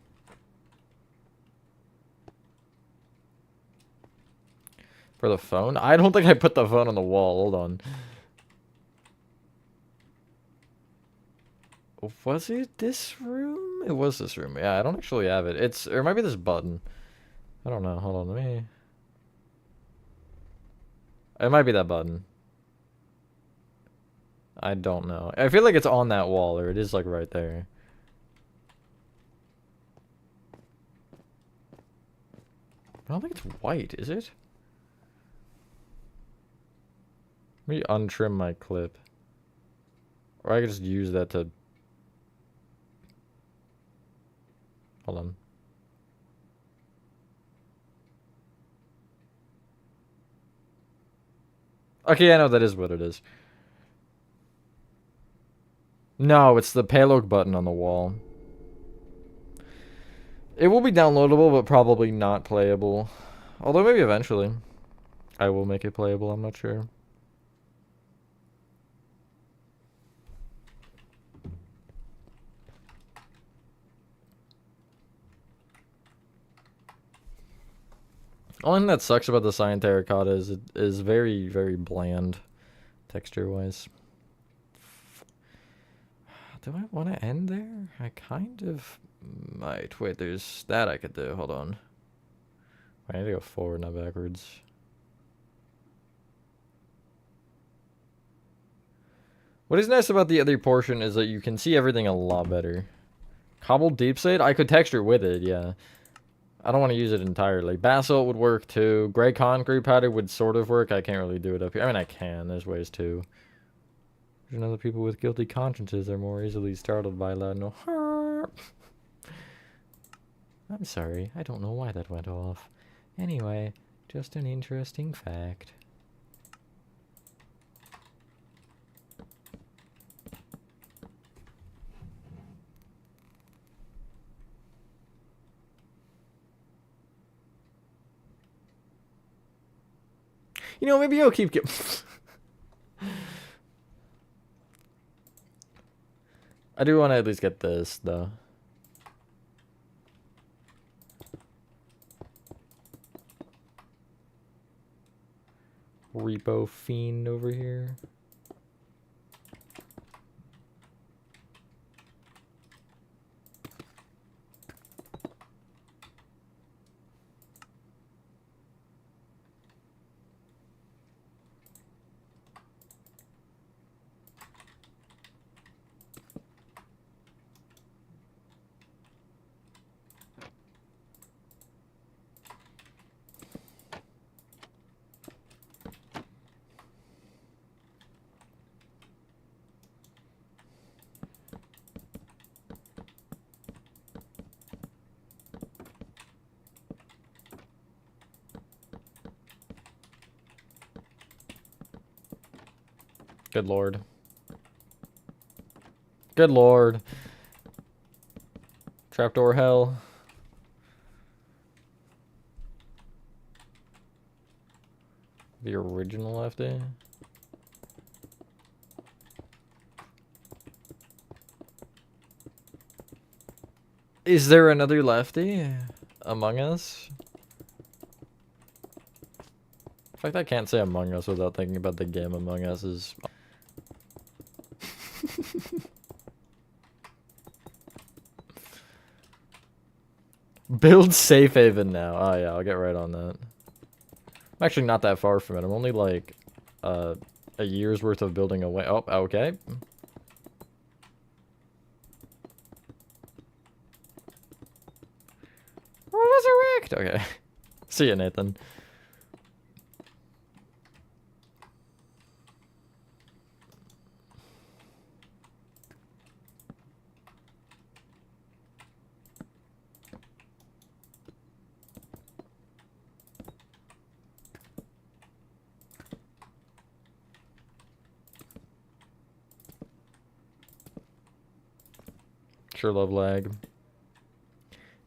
For the phone? I don't think I put the phone on the wall. Hold on. Was it this room? It was this room. Yeah, I don't actually have it. Or it might be this button. I don't know. Hold on, let me... It might be that button. I don't know. I feel like it's on that wall, or it is, like, right there. I don't think it's white, is it? Let me untrim my clip. Or I could just use that to... Hold on. Okay, I know that is what it is. No, it's the payload button on the wall. It will be downloadable, but probably not playable. Although maybe eventually I will make it playable, I'm not sure. Only thing that sucks about the cyan terracotta is it is very, very bland texture-wise. Do I want to end there? I kind of might. Wait, there's that I could do. Hold on. I need to go forward, not backwards. What is nice about the other portion is that you can see everything a lot better. Cobbled deep slate? I could texture with it, yeah. I don't want to use it entirely. Basalt would work too. Gray concrete powder would sort of work. I can't really do it up here. I mean, I can. There's ways too. There's other people with guilty consciences are more easily startled by loud no. I'm sorry. I don't know why that went off. Anyway, just an interesting fact. You know, maybe I'll keep I do want to at least get this, though. Repo fiend over here. Good lord. Good lord. Trapdoor hell. The original lefty. Is there another lefty among us? In fact, I can't say Among Us without thinking about the game Among Us is. Build safe haven now. Oh yeah, I'll get right on that. I'm actually not that far from it. I'm only like a year's worth of building away. Oh, okay. Resurrect! Okay. See ya, Nathan. Sure love lag.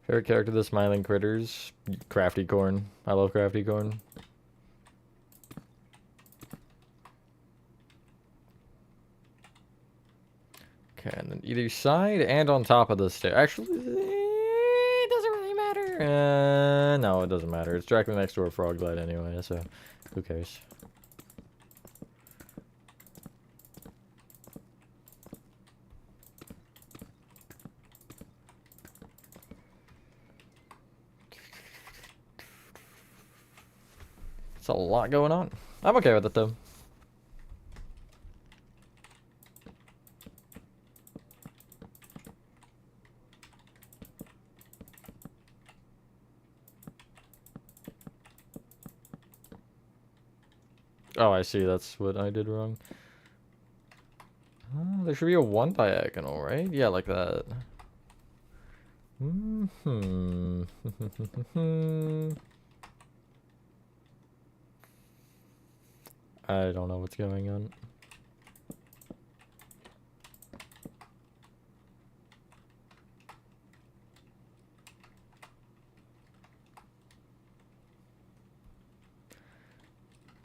Favorite character, the smiling critters. Crafty corn. I love crafty corn. Okay, and then either side and on top of the stair. Actually, it doesn't really matter. No, it doesn't matter. It's directly next to a frog glide anyway, so who cares? It's a lot going on. I'm okay with it though. Oh, I see. That's what I did wrong. There should be a one diagonal, right? Yeah, like that. I don't know what's going on.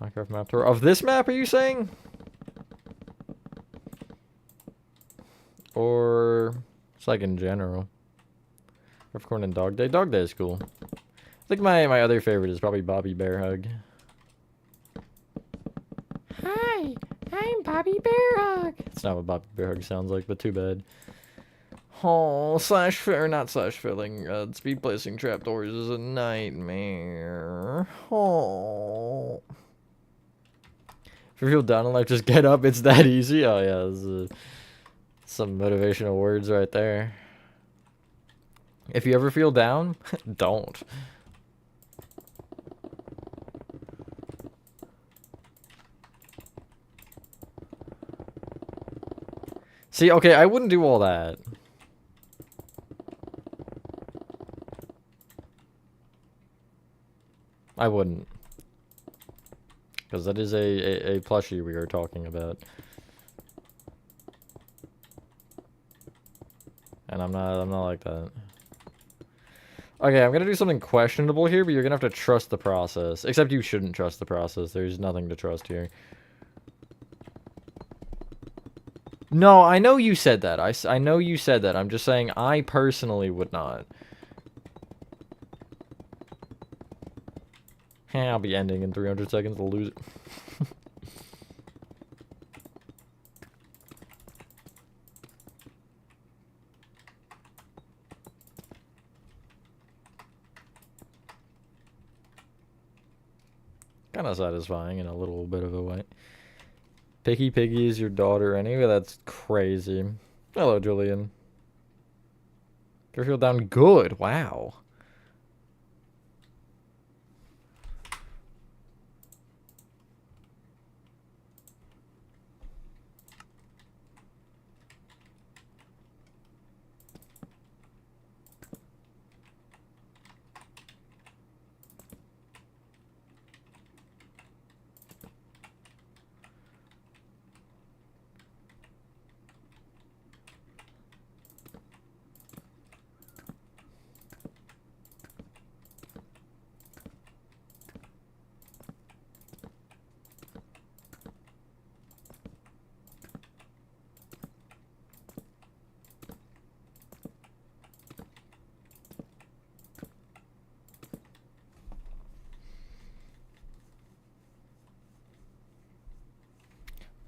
Minecraft map tour of this map, are you saying? Or it's like in general. Corn and Dog Day. Dog Day is cool. I think my other favorite is probably Bobby Bear Hug. Hi, I'm Bobby Bear Hug. It's not what Bobby Bear Hug sounds like, but too bad. Oh, or not slash filling. Speed placing trapdoors is a nightmare. Oh. If you feel down in life, just get up. It's that easy. Oh yeah, this is some motivational words right there. If you ever feel down, don't. See, okay, I wouldn't do all that. I wouldn't. Because that is a plushie we are talking about. And I'm not like that. Okay, I'm gonna do something questionable here, but you're gonna have to trust the process. Except you shouldn't trust the process. There's nothing to trust here. No, I know you said that. I know you said that. I'm just saying I personally would not. I'll be ending in 300 seconds. I'll lose it. Kind of satisfying in a little bit of a way. Picky Piggy is your daughter anyway? That's crazy. Hello, Julian. You feel down good. Wow.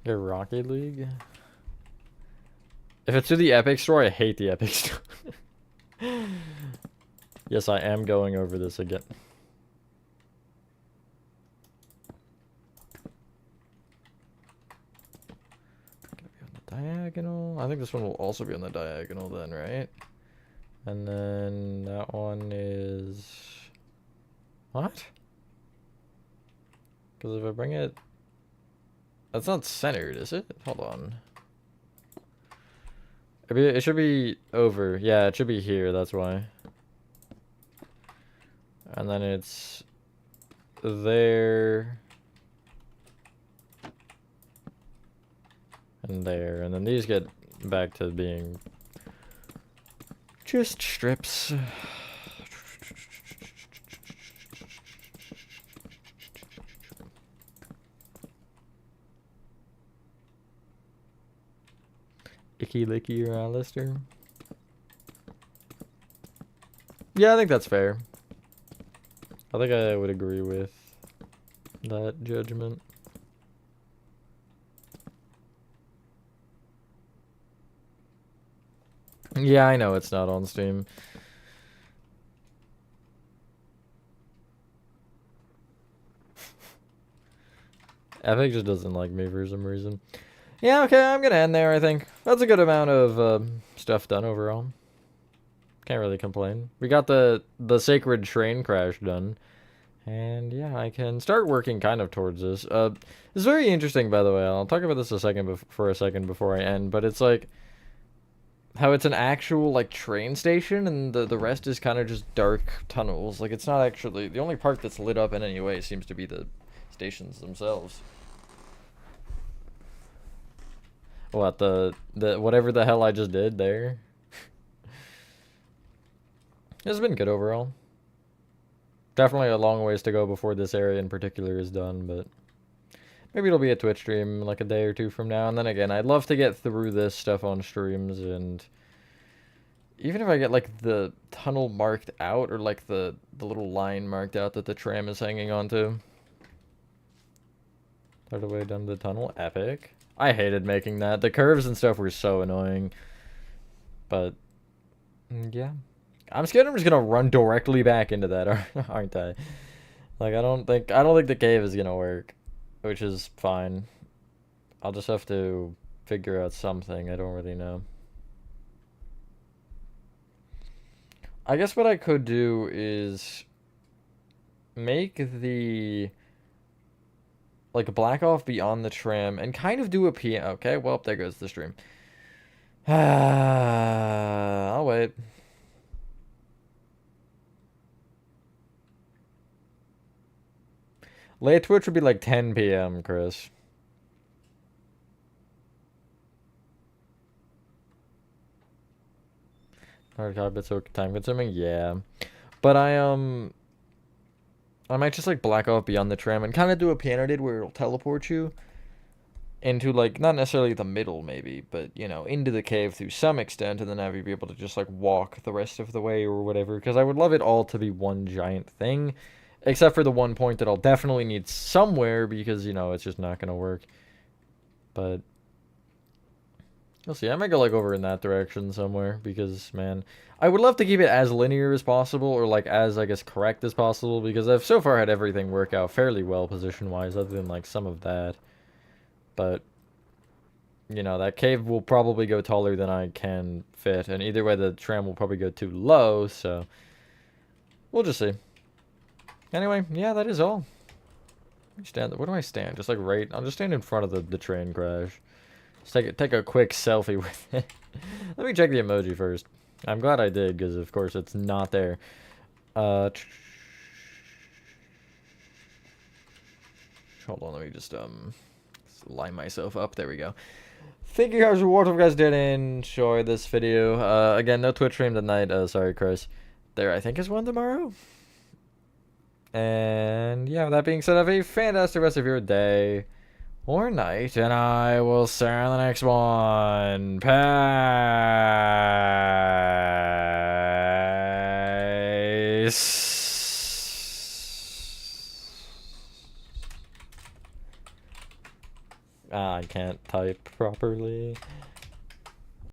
Your Rocket League? If it's through the Epic Store, I hate the Epic Store. Yes, I am going over this again. Gonna be on the diagonal. I think this one will also be on the diagonal then, right? And then that one is... What? Because if I bring it... That's not centered, is it? Hold on. It should be over. Yeah, it should be here, that's why. And then it's... there... and there. And then these get back to being... just strips. Icky Licky or Alistair? Yeah, I think that's fair. I think I would agree with that judgment. Yeah, I know it's not on Steam. Epic just doesn't like me for some reason. Yeah, okay, I'm gonna end there, I think. That's a good amount of stuff done overall. Can't really complain. We got the sacred train crash done. And yeah, I can start working kind of towards this. It's very interesting, by the way. I'll talk about this for a second before I end. But it's like how it's an actual like train station, and the rest is kind of just dark tunnels. Like it's not actually the only part that's lit up in any way seems to be the stations themselves. What the whatever the hell I just did there. It's been good overall. Definitely a long ways to go before this area in particular is done, but maybe it'll be a Twitch stream like a day or two from now. And then again, I'd love to get through this stuff on streams, and even if I get like the tunnel marked out or like the little line marked out that the tram is hanging onto. Start away down the tunnel. Epic. I hated making that. The curves and stuff were so annoying. But yeah. I'm scared I'm just gonna run directly back into that, aren't I? Like I don't think the cave is gonna work, which is fine. I'll just have to figure out something. I don't really know. I guess what I could do is make the like black off beyond the tram and kind of do a PM. Okay, well there goes the stream. I'll wait. Late Twitch would be like 10 p.m., Chris. Hard copy, so time consuming? Yeah. But I might just like black off beyond the tram and kind of do a piano did where it'll teleport you into like, not necessarily the middle maybe, but you know, into the cave to some extent, and then have you be able to just like walk the rest of the way or whatever, because I would love it all to be one giant thing. Except for the one point that I'll definitely need somewhere because, you know, it's just not going to work. But you'll see. I might go like over in that direction somewhere because, man, I would love to keep it as linear as possible or like as, I guess, correct as possible because I've so far had everything work out fairly well position-wise other than like some of that. But, you know, that cave will probably go taller than I can fit. And either way, the tram will probably go too low, so we'll just see. Anyway, yeah, that is all. Stand. Where do I stand? Just like right. I'll just stand in front of the train crash. Just take a quick selfie with it. Let me check the emoji first. I'm glad I did because of course it's not there. Hold on. Let me just line myself up. There we go. Thank you guys for watching. If you guys did enjoy this video. Again, no Twitch stream tonight. Sorry, Chris. There, I think is one tomorrow. And yeah, with that being said, have a fantastic rest of your day or night, and I will see you in the next one. Peace. I can't. type properly.